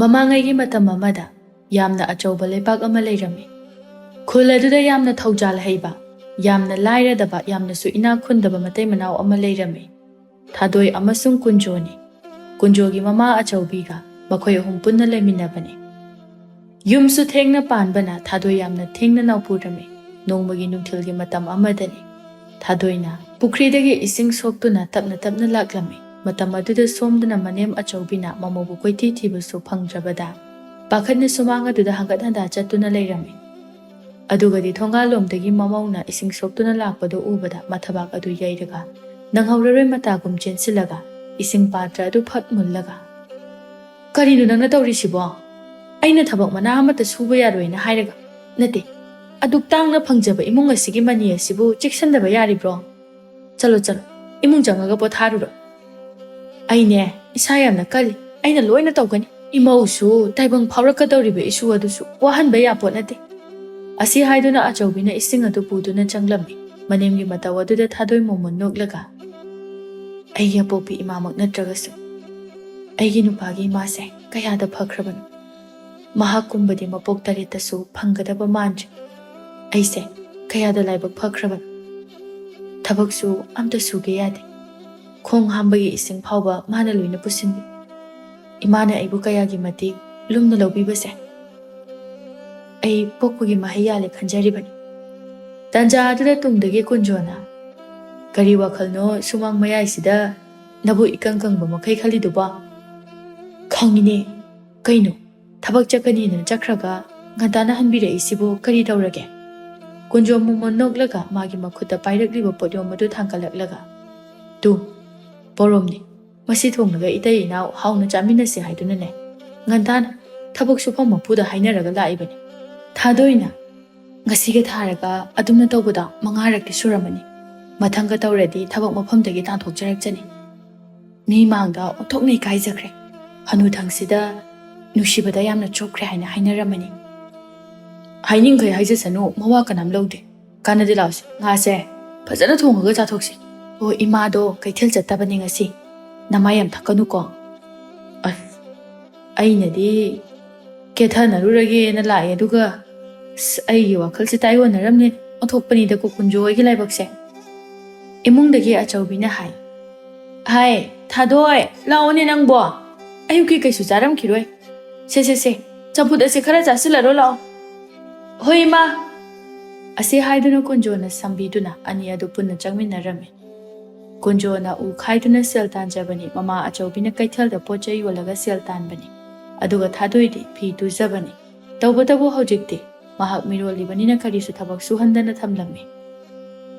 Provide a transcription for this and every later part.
ꯃꯃꯥꯡꯉꯩꯒꯤ ꯃꯇꯝ ꯑꯃꯗ ꯌꯥꯝꯅ ꯑꯆꯧꯕ ꯂꯩꯄꯥꯛ ꯑꯃ ꯂꯩꯔꯝꯃꯤ꯫ ꯈꯨꯜ ꯑꯗꯨꯗ ꯌꯥꯝꯅ ꯊꯧꯖꯥꯜ ꯍꯩꯕ, ꯌꯥꯝꯅ ꯂꯥꯏꯔꯗꯕ, ꯌꯥꯝꯅꯁꯨ ꯏꯅꯥꯛ ꯈꯨꯟꯗꯕ ꯃꯇꯩ ꯃꯅꯥꯎ ꯑꯃ ꯂꯩꯔꯝꯃꯤ꯫ ꯊꯥꯗꯣꯏ ꯑꯃꯁꯨꯡ ꯀꯨꯟꯖꯣꯅꯤ꯫ ꯀꯨꯟꯖꯣꯒꯤ ꯃꯃꯥ ꯑꯆꯧꯕꯤꯒ ꯃꯈꯣꯏ ꯑꯍꯨꯝ ꯄꯨꯟꯅ ꯂꯩꯃꯤꯟꯅꯕꯅꯤ꯫ ꯌꯨꯝꯁꯨ ꯊꯦꯡꯅ ꯄꯥꯟꯕꯅ ꯊꯥꯗꯣꯏ ꯌꯥꯝꯅ ꯊꯦꯡꯅ ꯅꯥꯎꯄꯨꯔꯝꯃꯤ꯫ ꯅꯣꯡꯃꯒꯤ ꯅꯨꯡꯊꯤꯜꯒꯤ ꯃꯇꯝ ꯑꯃꯗꯅꯤ ꯊꯥꯗꯣꯏꯅ ꯄꯨꯈ꯭ꯔꯤꯗꯒꯤ ꯏꯁꯤꯡ ꯁꯣꯛꯇꯨꯅ ꯇꯞꯅ ꯇꯞꯅ ꯂꯥꯛꯂꯝꯃꯤ꯫ ꯃꯇꯝ ꯑꯗꯨꯗ ꯁꯣꯝꯗꯅ ꯃꯅꯦꯝ ꯑꯆꯧꯕꯤꯅ ꯃꯃꯧꯕꯨ ꯀꯣꯏꯊꯤ ꯊꯤꯕꯁꯨ ꯐꯪꯗ꯭ꯔꯕꯗ ꯄꯥꯈꯠꯅ ꯁꯨꯃꯥꯡ ꯑꯗꯨꯗ ꯍꯪꯒꯠ ꯍꯟꯗꯥ ꯆꯠꯇꯨꯅ ꯂꯩꯔꯝꯃꯤ꯫ ꯑꯗꯨꯒꯗꯤ ꯊꯣꯡꯒꯥꯜꯂꯣꯝꯗꯒꯤ ꯃꯃꯧꯅ ꯏꯁꯤꯡ ꯁꯣꯛꯇꯨꯅ ꯂꯥꯛꯄꯗꯨ ꯎꯕꯗ ꯃꯊꯕꯥꯛ ꯑꯗꯨ ꯌꯩꯔꯒ ꯅꯪꯍꯧꯔꯔꯣꯏ ꯃꯇꯥꯒꯨꯝ ꯆꯦꯟꯁꯤꯜꯂꯒ ꯏꯁꯤꯡ ꯄꯥꯇ꯭ꯔ ꯑꯗꯨ ꯐꯠ ꯃꯨꯜꯂꯒ, "ꯀꯔꯤꯅꯣ ꯅꯪꯅ ꯇꯧꯔꯤꯁꯤꯕꯣ? ꯑꯩꯅ ꯊꯕꯛ ꯃꯅꯥ ꯑꯃꯠꯇ ꯁꯨꯕ ꯌꯥꯔꯣꯏꯅ ꯍꯥꯏꯔꯒ ꯅꯠꯇꯦ, ꯑꯗꯨꯛ ꯇꯥꯡꯅ ꯐꯪꯖꯕ ꯏꯃꯨꯡ ꯑꯁꯤꯒꯤ ꯃꯅꯤ ꯑꯁꯤꯕꯨ ꯆꯦꯛꯁꯤꯟꯗꯕ ꯌꯥꯔꯤꯕ꯭ꯔꯣ? ꯆꯠꯂꯣ ꯆꯠꯂꯣ, ꯏꯃꯨꯡ ꯆꯪꯉꯒ ꯄꯣꯊꯥꯔꯨꯔꯣ꯫ ꯑꯩꯅꯦ ꯏꯁꯥ ꯌꯥꯝꯅ ꯀꯜꯂꯤ, ꯑꯩꯅ ꯂꯣꯏꯅ ꯇꯧꯒꯅꯤ꯫ ꯏꯃꯧꯁꯨ ꯇꯥꯏꯕꯪ ꯐꯥꯎꯔꯛꯀꯗꯧꯔꯤꯕ ꯏꯁꯨ ꯑꯗꯨꯁꯨ ꯋꯥꯍꯟꯕ ꯌꯥꯄꯣꯠ ꯅꯠꯇꯦ." ꯑꯁꯤ ꯍꯥꯏꯗꯨꯅ ꯑꯆꯧꯕꯤꯅ ꯏꯁꯤꯡ ꯑꯗꯨ ꯄꯨꯗꯨꯅ ꯆꯪꯂꯝꯃꯤ꯫ ꯃꯅꯦꯝꯒꯤ ꯃꯇꯧ ꯑꯗꯨꯗ ꯊꯥꯗꯣꯏ ꯃꯣꯃꯣꯟ ꯅꯣꯛꯂꯒ, "ꯑꯩꯒꯤ ꯑꯄꯣꯛꯄꯤ ꯏꯃꯥꯃꯛ ꯅꯠꯇ꯭ꯔꯒꯁꯨ ꯑꯩꯒꯤ ꯅꯨꯄꯥꯒꯤ ꯏꯃꯥꯁꯦ ꯀꯌꯥꯗ ꯐꯈ꯭ꯔꯕꯅꯣ! ꯃꯍꯥꯛꯀꯨꯝꯕꯗꯤ ꯃꯄꯣꯛ ꯇꯔꯦꯠꯇꯁꯨ ꯐꯪꯒꯗꯕ ꯃꯥꯟꯗ꯭ꯔꯤ꯫ ꯑꯩꯁꯦ ꯀꯌꯥꯗ ꯂꯥꯏꯕꯛ ꯐꯈ꯭ꯔꯕꯅꯣ! ꯊꯕꯛꯁꯨ ꯑꯝꯇ ꯁꯨꯒꯦ ꯌꯥꯗꯦ, ꯈꯣꯡ ꯍꯥꯝꯕꯒꯤ ꯏꯁꯤꯡ ꯐꯥꯎꯕ ꯃꯥꯅ ꯂꯣꯏꯅ ꯄꯨꯁꯤꯟꯕꯤ꯫ ꯏꯃꯥꯅ ꯑꯩꯕꯨ ꯀꯌꯥꯒꯤ ꯃꯇꯤꯛ ꯂꯨꯝꯅ ꯂꯧꯕꯤꯕꯁꯦ ꯑꯩ ꯄꯣꯛꯄꯒꯤ ꯃꯍꯩ ꯌꯥꯜꯂꯦ ꯈꯟꯖꯔꯤꯕꯅꯤ." ꯇꯥꯟꯖꯥ ꯑꯗꯨꯗ ꯇꯨꯡꯗꯒꯤ ꯀꯨꯟꯖꯣꯅ, "ꯀꯔꯤ ꯋꯥꯈꯜꯅꯣ ꯁꯨꯃꯥꯡ ꯃꯌꯥꯏꯁꯤꯗ ꯅꯕꯨꯛ ꯏꯀꯪ ꯀꯪꯕ ꯃꯈꯩ ꯈꯜꯂꯤꯗꯨꯕꯣ?" "ꯈꯪꯉꯤꯅꯦ, ꯀꯩꯅꯣ ꯊꯕꯛ ꯆꯠꯀꯅꯤꯅ ꯆꯠꯈ꯭ꯔꯒ ꯉꯟꯇꯥꯅ ꯍꯟꯕꯤꯔꯛꯏꯁꯤꯕꯨ ꯀꯔꯤ ꯇꯧꯔꯒꯦ?" ꯀꯨꯟꯖꯣ ꯃꯣꯃꯣꯟ ꯅꯣꯛꯂꯒ ꯃꯥꯒꯤ ꯃꯈꯨꯠꯇ ꯄꯥꯏꯔꯛꯂꯤꯕ ꯄꯣꯠꯌꯣꯝ ꯑꯗꯨ ꯊꯥꯡꯒꯠꯂꯛꯂꯒ, "ꯇꯨ ꯄꯣꯔꯣꯝꯅꯤ, ꯃꯁꯤ ꯊꯣꯡꯂꯒ ꯏꯇꯩ ꯏꯅꯥꯎ ꯍꯥꯎꯅ ꯆꯥꯃꯤꯟꯅꯁꯤ ꯍꯥꯏꯗꯨꯅꯅꯦ ꯉꯟꯇꯥꯅ ꯊꯕꯛ ꯁꯨꯐꯝ ꯃꯄꯨꯗ ꯍꯥꯏꯅꯔꯒ ꯂꯥꯛꯏꯕꯅꯤ." ꯊꯥꯗꯣꯏꯅ, "ꯉꯁꯤꯒ ꯊꯥꯔꯒ ꯑꯗꯨꯝꯅ ꯇꯧꯕꯗ 5ꯔꯛꯇꯤ ꯁꯨꯔꯝꯃꯅꯤ꯫ ꯃꯊꯪꯒ ꯇꯧꯔꯗꯤ ꯊꯕꯛ ꯃꯐꯝꯗꯒꯤ ꯇꯥꯟꯊꯣꯛꯆꯔꯛꯆꯅꯤ꯫ ꯃꯤ ꯃꯥꯡꯗ ꯑꯣꯟꯊꯣꯛꯅ ꯏꯀꯥꯏꯖꯈ꯭ꯔꯦ꯫ ꯍꯅꯨꯊꯪꯁꯤꯗ ꯅꯨꯡꯁꯤꯕꯗ ꯌꯥꯝꯅ ꯆꯣꯞꯈ꯭ꯔꯦ ꯍꯥꯏꯅ ꯍꯥꯏꯅꯔꯝꯃꯅꯤ." "ꯍꯥꯏꯅꯤꯡꯈꯩ ꯍꯥꯏꯖꯁꯅꯨ, ꯃꯋꯥ ꯀꯅꯥꯝ ꯂꯧꯗꯦ꯫ ꯀꯥꯟꯅꯗꯦ ꯂꯥꯎꯁꯦ, ꯉꯥꯁꯦ ꯐꯖꯅ ꯊꯣꯡꯉꯒ ꯆꯥꯊꯣꯛꯁꯤ꯫ ꯑꯣ, ꯏꯃꯥꯗꯣ ꯀꯩꯊꯦꯜ ꯆꯠꯇꯕꯅꯤ ꯉꯁꯤ, ꯅꯃꯥ ꯌꯥꯝ ꯊꯛꯀꯅꯨꯀꯣ." "ꯑꯁ, ꯑꯩꯅꯗꯤ ꯀꯦꯊꯅꯔꯨꯔꯒꯦꯅ ꯂꯥꯛꯑꯦ, ꯑꯗꯨꯒ ꯑꯩꯒꯤ ꯋꯥꯈꯜꯁꯦ ꯇꯥꯏꯑꯣꯟꯅꯔꯝꯅꯤ ꯑꯣꯟꯊꯣꯛꯄꯅꯤꯗ ꯀꯨꯟꯖꯣ ꯍꯣꯏꯒꯤ ꯂꯥꯏꯕꯛꯁꯦ." ꯏꯃꯨꯡꯗꯒꯤ ꯑꯆꯧꯕꯤꯅ ꯍꯥꯏ, "ꯍꯥꯏ ꯊꯥꯗꯣꯏ, ꯂꯥꯛꯑꯣꯅꯦ ꯅꯪꯕꯣ, ꯑꯌꯨꯛꯀꯤ ꯀꯩꯁꯨ ꯆꯥꯔꯝꯈꯤꯔꯣꯏ꯫ ꯁꯦ ꯆꯝꯐꯨꯠ ꯑꯁꯤ ꯈꯔ ꯆꯥꯁꯤꯜꯂꯔꯣ ꯂꯥꯛꯑꯣ." "ꯍꯣꯏ ꯏꯃꯥ." ꯑꯁꯤ ꯍꯥꯏꯗꯨꯅ ꯀꯨꯟꯖꯣꯅ ꯁꯝꯕꯤꯗꯨꯅ ꯑꯅꯤ ꯑꯗꯨ ꯄꯨꯟꯅ ꯆꯪꯃꯤꯟꯅꯔꯝꯃꯤ꯫ ꯀꯨꯟꯖꯣꯅ ꯎ ꯈꯥꯏꯗꯨꯅ ꯁꯦꯜ ꯇꯥꯟꯖꯕꯅꯤ, ꯃꯃꯥ ꯑꯆꯧꯕꯤꯅ ꯀꯩꯊꯦꯜꯗ ꯄꯣꯠ ꯆꯩ ꯌꯣꯜꯂꯒ ꯁꯦꯜ ꯇꯥꯟꯕꯅꯤ, ꯑꯗꯨꯒ ꯊꯥꯗꯣꯏꯗꯤ ꯐꯤ ꯇꯨꯖꯕꯅꯤ꯫ ꯇꯧꯕꯇꯕꯨ ꯍꯧꯖꯤꯛꯇꯤ ꯃꯍꯥꯛ ꯃꯤꯔꯣꯜꯂꯤꯕꯅꯤꯅ ꯀꯔꯤꯁꯨ ꯊꯕꯛ ꯁꯨꯍꯟꯗꯅ ꯊꯝꯂꯝꯃꯤ꯫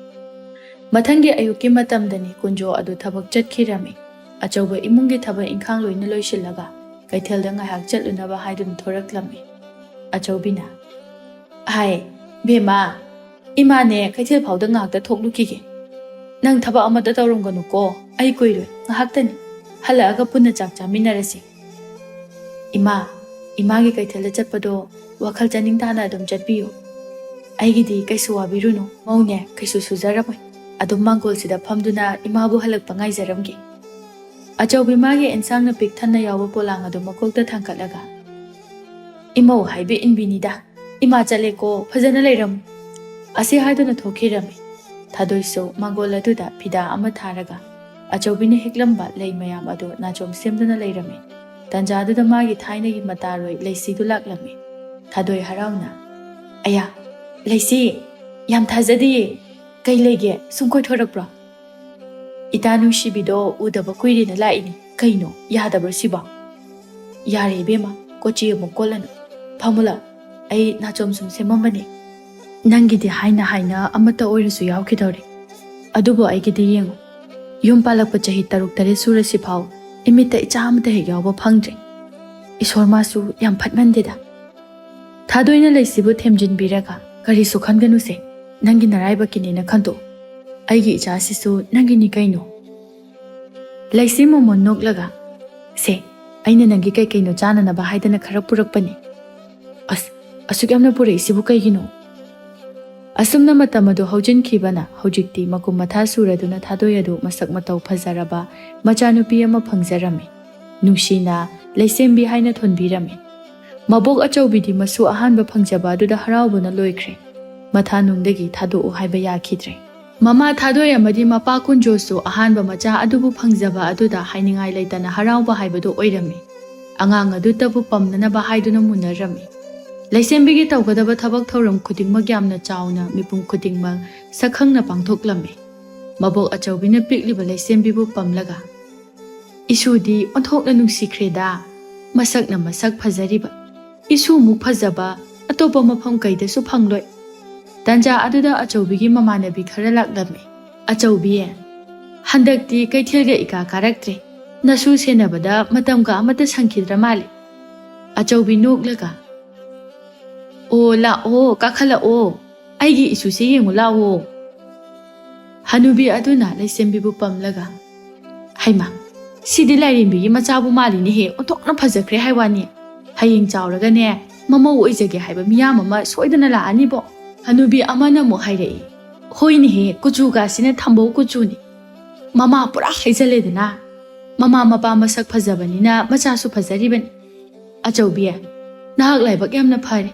ꯃꯊꯪꯒꯤ ꯑꯌꯨꯛꯀꯤ ꯃꯇꯝꯗꯅꯤ ꯀꯨꯟꯖꯣ ꯑꯗꯨ ꯊꯕꯛ ꯆꯠꯈꯤꯔꯝꯃꯤ꯫ ꯑꯆꯧꯕ ꯏꯃꯨꯡꯒꯤ ꯊꯕꯛ ꯏꯪꯈꯥꯡ ꯂꯣꯏꯅ ꯂꯣꯏꯁꯤꯜꯂꯒ ꯀꯩꯊꯦꯜꯗ ꯉꯥꯏꯍꯥꯛ ꯆꯠꯂꯨꯅꯕ ꯍꯥꯏꯗꯨꯅ ꯊꯣꯔꯛꯂꯝꯃꯤ꯫ ꯑꯆꯧꯕꯤꯅ, "ꯍꯥꯏ ꯕꯦꯝꯃ, ꯏꯃꯥꯅꯦ ꯀꯩꯊꯦꯜ ꯐꯥꯎꯗ ꯉꯥꯛꯇ ꯊꯣꯛꯂꯨꯈꯤꯒꯦ꯫ ꯅꯪ ꯊꯕꯛ ꯑꯃꯠꯇ ꯇꯧꯔꯝꯒꯅꯨꯀꯣ, ꯑꯩ ꯀꯨꯏꯔꯣꯏ, ꯉꯥꯏꯍꯥꯛꯇꯅꯤ, ꯍꯜꯂꯛꯑꯒ ꯄꯨꯟꯅ ꯆꯥꯛ ꯆꯥꯃꯤꯟꯅꯔꯁꯤ." "ꯏꯃꯥ, ꯏꯃꯥꯒꯤ ꯀꯩꯊꯦꯜꯗ ꯆꯠꯄꯗꯣ ꯋꯥꯈꯜ ꯆꯥꯅꯤꯡ ꯇꯥꯅ ꯑꯗꯨꯝ ꯆꯠꯄꯤꯌꯨ꯫ ꯑꯩꯒꯤꯗꯤ ꯀꯩꯁꯨ ꯋꯥꯕꯤꯔꯨꯅꯨ, ꯃꯧꯅꯦ ꯀꯩꯁꯨ ꯁꯨꯖꯔꯝꯃꯣꯏ, ꯑꯗꯨꯝ ꯃꯥꯡꯒꯣꯜꯁꯤꯗ ꯐꯝꯗꯨꯅ ꯏꯃꯥꯕꯨ ꯍꯜꯂꯛꯄ ꯉꯥꯏꯖꯔꯝꯒꯦ." ꯑꯆꯧꯕꯤ ꯃꯥꯒꯤ ꯑꯦꯟꯁꯥꯡꯅ ꯄꯤꯛ ꯊꯟꯅ ꯌꯥꯎꯕ ꯄꯣꯂꯥꯡ ꯑꯗꯨ ꯃꯀꯣꯛꯇ ꯊꯥꯡꯀꯠꯂꯒ, "ꯏꯃꯧ ꯍꯥꯏꯕ ꯏꯟꯕꯤꯅꯤꯗ, ꯏꯃꯥ ꯆꯠꯂꯦꯀꯣ, ꯐꯖꯅ ꯂꯩꯔꯝꯃꯨ." ꯑꯁꯤ ꯍꯥꯏꯗꯨꯅ ꯊꯣꯛꯈꯤꯔꯝꯃꯤ꯫ ꯊꯥꯗꯣꯏꯁꯨ ꯃꯥꯡꯒꯣꯜ ꯑꯗꯨꯗ ꯐꯤꯗꯥ ꯑꯃ ꯊꯥꯔꯒ ꯑꯆꯧꯕꯤꯅ ꯍꯦꯛꯂꯝꯕ ꯂꯩ ꯃꯌꯥꯝ ꯑꯗꯨ ꯅꯥꯆꯣꯝ ꯁꯦꯝꯗꯨꯅ ꯂꯩꯔꯝꯃꯤ꯫ ꯇꯥꯟꯖꯥꯗꯨꯗ ꯃꯥꯒꯤ ꯊꯥꯏꯅꯒꯤ ꯃꯇꯥꯔꯣꯏ ꯂꯩꯁꯤꯗꯨ ꯂꯥꯛꯂꯝꯃꯤ꯫ ꯊꯥꯗꯣꯏ ꯍꯔꯥꯎꯅ, "ꯑꯌꯥ ꯂꯩꯁꯤ, ꯌꯥꯝ ꯊꯥꯖꯗꯤꯌꯦ, ꯀꯩ ꯂꯩꯒꯦ, ꯁꯨꯝ ꯀꯣꯏꯊꯣꯔꯛꯄ꯭ꯔꯣ?" "ꯏꯇꯥ ꯅꯨꯡꯁꯤꯕꯤꯗꯣ ꯎꯗꯕ ꯀꯨꯏꯔꯦꯅ ꯂꯥꯛꯏꯅꯤ, ꯀꯩꯅꯣ ꯌꯥꯗꯕ꯭ꯔꯣ ꯁꯤꯕꯣ?" "ꯌꯥꯔꯦ ꯏꯕꯦꯝꯃ, ꯀꯣꯆꯤ ꯑꯃꯨꯛ ꯀꯣꯜꯂꯅꯨ, ꯐꯝꯃꯨꯂꯥ, ꯑꯩ ꯅꯥꯆꯣꯝ ꯁꯨꯝ ꯁꯦꯝꯃꯝꯕꯅꯤ꯫ ꯅꯪꯒꯤꯗꯤ ꯍꯥꯏꯅ ꯍꯥꯏꯅ ꯑꯃꯠꯇ ꯑꯣꯏꯔꯁꯨ ꯌꯥꯎꯈꯤꯗꯧꯔꯤ, ꯑꯗꯨꯕꯨ ꯑꯩꯒꯤꯗꯤ ꯌꯦꯡꯉꯨ, ꯌꯨꯝ ꯄꯥꯜꯂꯛꯄ ꯆꯍꯤ 6-7 ꯁꯨꯔꯁꯤꯐꯥꯎ ꯏꯃꯤꯠꯇ ꯏꯆꯥ ꯑꯃꯇ ꯍꯦꯛ ꯌꯥꯎꯕ ꯐꯪꯗ꯭ꯔꯤ꯫ ꯏꯁꯣꯔ ꯃꯥꯁꯨ ꯌꯥꯝ ꯐꯠꯃꯟꯗꯦꯗ." ꯊꯥꯗꯣꯏꯅ ꯂꯩꯁꯤꯕꯨ ꯊꯦꯝꯖꯤꯟꯕꯤꯔꯒ, "ꯀꯔꯤꯁꯨ ꯈꯟꯒꯅꯨꯁꯦ, ꯅꯪꯒꯤ ꯅꯔꯥꯏꯕꯛꯀꯤꯅꯦꯅ ꯈꯟꯇꯣꯛꯎ, ꯑꯩꯒꯤ ꯏꯆꯥꯁꯤꯁꯨ ꯅꯪꯒꯤꯅꯤ ꯀꯩꯅꯣ." ꯂꯩꯁꯤ ꯃꯣꯃꯣꯟ ꯅꯣꯛꯂꯒ, "ꯁꯦ, ꯑꯩꯅ ꯅꯪꯒꯤ ꯀꯩꯀꯩꯅꯣ ꯆꯥꯅꯅꯕ ꯍꯥꯏꯗꯅ ꯈꯔ ꯄꯨꯔꯛꯄꯅꯤ." "ꯑꯁ, ꯑꯁꯨꯛ ꯌꯥꯝꯅ ꯄꯨꯔꯛꯏꯁꯤꯕꯨ ꯀꯩꯒꯤꯅꯣ?" ꯑꯁꯨꯝꯅ ꯃꯇꯝ ꯑꯗꯨ ꯍꯧꯖꯤꯟꯈꯤꯕꯅ ꯍꯧꯖꯤꯛꯇꯤ ꯃꯀꯨꯝ ꯃꯊꯥ ꯁꯨꯔꯗꯨꯅ ꯊꯥꯗꯣꯏ ꯑꯗꯨ ꯃꯁꯛ ꯃꯇꯧ ꯐꯖꯔꯕ ꯃꯆꯥꯅꯨꯄꯤ ꯑꯃ ꯐꯪꯖꯔꯝꯃꯤ꯫ ꯅꯨꯡꯁꯤꯅ ꯂꯩꯁꯦꯝꯕꯤ ꯍꯥꯏꯅ ꯊꯣꯟꯕꯤꯔꯝꯃꯤ꯫ ꯃꯕꯣꯛ ꯑꯆꯧꯕꯤꯗꯤ ꯃꯁꯨ ꯑꯍꯥꯟꯕ ꯐꯪꯖꯕ ꯑꯗꯨꯗ ꯍꯔꯥꯎꯕꯅ ꯂꯣꯏꯈ꯭ꯔꯦ꯫ ꯃꯊꯥꯅꯨꯡꯗꯒꯤ ꯊꯥꯗꯣꯛꯎ ꯍꯥꯏꯕ ꯌꯥꯈꯤꯗ꯭ꯔꯦ꯫ ꯃꯃꯥ ꯊꯥꯗꯣꯏ ꯑꯃꯗꯤ ꯃꯄꯥ ꯀꯨꯟꯖꯣꯁꯨ ꯑꯍꯥꯟꯕ ꯃꯆꯥ ꯑꯗꯨꯕꯨ ꯐꯪꯖꯕ ꯑꯗꯨꯗ ꯍꯥꯏꯅꯤꯡꯉꯥꯏ ꯂꯩꯇꯅ ꯍꯔꯥꯎꯕ ꯍꯥꯏꯕꯗꯨ ꯑꯣꯏꯔꯝꯃꯤ꯫ ꯑꯉꯥꯡ ꯑꯗꯨꯇꯕꯨ ꯄꯝꯅꯅꯕ ꯍꯥꯏꯗꯨꯅ ꯃꯨꯟꯅꯔꯝꯃꯤ꯫ ꯂꯩꯁꯦꯝꯕꯤꯒꯤ ꯇꯧꯒꯗꯕ ꯊꯕꯛ ꯊꯧꯔꯝ ꯈꯨꯗꯤꯡꯃꯛ ꯌꯥꯝꯅ ꯆꯥꯎꯅ ꯃꯤꯄꯨꯝ ꯈꯨꯗꯤꯡꯃꯛ ꯁꯛꯈꯪꯅ ꯄꯥꯡꯊꯣꯛꯂꯝꯃꯤ꯫ ꯃꯕꯣꯛ ꯑꯆꯧꯕꯤꯅ ꯄꯤꯛꯂꯤꯕ ꯂꯩꯁꯦꯝꯕꯤꯕꯨ ꯄꯝꯂꯒ "ꯏꯁꯨꯗꯤ ꯑꯣꯟꯊꯣꯛꯅ ꯅꯨꯡꯁꯤꯈ꯭ꯔꯦꯗ, ꯃꯁꯛꯅ ꯃꯁꯛ ꯐꯖꯔꯤꯕ, ꯏꯁꯨꯃꯨꯛ ꯐꯖꯕ ꯑꯇꯣꯞꯄ ꯃꯐꯝ ꯀꯩꯗꯁꯨ ꯐꯪꯂꯣꯏ." ꯇꯟꯖꯥ ꯑꯗꯨꯗ ꯑꯆꯧꯕꯤꯒꯤ ꯃꯃꯥꯟꯅꯕꯤ ꯈꯔ ꯂꯥꯛꯂꯝꯃꯤ꯫ "ꯑꯆꯧꯕꯤ, ꯍꯟꯗꯛꯇꯤ ꯀꯩꯊꯦꯜꯒ ꯏꯀꯥ ꯀꯥꯔꯛꯇ꯭ꯔꯦ, ꯅꯁꯨ ꯁꯦꯟꯅꯕꯗ ꯃꯇꯝꯒ ꯑꯃꯠꯇ ꯁꯪꯈꯤꯗ꯭ꯔ ꯃꯥꯜꯂꯦ." ꯑꯆꯧꯕꯤ ꯅꯣꯛꯂꯒ "ꯑꯣ ꯂꯥꯛꯑꯣ, ꯀꯥꯈꯠꯂꯛꯑꯣ, ꯑꯩꯒꯤ ꯏꯁꯨꯁꯦ ꯌꯦꯡꯉꯨ ꯂꯥꯛꯑꯣ." ꯍꯅꯨꯕꯤ ꯑꯗꯨꯅ ꯂꯩꯁꯦꯝꯕꯤꯕꯨ ꯄꯝꯂꯒ "ꯍꯩꯃꯥ, ꯁꯤꯗꯤ ꯂꯥꯏꯔꯦꯝꯕꯤꯒꯤ ꯃꯆꯥꯕꯨ ꯃꯥꯜꯂꯤꯅꯦꯍꯦ, ꯑꯣꯟꯊꯣꯛꯅ ꯐꯖꯈ꯭ꯔꯦ ꯍꯥꯏꯋꯥꯅꯤ. ꯍꯌꯦꯡ ꯆꯥꯎꯔꯒꯅꯦ ꯃꯃꯧ ꯑꯣꯏꯖꯒꯦ ꯍꯥꯏꯕ ꯃꯤꯌꯥꯝ ꯑꯃ ꯁꯣꯏꯗꯅ ꯂꯥꯛꯑꯅꯤꯕꯣ." ꯍꯅꯨꯕꯤ ꯑꯃꯅ ꯑꯃꯨꯛ ꯍꯥꯏꯔꯛꯏ, "ꯍꯣꯏꯅꯦꯍꯦ, ꯀꯨꯆꯨꯒꯥꯁꯤꯅ ꯊꯝꯕꯧ ꯀꯨꯆꯨꯅꯤ. ꯃꯃꯥ ꯄꯨꯔꯥ ꯍꯩꯖꯜꯂꯦꯗꯅ. ꯃꯃꯥ ꯃꯄꯥ ꯃꯁꯛ ꯐꯖꯕꯅꯤꯅ ꯃꯆꯥꯁꯨ ꯐꯖꯔꯤꯕꯅꯤ. ꯑꯆꯧꯕꯤ, ꯅꯍꯥꯛ ꯂꯥꯏꯕꯛ ꯌꯥꯝꯅ ꯐꯔꯦ.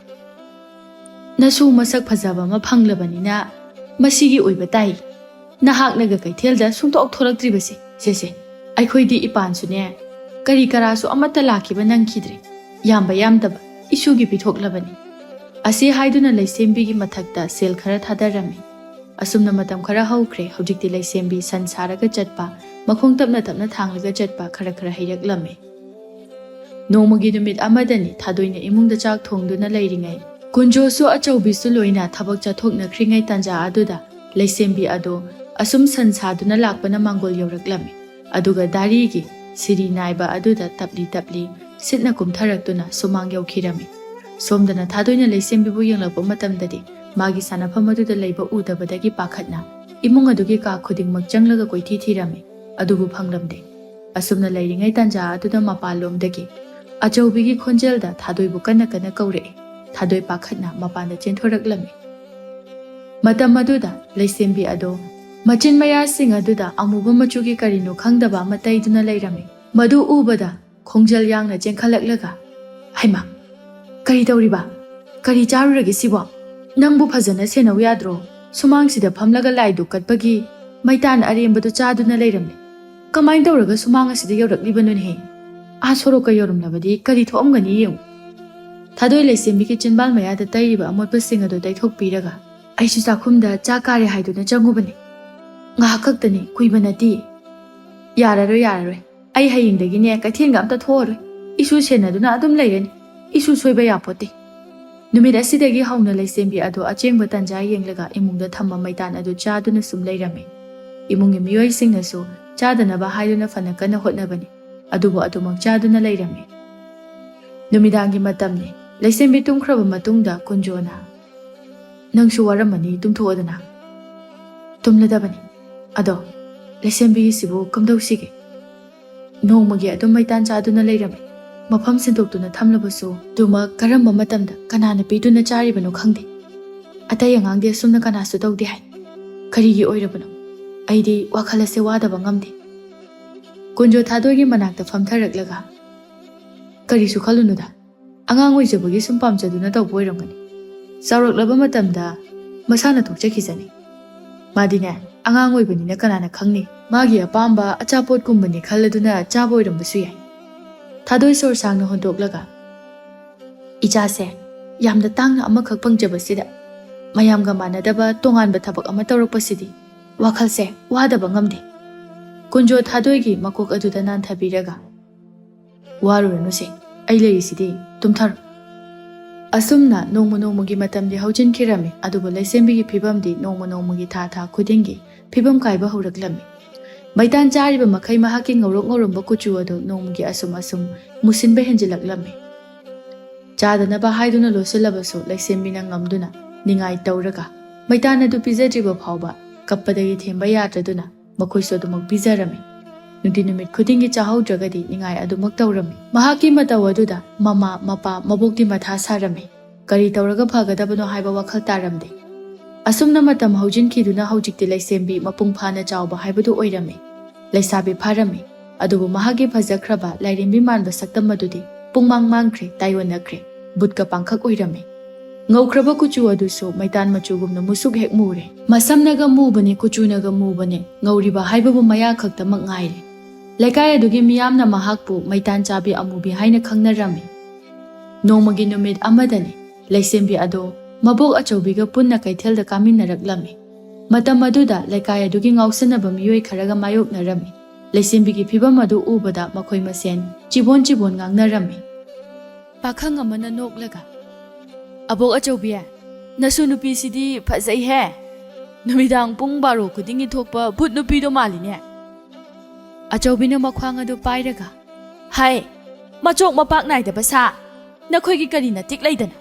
ꯅꯁꯨ ꯃꯁꯛ ꯐꯖꯕ ꯑꯃ ꯐꯪꯂꯕꯅꯤꯅ ꯃꯁꯤꯒꯤ ꯑꯣꯏꯕ ꯇꯥꯏ. ꯅꯍꯥꯛꯅꯒ ꯀꯩꯊꯦꯜꯗ ꯁꯨꯡꯊꯣꯛ ꯊꯣꯛꯂꯛꯇ꯭ꯔꯤꯕꯁꯦ, ꯁꯦꯁꯦ, ꯑꯩꯈꯣꯏꯗꯤ ꯏꯄꯥꯟꯁꯨꯅꯦ ꯀꯔꯤ ꯀꯔꯥꯁꯨ ꯑꯃꯠꯇ ꯂꯥꯛꯈꯤꯕ ꯅꯪꯈꯤꯗ꯭ꯔꯦ. ꯌꯥꯝꯕ ꯌꯥꯝꯗꯕ ꯏꯁꯨꯒꯤ ꯄꯤꯊꯣꯛꯂꯕꯅꯤ." ꯑꯁꯤ ꯍꯥꯏꯗꯨꯅ ꯂꯩꯁꯦꯝꯕꯤꯒꯤ ꯃꯊꯛꯇ ꯁꯦꯜ ꯈꯔ ꯊꯥꯗꯔꯝꯃꯤ꯫ ꯑꯁꯨꯝꯅ ꯃꯇꯝ ꯈꯔ ꯍꯧꯈ꯭ꯔꯦ꯫ ꯍꯧꯖꯤꯛꯇꯤ ꯂꯩꯁꯦꯝꯕꯤ ꯁꯟ ꯁꯥꯔꯒ ꯆꯠꯄ, ꯃꯈꯣꯡ ꯇꯞꯅ ꯇꯞꯅ ꯊꯥꯡꯂꯒ ꯆꯠꯄ ꯈꯔ ꯈꯔ ꯍꯩꯔꯛꯂꯝꯃꯤ꯫ ꯅꯣꯡꯃꯒꯤ ꯅꯨꯃꯤꯠ ꯑꯃꯗꯅꯤ ꯊꯥꯗꯣꯏꯅ ꯏꯃꯨꯡꯗ ꯆꯥꯛ ꯊꯣꯡꯗꯨꯅ ꯂꯩꯔꯤꯉꯩ, ꯀꯨꯟꯖꯣꯁꯨ ꯑꯆꯧꯕꯤꯁꯨ ꯂꯣꯏꯅ ꯊꯕꯛ ꯆꯠꯊꯣꯛꯅꯈ꯭ꯔꯤꯉꯩ ꯇꯥꯟꯖꯥ ꯑꯗꯨꯗ ꯂꯩꯁꯦꯝꯕꯤ ꯑꯗꯣ ꯑꯁꯨꯝ ꯁꯟ ꯁꯥꯗꯨꯅ ꯂꯥꯛꯄꯅ ꯃꯥꯡꯒꯣꯜ ꯌꯧꯔꯛꯂꯝꯃꯤ꯫ ꯑꯗꯨꯒ ꯗꯥꯔꯤꯒꯤ ꯁꯤꯔꯤ ꯅꯥꯏꯕ ꯑꯗꯨꯗ ꯇꯞꯂꯤ ꯇꯞꯂꯤ ꯁꯤꯠꯅ ꯀꯨꯝꯊꯔꯛꯇꯨꯅ ꯁꯨꯃꯥꯡ ꯌꯧꯈꯤꯔꯝꯃꯤ꯫ ꯁꯣꯝꯗꯅ ꯊꯥꯗꯣꯏꯅ ꯂꯩꯁꯦꯝꯕꯤꯕꯨ ꯌꯦꯡꯂꯛꯄ ꯃꯇꯝꯗꯗꯤ ꯃꯥꯒꯤ ꯁꯥꯟꯅꯐꯝ ꯑꯗꯨꯗ ꯂꯩꯕ ꯎꯗꯕꯗꯒꯤ ꯄꯥꯈꯠꯅ ꯏꯃꯨꯡ ꯑꯗꯨꯒꯤ ꯀꯥ ꯈꯨꯗꯤꯡꯃꯛ ꯆꯪꯂꯒ ꯀꯣꯏꯊꯤ ꯊꯤꯔꯝꯃꯤ, ꯑꯗꯨꯕꯨ ꯐꯪꯂꯝꯗꯦ꯫ ꯑꯁꯨꯝꯅ ꯂꯩꯔꯤꯉꯩ ꯇꯥꯟꯖꯥ ꯑꯗꯨꯗ ꯃꯄꯥꯟꯂꯣꯝꯗꯒꯤ ꯑꯆꯧꯕꯤꯒꯤ ꯈꯣꯟꯖꯦꯜꯗ ꯊꯥꯗꯣꯏꯕꯨ ꯀꯟꯅ ꯀꯟꯅ ꯀꯧꯔꯛꯏ꯫ ꯊꯥꯗꯣꯏ ꯄꯥꯈꯠꯅ ꯃꯄꯥꯟꯗ ꯆꯦꯟꯊꯣꯔꯛꯂꯝꯃꯤ꯫ ꯃꯇꯝ ꯑꯗꯨꯗ ꯂꯩꯁꯦꯝꯕꯤ ꯑꯗꯣ ꯃꯆꯤꯟ ꯃꯌꯥꯁꯤꯡ ꯑꯗꯨꯗ ꯑꯃꯨꯕ ꯃꯆꯨꯒꯤ ꯀꯔꯤꯅꯣ ꯈꯪꯗꯕ ꯑꯃ ꯇꯩꯗꯨꯅ ꯂꯩꯔꯝꯃꯤ꯫ ꯃꯗꯨ ꯎꯕꯗ ꯈꯣꯡꯖꯦꯜ ꯌꯥꯡꯅ ꯆꯦꯟꯈꯠꯂꯛꯂꯒ "ꯍꯩꯃꯥ, ꯀꯔꯤ ꯇꯧꯔꯤꯕ? ꯀꯔꯤ ꯆꯥꯔꯨꯔꯒꯦ ꯁꯤꯕꯣ? ꯅꯪꯕꯨ ꯐꯖꯅ ꯁꯦꯟꯅꯧ ꯌꯥꯗ꯭ꯔꯣ? ꯁꯨꯃꯥꯡꯁꯤꯗ ꯐꯝꯂꯒ ꯂꯥꯏꯗꯨꯛ ꯀꯠꯄꯒꯤ ꯃꯩꯇꯥꯟ ꯑꯔꯦꯝꯕꯗꯨ ꯆꯥꯗꯨꯅ ꯂꯩꯔꯝꯂꯦ. ꯀꯃꯥꯏꯅ ꯇꯧꯔꯒ ꯁꯨꯃꯥꯡ ꯑꯁꯤꯗ ꯌꯧꯔꯛꯂꯤꯕꯅꯣꯅꯦꯍꯦ? ꯑꯥ ꯁꯣꯔꯣꯛꯀ ꯌꯧꯔꯝꯂꯕꯗꯤ ꯀꯔꯤ ꯊꯣꯛꯑꯝꯒꯅꯤ ꯌꯦꯡꯉꯨ." ꯊꯥꯗꯣꯏ ꯂꯩꯁꯦꯝꯕꯤꯒꯤ ꯆꯤꯟꯕꯥꯜ ꯃꯌꯥꯗ ꯇꯩꯔꯤꯕ ꯑꯃꯣꯠꯄꯁꯤꯡ ꯑꯗꯨ ꯇꯩꯊꯣꯛꯄꯤꯔꯒ "ꯑꯩꯁꯨ ꯆꯥꯛꯈꯨꯝꯗ ꯆꯥꯛ ꯀꯥꯔꯦ ꯍꯥꯏꯗꯨꯅ ꯆꯪꯉꯨꯕꯅꯤ. ꯉꯥꯏꯍꯥꯛ ꯈꯛꯇꯅꯤ, ꯀꯨꯏꯕ ꯅꯠꯇꯤꯌꯦ. ꯌꯥꯔꯔꯣꯏ ꯌꯥꯔꯔꯣꯏ, ꯑꯩ ꯍꯌꯦꯡꯗꯒꯤꯅꯦ ꯀꯩꯊꯦꯜꯒ ꯑꯝꯇ ꯊꯣꯛꯑꯔꯣꯏ. ꯏꯁꯨ ꯁꯦꯟꯅꯗꯨꯅ ꯑꯗꯨꯝ ꯂꯩꯔꯅꯤ. ꯏꯁꯨ ꯁꯣꯏꯕ ꯌꯥꯄꯣꯠꯇꯦ." ꯅꯨꯃꯤꯠ ꯑꯁꯤꯗꯒꯤ ꯍꯧꯅ ꯂꯩꯁꯦꯝꯕꯤ ꯑꯗꯨ ꯑꯆꯦꯡꯕ ꯇꯟꯖꯥ ꯌꯦꯡꯂꯒ ꯏꯃꯨꯡꯗ ꯊꯝꯕ ꯃꯩꯇꯥꯟ ꯑꯗꯨ ꯆꯥꯗꯨꯅ ꯁꯨꯝ ꯂꯩꯔꯝꯃꯤ꯫ ꯏꯃꯨꯡꯒꯤ ꯃꯤꯑꯣꯏꯁꯤꯡꯅꯁꯨ ꯆꯥꯗꯅꯕ ꯍꯥꯏꯗꯨꯅ ꯐꯅ ꯀꯟꯅ ꯍꯣꯠꯅꯕꯅꯤ, ꯑꯗꯨꯕꯨ ꯑꯗꯨꯃꯛ ꯆꯥꯗꯨꯅ ꯂꯩꯔꯝꯃꯤ꯫ ꯅꯨꯃꯤꯗꯥꯡꯒꯤ ꯃꯇꯝꯅꯤ꯫ ꯂꯩꯁꯦꯝꯕꯤ ꯇꯨꯝꯈ꯭ꯔꯕ ꯃꯇꯨꯡꯗ ꯀꯨꯟꯖꯣꯅ "ꯅꯪꯁꯨ ꯋꯥꯔꯝꯃꯅꯤ, ꯇꯨꯝꯊꯣꯛꯑꯣꯗꯅ." "ꯇꯨꯝꯂꯗꯕꯅꯤ. ꯑꯗꯣ ꯂꯩꯁꯦꯝꯕꯤꯒꯤꯁꯤꯕꯨ ꯀꯝꯗꯧꯁꯤꯒꯦ? ꯅꯣꯡꯃꯒꯤ ꯑꯗꯨꯝ ꯃꯩꯇꯥꯟ ꯆꯥꯗꯨꯅ ꯂꯩꯔꯝꯃꯤ, ꯃꯐꯝ ꯁꯤꯟꯗꯣꯛꯇꯨꯅ ꯊꯝꯂꯕꯁꯨ ꯑꯗꯨꯃꯛ ꯀꯔꯝꯕ ꯃꯇꯝꯗ ꯀꯅꯥꯅ ꯄꯤꯗꯨꯅ ꯆꯥꯔꯤꯕꯅꯣ ꯈꯪꯗꯦ. ꯑꯇꯩ ꯑꯉꯥꯡꯗꯤ ꯑꯁꯨꯝꯅ ꯀꯅꯥꯁꯨ ꯇꯧꯗꯦ ꯍꯥꯏ. ꯀꯔꯤꯒꯤ ꯑꯣꯏꯔꯕꯅꯣ? ꯑꯩꯗꯤ ꯋꯥꯈꯜ ꯑꯁꯦ ꯋꯥꯗꯕ ꯉꯝꯗꯦ." ꯀꯨꯟꯖꯣ ꯊꯥꯗꯣꯏꯒꯤ ꯃꯅꯥꯛꯇ ꯐꯝꯊꯔꯛꯂꯒ "ꯀꯔꯤꯁꯨ ꯈꯜꯂꯨꯅꯨꯗ, ꯑꯉꯥꯡ ꯑꯣꯏꯖꯕꯒꯤ ꯁꯨꯝ ꯄꯥꯝꯖꯗꯨꯅ ꯇꯧꯕ ꯑꯣꯏꯔꯝꯒꯅꯤ. ꯆꯥꯎꯔꯛꯂꯕ ꯃꯇꯝꯗ ꯃꯁꯥꯅ ꯊꯣꯛꯆꯈꯤꯖꯅꯤ. ꯃꯥꯗꯤꯅꯦ ꯑꯉꯥꯡ ꯑꯣꯏꯕꯅꯤꯅ ꯀꯅꯥꯅ ꯈꯪꯅꯤ, ꯃꯥꯒꯤ ꯑꯄꯥꯝꯕ ꯑꯆꯥꯄꯣꯠꯀꯨꯝꯕꯅꯤ ꯈꯜꯂꯗꯨꯅ ꯆꯥꯕ ꯑꯣꯏꯔꯝꯕꯁꯨ ꯌꯥꯏ." ꯊꯥꯗꯣꯏ ꯁꯣꯔ ꯁꯥꯡꯅ ꯍꯣꯟꯗꯣꯛꯂꯒ "ꯏꯆꯥꯁꯦ ꯌꯥꯝꯅ ꯇꯥꯡꯅ ꯑꯃꯈꯛ ꯐꯪꯖꯕꯁꯤꯗ ꯃꯌꯥꯝꯒ ꯃꯥꯟꯅꯗꯕ ꯇꯣꯉꯥꯟꯕ ꯊꯕꯛ ꯑꯃ ꯇꯧꯔꯛꯄꯁꯤꯗꯤ ꯋꯥꯈꯜꯁꯦ ꯋꯥꯗꯕ ꯉꯝꯗꯦ." ꯀꯨꯟꯖꯣ ꯊꯥꯗꯣꯏꯒꯤ ꯃꯀꯣꯛ ꯑꯗꯨꯗ ꯅꯥꯟꯊꯕꯤꯔꯒ "ꯋꯥꯔꯨꯔꯅꯨꯁꯦ, ꯑꯩ ꯂꯩꯔꯤꯁꯤꯗꯤ, ꯇꯨꯝꯊꯔꯣ." ꯑꯁꯨꯝꯅ ꯅꯣꯡꯃ ꯅꯣꯡꯃꯒꯤ ꯃꯇꯝꯗꯤ ꯍꯧꯖꯤꯟꯈꯤꯔꯝꯃꯤ, ꯑꯗꯨꯕꯨ ꯂꯩꯁꯦꯝꯕꯤꯒꯤ ꯐꯤꯕꯝꯗꯤ ꯅꯣꯡꯃ ꯅꯣꯡꯃꯒꯤ ꯊꯥ ꯊꯥ ꯈꯨꯗꯤꯡꯒꯤ ꯐꯤꯕꯝ ꯀꯥꯏꯕ ꯍꯧꯔꯛꯂꯝꯃꯤ꯫ ꯃꯩꯇꯥꯟ ꯆꯥꯔꯤꯕ ꯃꯈꯩ ꯃꯍꯥꯛꯀꯤ ꯉꯧꯔꯣꯛ ꯉꯧꯔꯝꯕ ꯀꯨꯆꯨ ꯑꯗꯨ ꯅꯣꯡꯃꯒꯤ ꯑꯁꯨꯝ ꯃꯨꯁꯤꯟꯕ ꯍꯦꯟꯖꯤꯜꯂꯛꯂꯝꯃꯤ꯫ ꯆꯥꯗꯅꯕ ꯍꯥꯏꯗꯨꯅ ꯂꯣꯠꯁꯤꯜꯂꯕꯁꯨ ꯂꯩꯁꯦꯝꯕꯤꯅ ꯉꯝꯗꯨꯅ ꯅꯤꯡꯉꯥꯏ ꯇꯧꯔꯒ ꯃꯩꯇꯥꯟ ꯑꯗꯨ ꯄꯤꯖꯗ꯭ꯔꯤꯕ ꯐꯥꯎꯕ ꯀꯞꯄꯗꯒꯤ ꯊꯦꯝꯕ ꯌꯥꯗ꯭ꯔꯗꯨꯅ ꯃꯈꯣꯏꯁꯨ ꯑꯗꯨꯃꯛ ꯄꯤꯖꯔꯝꯃꯤ꯫ ꯅꯨꯡꯇꯤ ꯈꯨꯗꯤꯡꯒꯤ ꯆꯥꯍꯧꯗ꯭ꯔꯒꯗꯤ ꯅꯤꯡꯉꯥꯏ ꯑꯗꯨꯃꯛ ꯇꯧꯔꯝꯃꯤ꯫ ꯃꯍꯥꯛꯀꯤ ꯃꯇꯧ ꯑꯗꯨꯗ ꯃꯃꯥ ꯃꯄꯥ ꯃꯕꯣꯛꯇꯤ ꯃꯊꯥ ꯁꯥꯔꯝꯃꯤ꯫ ꯀꯔꯤ ꯇꯧꯔꯒ ꯐꯒꯗꯕꯅꯣ ꯍꯥꯏꯕ ꯋꯥꯈꯜ ꯇꯥꯔꯝꯗꯦ꯫ ꯑꯁꯨꯝꯅ ꯃꯇꯝ ꯍꯧꯖꯤꯟꯈꯤꯗꯨꯅ ꯍꯧꯖꯤꯛꯇꯤ ꯂꯩꯁꯦꯝꯕꯤ ꯃꯄꯨꯡ ꯐꯥꯅ ꯆꯥꯎꯕ ꯍꯥꯏꯕꯗꯨ ꯑꯣꯏꯔꯝꯃꯤ꯫ ꯂꯩꯁꯥꯕꯤ ꯐꯥꯔꯝꯃꯤ꯫ ꯑꯗꯨꯕꯨ ꯃꯍꯥꯛꯀꯤ ꯐꯖꯈ꯭ꯔꯕ ꯂꯥꯏꯔꯦꯝꯕꯤ ꯃꯥꯟꯕ ꯁꯛꯇꯝ ꯑꯗꯨꯗꯤ ꯄꯨꯡꯃꯥꯡ ꯃꯥꯡꯈ꯭ꯔꯦ, ꯇꯥꯏꯑꯣꯟꯅꯈ꯭ꯔꯦ, ꯕꯨꯠꯀ ꯄꯥꯡꯈꯛ ꯑꯣꯏꯔꯝꯃꯤ꯫ ꯉꯧꯈ꯭ꯔꯕ ꯀꯨꯆꯨ ꯑꯗꯨꯁꯨ ꯃꯩꯇꯥꯟ ꯃꯆꯨꯒꯨꯝꯅ ꯃꯨꯁꯨꯛ ꯍꯦꯛ ꯃꯨꯔꯦ꯫ ꯃꯁꯝꯅꯒ ꯃꯨꯕꯅꯦ, ꯀꯨꯆꯨꯅꯒ ꯃꯨꯕꯅꯦ, ꯉꯧꯔꯤꯕ ꯍꯥꯏꯕꯕꯨ ꯃꯌꯥ ꯈꯛꯇꯃꯛ ꯉꯥꯏꯔꯦ꯫ ꯂꯩꯀꯥꯏ ꯑꯗꯨꯒꯤ ꯃꯤꯌꯥꯝꯅ ꯃꯍꯥꯛꯄꯨ ꯃꯩꯇꯥꯟ ꯆꯥꯕꯤ ꯑꯃꯨꯕꯤ ꯍꯥꯏꯅ ꯈꯪꯅꯔꯝꯃꯤ꯫ ꯅꯣꯡꯃꯒꯤ ꯅꯨꯃꯤꯠ ꯑꯃꯗꯅꯤ ꯂꯩꯁꯦꯝꯕꯤ ꯑꯗꯣ ꯃꯕꯣꯛ ꯑꯆꯧꯕꯤꯒ ꯄꯨꯟꯅ ꯀꯩꯊꯦꯜꯗ ꯀꯥꯃꯤꯟꯅꯔꯛꯂꯝꯃꯤ꯫ ꯃꯇꯝ ꯑꯗꯨꯗ ꯂꯩꯀꯥꯏ ꯑꯗꯨꯒꯤ ꯉꯥꯎꯁꯟꯅꯕ ꯃꯤꯑꯣꯏ ꯈꯔꯒ ꯃꯥꯌꯣꯛꯅꯔꯝꯃꯤ꯫ ꯂꯩꯁꯦꯝꯕꯤꯒꯤ ꯐꯤꯚꯝ ꯑꯗꯨ ꯎꯕꯗ ꯃꯈꯣꯏ ꯃꯁꯦꯟ ꯆꯤꯕꯣꯟ ꯉꯥꯡꯅꯔꯝꯃꯤ꯫ ꯄꯥꯈꯪ ꯑꯃꯅ ꯅꯣꯛꯂꯒ, "ꯑꯕꯣꯛ ꯑꯆꯧꯕꯤ, ꯅꯁꯨ ꯅꯨꯄꯤꯁꯤꯗꯤ ꯐꯖꯩꯍꯦ, ꯅꯨꯃꯤꯗꯥꯡ ꯄꯨꯡ 12 ꯈꯨꯗꯤꯡꯒꯤ ꯊꯣꯛꯄ ꯚꯨꯠ ꯅꯨꯄꯤꯗꯣ ꯃꯥꯜꯂꯤꯅꯦ"꯫ ꯑꯆꯧꯕꯤꯅ ꯃꯈ꯭ꯋꯥꯡ ꯑꯗꯨ ꯄꯥꯏꯔꯒ, "ꯍꯥꯏ, ꯃꯆꯣꯛ ꯃꯄꯥꯛ ꯅꯥꯏꯗꯕ ꯁꯥ, ꯅꯈꯣꯏꯒꯤ ꯀꯔꯤ ꯅꯇꯤꯛ ꯂꯩꯗꯅ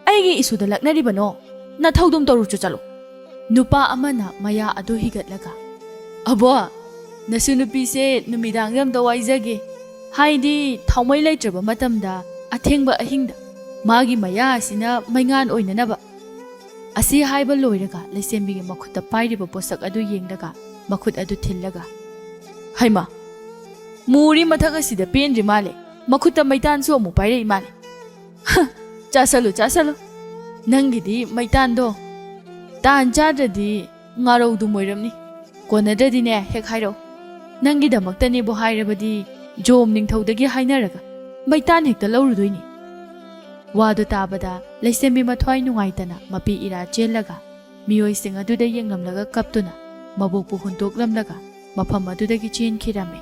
ꯑꯩꯒꯤ ꯏꯁꯨꯗ ꯂꯛꯅꯔꯤꯕꯅꯣ? ꯅꯊꯧꯗꯨꯝ ꯇꯧꯔꯨꯆꯣ ꯆꯠꯂꯣ"꯫ ꯅꯨꯄꯥ ꯑꯃꯅ ꯃꯌꯥ ꯑꯗꯨ ꯍꯤꯒꯠꯂꯒ, "ꯑꯕꯣ, ꯅꯁꯨ ꯅꯨꯄꯤꯁꯦ ꯅꯨꯃꯤꯗꯥꯡꯗ ꯑꯝꯇ ꯋꯥꯏꯖꯒꯦ, ꯍꯥꯏꯗꯤ ꯊꯥꯎꯃꯩ ꯂꯩꯇ꯭ꯔꯕ ꯃꯇꯝꯗ ꯑꯊꯦꯡꯕ ꯑꯍꯤꯡꯗ ꯃꯥꯒꯤ ꯃꯌꯥ ꯑꯁꯤꯅ ꯃꯩꯉꯥꯟ ꯑꯣꯏꯅꯅꯕ"꯫ ꯑꯁꯤ ꯍꯥꯏꯕ ꯂꯣꯏꯔꯒ ꯂꯩꯁꯦꯝꯕꯤꯒꯤ ꯃꯈꯨꯠꯇ ꯄꯥꯏꯔꯤꯕ ꯄꯣꯠꯁꯛ ꯑꯗꯨ ꯌꯦꯡꯂꯒ ꯃꯈꯨꯠ ꯑꯗꯨ ꯊꯤꯜꯂꯒ, "ꯍꯩꯃꯥ, ꯃꯨꯔꯤ ꯃꯊꯛ ꯑꯁꯤꯗ ꯄꯦꯟꯗ꯭ꯔꯤ ꯃꯥꯜꯂꯦ, ꯃꯈꯨꯠꯇ ꯃꯩꯇꯥꯟꯁꯨ ꯑꯃꯨꯛ ꯄꯥꯏꯔꯛꯏ ꯃꯥꯜꯂꯦ꯫ ꯆꯥꯁꯜꯂꯨ ꯆꯥꯁꯜꯂꯨ, ꯅꯪꯒꯤꯗꯤ ꯃꯩꯇꯥꯟꯗꯣ ꯇꯥꯟ ꯆꯥꯗ꯭ꯔꯗꯤ ꯉꯥꯔꯧꯗꯨꯝ ꯑꯣꯏꯔꯝꯅꯤ, ꯀꯣꯟꯅꯗ꯭ꯔꯗꯤꯅꯦ ꯍꯦꯛ ꯍꯥꯏꯔꯛꯎ, ꯅꯪꯒꯤꯗꯃꯛꯇꯅꯦꯕꯨ ꯍꯥꯏꯔꯕꯗꯤ ꯖꯣꯝ ꯅꯤꯡꯊꯧꯗꯒꯤ ꯍꯥꯏꯅꯔꯒ ꯃꯩꯇꯥꯟ ꯍꯦꯛꯇ ꯂꯧꯔꯨꯗꯣꯏꯅꯤ"꯫ ꯋꯥꯗꯨ ꯇꯥꯕꯗ ꯂꯩꯁꯦꯝꯕꯤ ꯃꯊ꯭ꯋꯥꯏ ꯅꯨꯡꯉꯥꯏꯇꯅ ꯃꯄꯤ ꯏꯔꯥ ꯆꯦꯜꯂꯒ ꯃꯤꯑꯣꯏꯁꯤꯡ ꯑꯗꯨꯗ ꯌꯦꯡꯂꯝꯂꯒ ꯀꯞꯇꯨꯅ ꯃꯕꯣꯛꯄꯨ ꯍꯨꯟꯇꯣꯛꯂꯝꯂꯒ ꯃꯐꯝ ꯑꯗꯨꯗꯒꯤ ꯆꯦꯟꯈꯤꯔꯝꯃꯤ꯫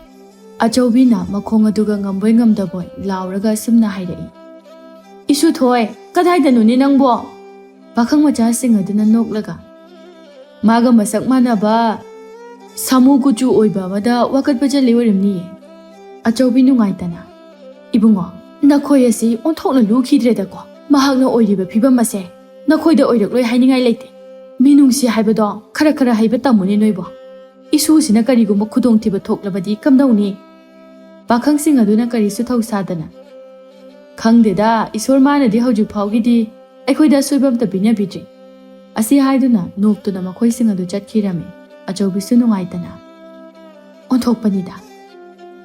ꯑꯆꯧꯕꯤꯅ ꯃꯈꯣꯡ ꯑꯗꯨꯒ ꯉꯝꯕꯣꯏ ꯉꯝꯗꯕꯣꯏ ꯂꯥꯎꯔꯒ ꯑꯁꯨꯝꯅ ꯍꯥꯏꯔꯛꯏ, "ꯏꯁꯨꯊꯣꯏ, ꯀꯗꯥꯏꯗꯅꯣꯅꯦ ꯅꯪꯕꯣ"꯫ ꯄꯥꯈꯪ ꯃꯆꯥꯁꯤꯡ ꯑꯗꯨꯅ ꯅꯣꯛꯂꯒ, "ꯃꯥꯒ ꯃꯁꯛ ꯃꯥꯟꯅꯕ ꯁꯥꯃꯨ ꯀꯨꯆꯨ ꯑꯣꯏꯕ ꯑꯃꯗ ꯋꯥꯀꯠꯄ ꯆꯠꯂꯤ ꯑꯣꯏꯔꯝꯅꯤꯌꯦ"꯫ ꯑꯆꯧꯕꯤ ꯅꯨꯡꯉꯥꯏꯇꯅ, "ꯏꯕꯨꯡꯉꯣ, ꯅꯈꯣꯏ ꯑꯁꯤ ꯑꯣꯟꯊꯣꯛꯅ ꯂꯨꯈꯤꯗ꯭ꯔꯦꯗꯀꯣ, ꯃꯍꯥꯛꯅ ꯑꯣꯏꯔꯤꯕ ꯐꯤꯕꯝ ꯑꯁꯦ ꯅꯈꯣꯏꯗ ꯑꯣꯏꯔꯛꯂꯣꯏ ꯍꯥꯏꯅꯤꯡꯉꯥꯏ ꯂꯩꯇꯦ꯫ ꯃꯤꯅꯨꯡꯁꯤ ꯍꯥꯏꯕꯗꯣ ꯈꯔ ꯍꯩꯕ ꯇꯝꯃꯨꯅꯦ ꯅꯣꯏꯕꯣ, ꯏꯁꯨꯁꯤꯅ ꯀꯔꯤꯒꯨꯝꯕ ꯈꯨꯗꯣꯡꯊꯤꯕ ꯊꯣꯛꯂꯕꯗꯤ ꯀꯝꯗꯧꯅꯤ"꯫ ꯄꯥꯈꯪꯁꯤꯡ ꯑꯗꯨꯅ ꯀꯔꯤꯁꯨ ꯊꯧꯁꯥꯗꯅ, "ꯈꯪꯗꯦꯗ, ꯏꯁꯣꯔ ꯃꯥꯅꯗꯤ ꯍꯧꯖꯤꯛ ꯐꯥꯎꯒꯤꯗꯤ ꯑꯩꯈꯣꯏꯗ ꯑꯁꯣꯏꯕ ꯑꯝꯇ ꯄꯤꯅꯕꯤꯗ꯭ꯔꯤ"꯫ ꯑꯁꯤ ꯍꯥꯏꯗꯨꯅ ꯅꯣꯛꯇꯨꯅ ꯃꯈꯣꯏꯁꯤꯡ ꯑꯗꯨ ꯆꯠꯈꯤꯔꯝꯃꯤ꯫ ꯑꯆꯧꯕꯤꯁꯨ ꯅꯨꯡꯉꯥꯏꯇꯅ, "ꯑꯣꯟꯊꯣꯛꯄꯅꯤꯗ,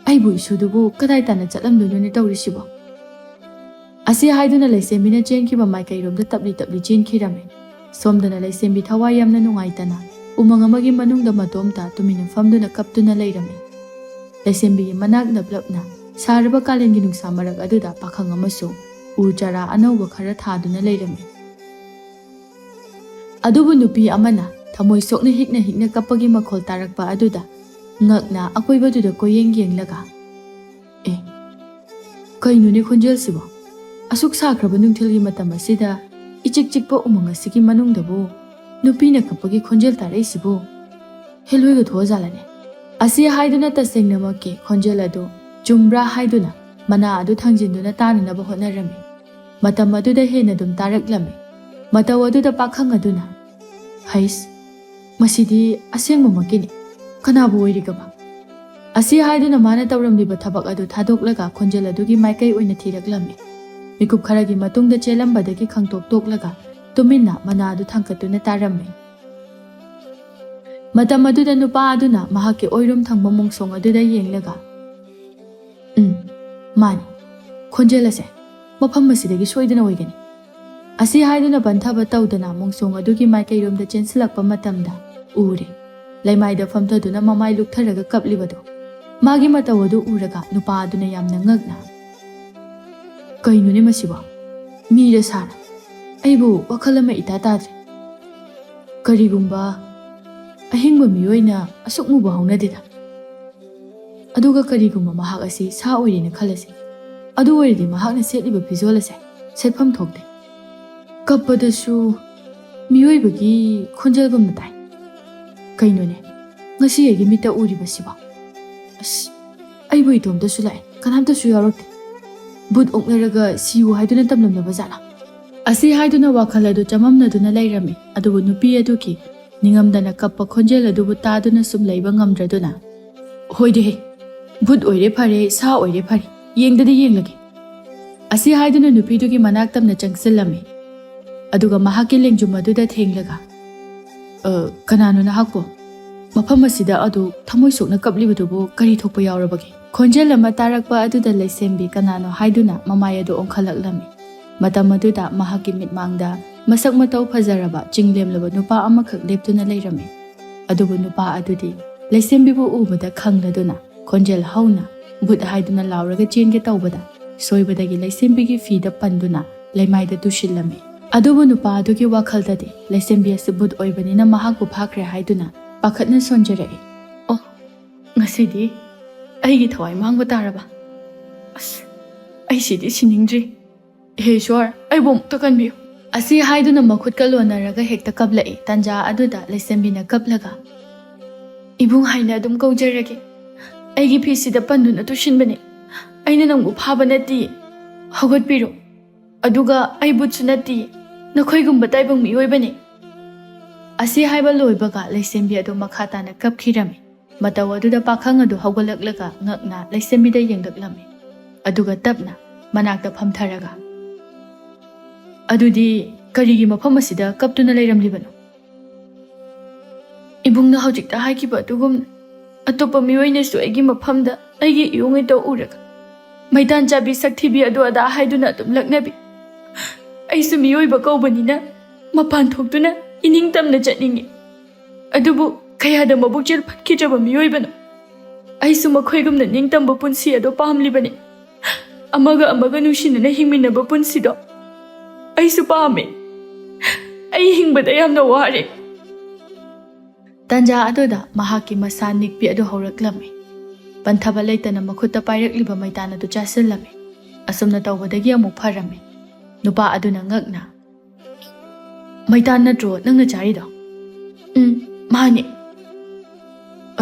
ꯑꯩꯕꯨ ꯏꯁꯨꯗꯨꯕꯨ ꯀꯗꯥꯏ ꯇꯥꯟꯅ ꯆꯠꯂꯝꯗꯣꯏꯅꯣꯅꯦ ꯇꯧꯔꯤꯁꯤꯕꯣ"꯫ ꯑꯁꯤ ꯍꯥꯏꯗꯨꯅ ꯂꯩꯁꯦꯝꯕꯤꯅ ꯆꯦꯟꯈꯤꯕ ꯃꯥꯏꯀꯩꯔꯣꯝꯗ ꯇꯞꯂꯤ ꯆꯦꯟꯈꯤꯔꯝꯃꯤ꯫ ꯁꯣꯝꯗꯅ ꯂꯩꯁꯦꯝꯕꯤ ꯊꯋꯥꯏ ꯌꯥꯝꯅ ꯅꯨꯡꯉꯥꯏꯇꯅ ꯎꯃꯪ ꯑꯃꯒꯤ ꯃꯅꯨꯡꯗ ꯃꯇꯣꯝꯇ ꯇꯨꯃꯤꯟꯅ ꯐꯝꯗꯨꯅ ꯀꯞꯇꯨꯅ ꯂꯩꯔꯝꯃꯤ꯫ ꯂꯩꯁꯦꯝꯕꯤꯒꯤ ꯃꯅꯥꯛ ꯅꯞꯂꯞꯅ ꯁꯥꯔꯕ ꯀꯥꯂꯦꯟꯒꯤ ꯅꯨꯡꯁꯥ ꯃꯔꯛ ꯑꯗꯨꯗ ꯄꯥꯈꯪ ꯑꯃꯁꯨ ꯎ ꯆꯥꯔꯥ ꯑꯅꯧꯕ ꯈꯔ ꯊꯥꯗꯨꯅ ꯂꯩꯔꯝꯃꯤ꯫ ꯑꯗꯨꯕꯨ ꯅꯨꯄꯤ ꯑꯃꯅ ꯊꯃꯣꯏ ꯁꯣꯛꯅ ꯍꯤꯛꯅ ꯀꯞꯄꯒꯤ ꯃꯈꯣꯜ ꯇꯥꯔꯛꯄ ꯑꯗꯨꯗ ꯉꯛꯅ ꯑꯀꯣꯏꯕꯗꯨꯗ ꯀꯣꯌꯦꯡ ꯌꯦꯡꯂꯒ, "ꯑꯦ, ꯀꯩꯅꯣꯅꯦ ꯈꯣꯟꯖꯦꯜꯁꯤꯕꯣ? ꯑꯁꯨꯛ ꯁꯥꯈ꯭ꯔꯕ ꯅꯨꯡꯊꯤꯜꯒꯤ ꯃꯇꯝ ꯑꯁꯤꯗ ꯏꯆꯤꯛ ꯆꯤꯛꯄ ꯎꯃꯪ ꯑꯁꯤꯒꯤ ꯃꯅꯨꯡꯗꯕꯨ ꯅꯨꯄꯤꯅ ꯀꯞꯄꯒꯤ ꯈꯣꯟꯖꯦꯜ ꯇꯥꯔꯛꯏꯁꯤꯕꯨ ꯍꯦꯜꯂꯣꯏꯒ ꯊꯣꯛꯑꯖꯥꯠꯂꯅꯦ"꯫ ꯑꯁꯤ ꯍꯥꯏꯗꯨꯅ ꯇꯁꯦꯡꯅꯃꯛꯀꯤ ꯈꯣꯟꯖꯦꯜ ꯑꯗꯨ ꯆꯨꯝꯕ꯭ꯔꯥ ꯍꯥꯏꯗꯨꯅ ꯃꯅꯥ ꯑꯗꯨ ꯊꯥꯡꯖꯤꯟꯗꯨꯅ ꯇꯥꯅꯅꯕ ꯍꯣꯠꯅꯔꯝꯃꯤ꯫ ꯃꯇꯝ ꯑꯗꯨꯗ ꯍꯦꯟꯅ ꯑꯗꯨꯝ ꯇꯥꯔꯛꯂꯝꯃꯤ꯫ ꯃꯇꯧ ꯑꯗꯨꯗ ꯄꯥꯈꯪ ꯑꯗꯨꯅ, "ꯍꯩꯁ, ꯃꯁꯤꯗꯤ ꯑꯁꯦꯡꯕꯃꯛꯀꯤꯅꯤ, ꯀꯅꯥꯕꯨ ꯑꯣꯏꯔꯤꯒꯕ"꯫ ꯑꯁꯤ ꯍꯥꯏꯗꯨꯅ ꯃꯥꯅ ꯇꯧꯔꯝꯂꯤꯕ ꯊꯕꯛ ꯑꯗꯨ ꯊꯥꯗꯣꯛꯂꯒ ꯈꯣꯟꯖꯦꯜ ꯑꯗꯨꯒꯤ ꯃꯥꯏꯀꯩ ꯑꯣꯏꯅ ꯊꯤꯔꯛꯂꯝꯃꯤ꯫ ꯃꯤꯀꯨꯞ ꯈꯔꯒꯤ ꯃꯇꯨꯡꯗ ꯆꯦꯜꯂꯝꯕꯗꯒꯤ ꯈꯪꯇꯣꯛ ꯇꯣꯛꯂꯒ ꯇꯨꯃꯤꯟꯅ ꯃꯅꯥ ꯑꯗꯨ ꯊꯥꯡꯀꯠꯇꯨꯅ ꯇꯥꯔꯝꯃꯤ꯫ ꯃꯇꯝ ꯑꯗꯨꯗ ꯅꯨꯄꯥ ꯑꯗꯨꯅ ꯃꯍꯥꯛꯀꯤ ꯑꯣꯏꯔꯨꯝ ꯊꯪꯕ ꯃꯣꯡꯁꯣꯡ ꯑꯗꯨꯗ ꯌꯦꯡꯂꯒ, ꯃꯥꯅꯤ, ꯈꯣꯟꯖꯦꯜ ꯑꯁꯦ ꯃꯐꯝ ꯑꯁꯤꯗꯒꯤ ꯁꯣꯏꯗꯅ ꯑꯣꯏꯒꯅꯤ"꯫ ꯑꯁꯤ ꯍꯥꯏꯗꯨꯅ ꯄꯟꯊꯕ ꯇꯧꯗꯅ ꯃꯣꯡꯁꯣꯡ ꯑꯗꯨꯒꯤ ꯃꯥꯏꯀꯩꯔꯣꯝꯗ ꯆꯦꯟꯁꯤꯜꯂꯛꯄ ꯃꯇꯝꯗ ꯎꯔꯦ, ꯂꯩꯃꯥꯏꯗ ꯐꯝꯊꯗꯨꯅ ꯃꯃꯥꯏ ꯂꯨꯛꯊꯔꯒ ꯀꯞꯂꯤꯕꯗꯣ꯫ ꯃꯥꯒꯤ ꯃꯇꯧ ꯑꯗꯨ ꯎꯔꯒ ꯅꯨꯄꯥ ꯑꯗꯨꯅ ꯌꯥꯝꯅ ꯉꯛꯅ, "ꯀꯩꯅꯣꯅꯦ ꯃꯁꯤꯕꯣ? ꯃꯤꯔ ꯁꯥꯔ? ꯑꯩꯕꯨ ꯋꯥꯈꯜ ꯑꯃ ꯏꯇꯥ ꯇꯥꯗ꯭ꯔꯦ. ꯀꯔꯤꯒꯨꯝꯕ ꯑꯍꯤꯡꯕ ꯃꯤꯑꯣꯏꯅ ꯑꯁꯨꯛ ꯃꯨꯕ ꯍꯧꯅꯗꯦꯗ. ꯑꯗꯨꯒ ꯀꯔꯤꯒꯨꯝꯕ ꯃꯍꯥꯛ ꯑꯁꯤ ꯁꯥ ꯑꯣꯏꯔꯦꯅ ꯈꯜꯂꯁꯤ. ꯑꯗꯨ ꯑꯣꯏꯔꯗꯤ ꯃꯍꯥꯛꯅ ꯁꯦꯠꯂꯤꯕ ꯐꯤꯖꯣꯜ ꯑꯁꯦ ꯁꯦꯠꯐꯝ ꯊꯣꯛꯇꯦ. ꯀꯞꯄꯗꯁꯨ ꯃꯤꯑꯣꯏꯕꯒꯤ ꯈꯣꯟꯖꯦꯜꯒꯨꯝꯅ ꯇꯥꯏ. ꯀꯩꯅꯣꯅꯦ ꯉꯁꯤ ꯑꯩꯒꯤ ꯃꯤꯠꯇ ꯎꯔꯤꯕꯁꯤꯕꯣ? ꯑꯁ, ꯑꯩꯕꯨ ꯏꯇꯣꯝꯇꯁꯨ ꯂꯥꯛꯑꯦ, ꯀꯅꯥꯝꯇꯁꯨ ꯌꯥꯎꯔꯛꯇꯦ. ꯕꯨꯠ ꯑꯣꯛꯅꯔꯒ ꯁꯤꯌꯨ ꯍꯥꯏꯗꯨꯅ ꯇꯝꯂꯝꯂꯕ ꯖꯥꯠꯂꯥ?" ꯑꯁꯤ ꯍꯥꯏꯗꯨꯅ ꯋꯥꯈꯜ ꯑꯗꯨ ꯆꯃꯝꯅꯗꯨꯅ ꯂꯩꯔꯝꯃꯤ꯫ ꯑꯗꯨꯕꯨ ꯅꯨꯄꯤ ꯑꯗꯨꯒꯤ ꯅꯤꯡꯉꯝꯗꯅ ꯀꯞꯄ ꯈꯣꯟꯖꯦꯜ ꯑꯗꯨꯕꯨ ꯇꯥꯗꯨꯅ ꯁꯨꯝ ꯂꯩꯕ ꯉꯝꯗ꯭ꯔꯗꯨꯅ, "ꯍꯣꯏꯗꯦꯍꯦ, ꯚꯨꯠ ꯑꯣꯏꯔꯦ ꯐꯔꯦ, ꯁꯥ ꯑꯣꯏꯔꯦ ꯐꯔꯦ, ꯌꯦꯡꯗꯗꯤ ꯌꯦꯡꯂꯒꯦ." ꯑꯁꯤ ꯍꯥꯏꯗꯨꯅ ꯅꯨꯄꯤꯗꯨꯒꯤ ꯃꯅꯥꯛ ꯇꯝꯅ ꯆꯪꯁꯤꯜꯂꯝꯃꯤ꯫ ꯑꯗꯨꯒ ꯃꯍꯥꯛꯀꯤ ꯂꯦꯡꯖꯨꯝ ꯑꯗꯨꯗ ꯊꯦꯡꯂꯒ, "ꯀꯅꯥꯅꯣ ꯅꯍꯥꯛꯄꯣ? ꯃꯐꯝ ꯑꯁꯤꯗ ꯑꯗꯨ ꯊꯃꯣꯏ ꯁꯣꯛꯅ ꯀꯞꯂꯤꯕꯗꯨꯕꯨ ꯀꯔꯤ ꯊꯣꯛꯄ ꯌꯥꯎꯔꯕꯒꯦ?" ꯈꯣꯟꯖꯦꯜ ꯑꯃ ꯇꯥꯔꯛꯄ ꯑꯗꯨꯗ ꯂꯩꯁꯦꯝꯕꯤ ꯀꯅꯥꯅꯣ ꯍꯥꯏꯗꯨꯅ ꯃꯃꯥꯏ ꯑꯗꯨ ꯑꯣꯟꯈꯠꯂꯛꯂꯝꯃꯤ꯫ ꯃꯇꯝ ꯑꯗꯨꯗ ꯃꯍꯥꯛꯀꯤ ꯃꯤꯠꯃꯥꯡꯗ ꯃꯁꯛ ꯃꯇꯧ ꯐꯖꯔꯕ ꯆꯤꯡꯂꯦꯝꯂꯕ ꯅꯨꯄꯥ ꯑꯃꯈꯛ ꯂꯦꯞꯇꯨꯅ ꯂꯩꯔꯝꯃꯤ꯫ ꯑꯗꯨꯕꯨ ꯅꯨꯄꯥ ꯑꯗꯨꯗꯤ ꯂꯩꯁꯦꯝꯕꯤꯕꯨ ꯎꯕꯗ ꯈꯪꯂꯗꯨꯅ ꯈꯣꯟꯖꯦꯜ ꯍꯧꯅ ꯕꯨꯠ ꯍꯥꯏꯗꯨꯅ ꯂꯥꯎꯔꯒ ꯆꯦꯟꯒꯦ ꯇꯧꯕꯗ ꯁꯣꯏꯕꯗꯒꯤ ꯂꯩꯁꯦꯝꯕꯤꯒꯤ ꯐꯤꯗ ꯄꯟꯗꯨꯅ ꯂꯩꯃꯥꯏꯗ ꯇꯨꯁꯤꯜꯂꯝꯃꯤ꯫ ꯑꯗꯨꯕꯨ ꯅꯨꯄꯥ ꯑꯗꯨꯒꯤ ꯋꯥꯈꯜꯗꯗꯤ ꯂꯩꯁꯦꯝꯕꯤ ꯑꯁꯤ ꯕꯨꯠ ꯑꯣꯏꯕꯅꯤꯅ ꯃꯍꯥꯛꯄꯨ ꯐꯥꯈ꯭ꯔꯦ ꯍꯥꯏꯗꯨꯅ ꯄꯥꯈꯠꯅ ꯁꯣꯟꯖꯔꯛꯏ꯫ ꯑꯣ, ꯉꯁꯤꯗꯤ ꯑꯩꯒꯤ ꯊꯋꯥꯏ ꯃꯥꯡꯕ ꯇꯥꯔꯕ? ꯑꯁ, ꯑꯩꯁꯤꯗꯤ ꯁꯤꯅꯤꯡꯗ꯭ꯔꯤ꯫ ꯍꯦ ꯏꯁ꯭ꯋꯔ, ꯑꯩꯕꯨ ꯑꯃꯨꯛꯇ ꯀꯟꯕꯤꯌꯨ꯫ ꯑꯁꯤ ꯍꯥꯏꯗꯨꯅ ꯃꯈꯨꯠꯀ ꯂꯣꯟꯅꯔꯒ ꯍꯦꯛꯇ ꯀꯞꯂꯛꯏ꯫ ꯇꯥꯟꯖꯥ ꯑꯗꯨꯗ ꯂꯩꯁꯦꯝꯕꯤꯅ ꯀꯞꯂꯒ ꯏꯕꯨꯡ ꯍꯥꯏꯅ ꯑꯗꯨꯝ ꯀꯧꯖꯔꯒꯦ꯫ ꯑꯩꯒꯤ ꯐꯤꯁꯤꯗ ꯄꯟꯗꯨꯅ ꯇꯨꯁꯤꯟꯕꯅꯦ꯫ ꯑꯩꯅ ꯅꯪꯕꯨ ꯐꯥꯕ ꯅꯠꯇꯤꯌꯦ꯫ ꯍꯧꯒꯠꯄꯤꯔꯣ꯫ ꯑꯗꯨꯒ ꯑꯩ ꯕꯨꯠꯁꯨ ꯅꯠꯇꯤꯌꯦ, ꯅꯈꯣꯏꯒꯨꯝꯕ ꯇꯥꯏꯕꯪ ꯃꯤꯑꯣꯏꯕꯅꯦ꯫ ꯑꯁꯤ ꯍꯥꯏꯕ ꯂꯣꯏꯕꯒ ꯂꯩꯁꯦꯝꯕꯤ ꯑꯗꯨ ꯃꯈꯥ ꯇꯥꯅ ꯀꯞꯈꯤꯔꯝꯃꯤ꯫ ꯃꯇꯧ ꯑꯗꯨꯗ ꯄꯥꯈꯪ ꯑꯗꯨ ꯍꯧꯒꯠꯂꯛꯂꯒ ꯉꯛꯅ ꯂꯩꯁꯦꯝꯕꯤꯗ ꯌꯦꯡꯂꯛꯂꯝꯃꯤ꯫ ꯑꯗꯨꯒ ꯇꯞꯅ ꯃꯅꯥꯛꯇ ꯐꯝꯊꯔꯒ ꯑꯗꯨꯗꯤ ꯀꯔꯤꯒꯤ ꯃꯐꯝ ꯑꯁꯤꯗ ꯀꯞꯇꯨꯅ ꯂꯩꯔꯝꯂꯤꯕꯅꯣ? ꯏꯕꯨꯡꯅ ꯍꯧꯖꯤꯛꯇ ꯍꯥꯏꯈꯤꯕ ꯑꯗꯨꯒꯨꯝꯅ ꯑꯇꯣꯞꯄ ꯃꯤꯑꯣꯏꯅꯁꯨ ꯑꯩꯒꯤ ꯃꯐꯝꯗ ꯑꯩꯒꯤ ꯏꯌꯣꯡ ꯏꯇꯧ ꯎꯔꯒ ꯃꯩꯇꯥꯟ ꯆꯥꯕꯤ ꯁꯛꯊꯤꯕꯤ ꯑꯗꯨ ꯑꯗꯥ ꯍꯥꯏꯗꯨꯅ ꯑꯗꯨꯝ ꯂꯛꯅꯕꯤ꯫ ꯑꯩꯁꯨ ꯃꯤꯑꯣꯏꯕ ꯀꯧꯕꯅꯤꯅ ꯃꯄꯥꯟ ꯊꯣꯛꯇꯨꯅ ꯏꯅꯤꯡꯇꯝꯅ ꯆꯠꯅꯤꯡꯉꯤ꯫ ꯑꯗꯨꯕꯨ ꯀꯌꯥꯗ ꯃꯕꯨꯛꯆꯦꯜ ꯐꯠꯈꯤꯗ꯭ꯔꯕ ꯃꯤꯑꯣꯏꯕꯅꯣ꯫ ꯑꯩꯁꯨ ꯃꯈꯣꯏꯒꯨꯝꯅ ꯅꯤꯡꯇꯝꯕ ꯄꯨꯟꯁꯤ ꯑꯗꯨ ꯄꯥꯝꯂꯤꯕꯅꯤ꯫ ꯑꯃꯒ ꯑꯃꯒ ꯅꯨꯡꯁꯤꯅꯅ ꯍꯤꯡꯃꯤꯟꯅꯕ ꯄꯨꯟꯁꯤꯗꯣ ꯑꯩꯁꯨ ꯄꯥꯝꯃꯦ꯫ ꯑꯩ ꯍꯤꯡꯕꯗ ꯌꯥꯝꯅ ꯋꯥꯔꯦ꯫ ꯇꯥꯟꯖꯥ ꯑꯗꯨꯗ ꯃꯍꯥꯛꯀꯤ ꯃꯁꯥ ꯅꯤꯛꯄꯤ ꯑꯗꯨ ꯍꯧꯔꯛꯂꯝꯃꯤ꯫ ꯄꯟꯊꯕ ꯂꯩꯇꯅ ꯃꯈꯨꯠꯇ ꯄꯥꯏꯔꯛꯂꯤꯕ ꯃꯩꯇꯥꯟ ꯑꯗꯨ ꯆꯥꯁꯤꯜꯂꯝꯃꯤ꯫ ꯑꯁꯨꯝꯅ ꯇꯧꯕꯗꯒꯤ ꯑꯃꯨꯛ ꯐꯔꯝꯃꯤ꯫ ꯅꯨꯄꯥ ꯑꯗꯨꯅ ꯉꯛꯅ ꯃꯩꯇꯥꯟ ꯅꯠꯇ꯭ꯔꯣ ꯅꯪꯅ ꯆꯥꯔꯤꯗꯣ? ꯃꯥꯅꯦ꯫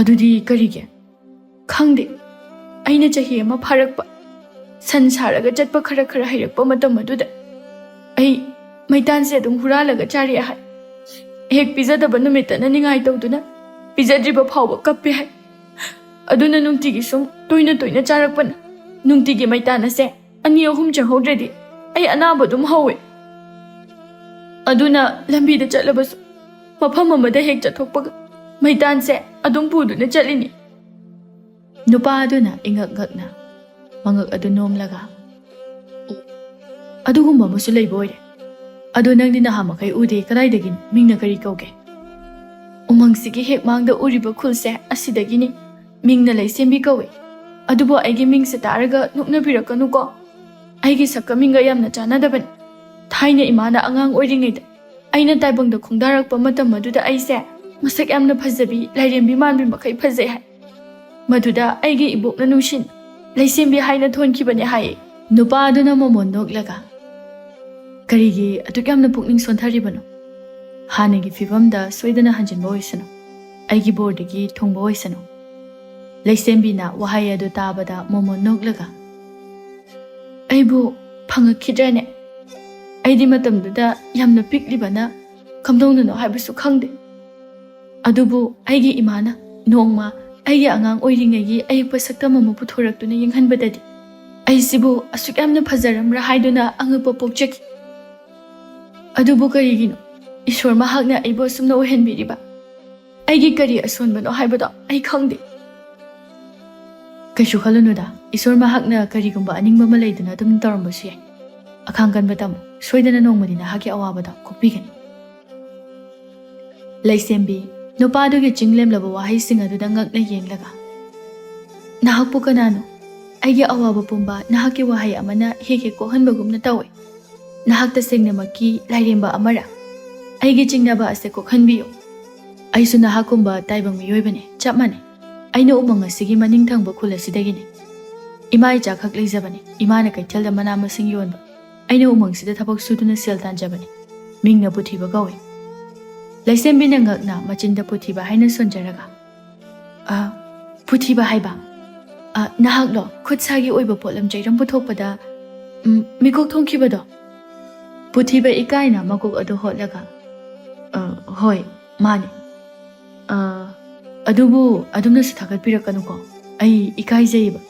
ꯑꯗꯨꯗꯤ ꯀꯔꯤꯒꯤ? ꯈꯪꯗꯦ꯫ ꯑꯩꯅ ꯆꯍꯤ ꯑꯃ ꯐꯥꯔꯛꯄ, ꯁꯟ ꯁꯥꯔꯒ ꯆꯠꯄ ꯈꯔ ꯍꯩꯔꯛꯄ ꯃꯇꯝ ꯑꯗꯨꯗ ꯑꯩ ꯃꯩꯇꯥꯟꯁꯦ ꯑꯗꯨꯝ ꯍꯨꯔꯥꯜꯂꯒ ꯆꯥꯔꯦ ꯍꯥꯏ꯫ ꯍꯦꯛ ꯄꯤꯖꯗꯕ ꯅꯨꯃꯤꯠꯇꯅ ꯅꯤꯡꯉꯥꯏ ꯇꯧꯗꯨꯅ ꯄꯤꯖꯗ꯭ꯔꯤꯕ ꯐꯥꯎꯕ ꯀꯞꯄꯦ ꯍꯥꯏ꯫ ꯑꯗꯨꯅ ꯅꯨꯡꯇꯤꯒꯤ ꯁꯨꯝ ꯇꯣꯏꯅ ꯆꯥꯔꯛꯄꯅ ꯅꯨꯡꯇꯤꯒꯤ ꯃꯩꯇꯥꯟ ꯑꯁꯦ 2-3 ꯆꯪꯍꯧꯗ꯭ꯔꯗꯤ ꯑꯩ ꯑꯅꯥꯕ ꯑꯗꯨꯝ ꯍꯧꯋꯦ꯫ ꯑꯗꯨꯅ ꯂꯝꯕꯤꯗ ꯆꯠꯂꯕꯁꯨ ꯃꯐꯝ ꯑꯃꯗ ꯍꯦꯛ ꯆꯠꯊꯣꯛꯄꯒ ꯃꯩꯇꯥꯟꯁꯦ ꯑꯗꯨꯝ ꯄꯨꯗꯨꯅ ꯆꯠꯂꯤꯅꯤ꯫ ꯅꯨꯄꯥ ꯑꯗꯨꯅ ꯏꯉꯛ ꯉꯛꯅ ꯃꯉꯛ ꯑꯗꯨ ꯅꯣꯝꯂꯒ ꯑꯗꯨꯒꯨꯝꯕ ꯑꯃꯁꯨ ꯂꯩꯕ ꯑꯣꯏꯔꯦ꯫ ꯑꯗꯣ ꯅꯪꯗꯤ ꯅꯍꯥ ꯃꯈꯩ ꯎꯗꯦ, ꯀꯗꯥꯏꯗꯒꯤꯅꯣ? ꯃꯤꯡꯅ ꯀꯔꯤ ꯀꯧꯒꯦ? ꯎꯃꯪꯁꯤꯒꯤ ꯍꯦꯛ ꯃꯥꯡꯗ ꯎꯔꯤꯕ ꯈꯨꯜꯁꯦ ꯑꯁꯤꯗꯒꯤꯅꯤ꯫ ꯃꯤꯡꯅ ꯂꯩꯁꯦꯝꯕꯤ ꯀꯧꯏ꯫ ꯑꯗꯨꯕꯨ ꯑꯩꯒꯤ ꯃꯤꯡꯁꯦ ꯇꯥꯔꯒ ꯅꯣꯛꯅꯕꯤꯔꯛꯀꯅꯨꯀꯣ꯫ ꯑꯩꯒꯤ ꯁꯛꯀ ꯃꯤꯡꯒ ꯌꯥꯝꯅ ꯆꯥꯟꯅꯗꯕꯅꯤ꯫ ꯊꯥꯏꯅ ꯏꯃꯥꯅ ꯑꯉꯥꯡ ꯑꯣꯏꯔꯤꯉꯩꯗ ꯑꯩꯅ ꯇꯥꯏꯕꯪꯗ ꯈꯣꯡꯗꯥꯔꯛꯄ ꯃꯇꯝ ꯑꯗꯨꯗ ꯑꯩꯁꯦ ꯃꯁꯛ ꯌꯥꯝꯅ ꯐꯖꯕꯤ, ꯂꯥꯏꯔꯦꯝꯕꯤ ꯃꯥꯟꯕꯤ ꯃꯈꯩ ꯐꯖꯩ ꯍꯥꯏ꯫ ꯃꯗꯨꯗ ꯑꯩꯒꯤ ꯏꯕꯣꯛꯅ ꯅꯨꯡꯁꯤꯅ ꯂꯩꯁꯦꯝꯕꯤ ꯍꯥꯏꯅ ꯊꯣꯟꯈꯤꯕꯅꯦ ꯍꯥꯏꯌꯦ꯫ ꯅꯨꯄꯥ ꯑꯗꯨꯅ ꯃꯃꯣꯟ ꯅꯣꯛꯂꯒ ꯀꯔꯤꯒꯤ ꯑꯗꯨꯛ ꯌꯥꯝꯅ ꯄꯨꯛꯅꯤꯡ ꯁꯣꯟꯊꯔꯤꯕꯅꯣ? ꯍꯥꯟꯅꯒꯤ ꯐꯤꯕꯝꯗ ꯁꯣꯏꯗꯅ ꯍꯟꯖꯤꯟꯕ ꯑꯣꯏꯁꯅꯨ꯫ ꯑꯩꯒꯤ ꯕꯣꯔꯗꯒꯤ ꯊꯨꯡꯕ ꯑꯣꯏꯁꯅꯨ꯫ ꯂꯩꯁꯦꯝꯕꯤꯅ ꯋꯥꯍꯩ ꯑꯗꯨ ꯇꯥꯕꯗ ꯃꯣꯃꯣꯟ ꯅꯣꯛꯂꯒ ꯑꯩꯕꯨ ꯐꯪꯉꯛꯈꯤꯗ꯭ꯔꯅꯦ? ꯑꯩꯗꯤ ꯃꯇꯝꯗꯨꯗ ꯌꯥꯝꯅ ꯄꯤꯛꯂꯤꯕꯅ ꯀꯝꯗꯧꯅꯅꯣ ꯍꯥꯏꯕꯁꯨ ꯈꯪꯗꯦ꯫ ꯑꯗꯨꯕꯨ ꯑꯩꯒꯤ ꯏꯃꯥꯅ ꯅꯣꯡꯃ ꯑꯩꯒꯤ ꯑꯉꯥꯡ ꯑꯣꯏꯔꯤꯉꯩꯒꯤ ꯑꯌꯦꯛꯄ ꯁꯛꯇꯝ ꯑꯃ ꯄꯨꯊꯣꯔꯛꯇꯨꯅ ꯌꯦꯡꯍꯟꯕꯗꯗꯤ ꯑꯩꯁꯤꯕꯨ ꯑꯁꯨꯛ ꯌꯥꯝꯅ ꯐꯖꯔꯝꯕ꯭ꯔꯥ ꯍꯥꯏꯗꯨꯅ ꯑꯉꯛꯄ ꯄꯣꯛꯆꯈꯤ꯫ ꯑꯗꯨꯕꯨ ꯀꯔꯤꯒꯤꯅꯣ ꯏꯁ꯭ꯋꯔ ꯃꯍꯥꯛꯅ ꯑꯩꯕꯨ ꯑꯁꯨꯝꯅ ꯑꯣꯏꯍꯟꯕꯤꯔꯤꯕ? ꯑꯩꯒꯤ ꯀꯔꯤ ꯑꯁꯣꯟꯕꯅꯣ ꯍꯥꯏꯕꯗꯣ ꯑꯩ ꯈꯪꯗꯦ꯫ ꯀꯩꯁꯨ ꯈꯜꯂꯨꯅꯨꯗ, ꯏꯁ꯭ꯋꯔ ꯃꯍꯥꯛꯅ ꯀꯔꯤꯒꯨꯝꯕ ꯑꯅꯤꯡꯕ ꯑꯃ ꯂꯩꯗꯨꯅ ꯑꯗꯨꯝ ꯇꯧꯔꯝꯕꯁꯨ ꯌꯥꯏ꯫ ꯑꯈꯥꯡ ꯀꯟꯕ ꯇꯝꯃꯨ, ꯁꯣꯏꯗꯅ ꯅꯣꯡꯃꯗꯤ ꯅꯍꯥꯛꯀꯤ ꯑꯋꯥꯕꯗꯣ ꯀꯣꯛꯄꯤꯒꯅꯤ꯫ ꯂꯩꯁꯦꯝꯕꯤ ꯅꯨꯄꯥꯗꯨꯒꯤ ꯆꯤꯡꯂꯦꯝꯂꯕ ꯋꯥꯍꯩꯁꯤꯡ ꯑꯗꯨꯗ ꯉꯛꯅ ꯌꯦꯡꯂꯒ ꯅꯍꯥꯛꯄꯨ ꯀꯅꯥꯅꯣ? ꯑꯩꯒꯤ ꯑꯋꯥꯕ ꯄꯨꯝꯕ ꯅꯍꯥꯛꯀꯤ ꯋꯥꯍꯩ ꯑꯃꯅ ꯍꯦꯛ ꯀꯣꯛꯍꯟꯕꯒꯨꯝꯅ ꯇꯧꯏ꯫ ꯅꯍꯥꯛ ꯇꯁꯦꯡꯅꯃꯛꯀꯤ ꯂꯥꯏꯔꯦꯝꯕ ꯑꯃꯔꯥ? ꯑꯩꯒꯤ ꯆꯤꯡꯅꯕ ꯑꯁꯤ ꯀꯣꯛꯍꯟꯕꯤꯌꯨ꯫ ꯑꯩꯁꯨ ꯅꯍꯥꯛꯀꯨꯝꯕ ꯇꯥꯏꯕꯪ ꯃꯤꯑꯣꯏꯕꯅꯤ, ꯆꯞ ꯃꯥꯟꯅꯩ꯫ ꯑꯩꯅ ꯎꯃꯪ ꯑꯁꯤꯒꯤ ꯃꯅꯤꯡ ꯊꯪꯕ ꯈꯨꯜ ꯑꯁꯤꯗꯒꯤꯅꯤ꯫ ꯏꯃꯥ ꯏꯆꯥ ꯈꯛ ꯂꯩꯖꯕꯅꯤ꯫ ꯏꯃꯥꯅ ꯀꯩꯊꯦꯜꯗ ꯃꯅꯥ ꯃꯁꯤꯡ ꯌꯣꯟꯕ, ꯑꯩꯅ ꯎꯃꯪꯁꯤꯗ ꯊꯕꯛ ꯁꯨꯗꯨꯅ ꯁꯦꯜ ꯇꯥꯟꯖꯕꯅꯤ꯫ ꯃꯤꯡꯅ ꯄꯨꯊꯤꯕ ꯀꯧꯏ꯫ ꯂꯩꯁꯦꯝꯕꯤꯅ ꯉꯛꯅ ꯃꯆꯤꯟꯗ ꯄꯨꯊꯤꯕ ꯍꯥꯏꯅ ꯁꯣꯟꯖꯔꯒ ꯄꯨꯊꯤꯕ ꯍꯥꯏꯕ? ꯅꯍꯥꯛꯂꯣ ꯈꯨꯠ ꯁꯥꯒꯤ ꯑꯣꯏꯕ ꯄꯣꯠꯂꯝ ꯆꯩꯔꯝ ꯄꯨꯊꯣꯛꯄꯗ ꯃꯤꯀꯣꯛ ꯊꯣꯡꯈꯤꯕꯗꯣ? ꯄꯨꯊꯤꯕ ꯏꯀꯥꯏꯅ ꯃꯀꯣꯛ ꯑꯗꯨ ꯍꯣꯠꯂꯒ ꯍꯣꯏ, ꯃꯥꯅꯤ꯫ ꯑꯗꯨꯕꯨ ꯑꯗꯨꯝꯅꯁꯨ ꯊꯥꯒꯠꯄꯤꯔꯛꯀꯅꯨꯀꯣ, ꯑꯩ ꯏꯀꯥꯏꯖꯩꯌꯦꯕ꯫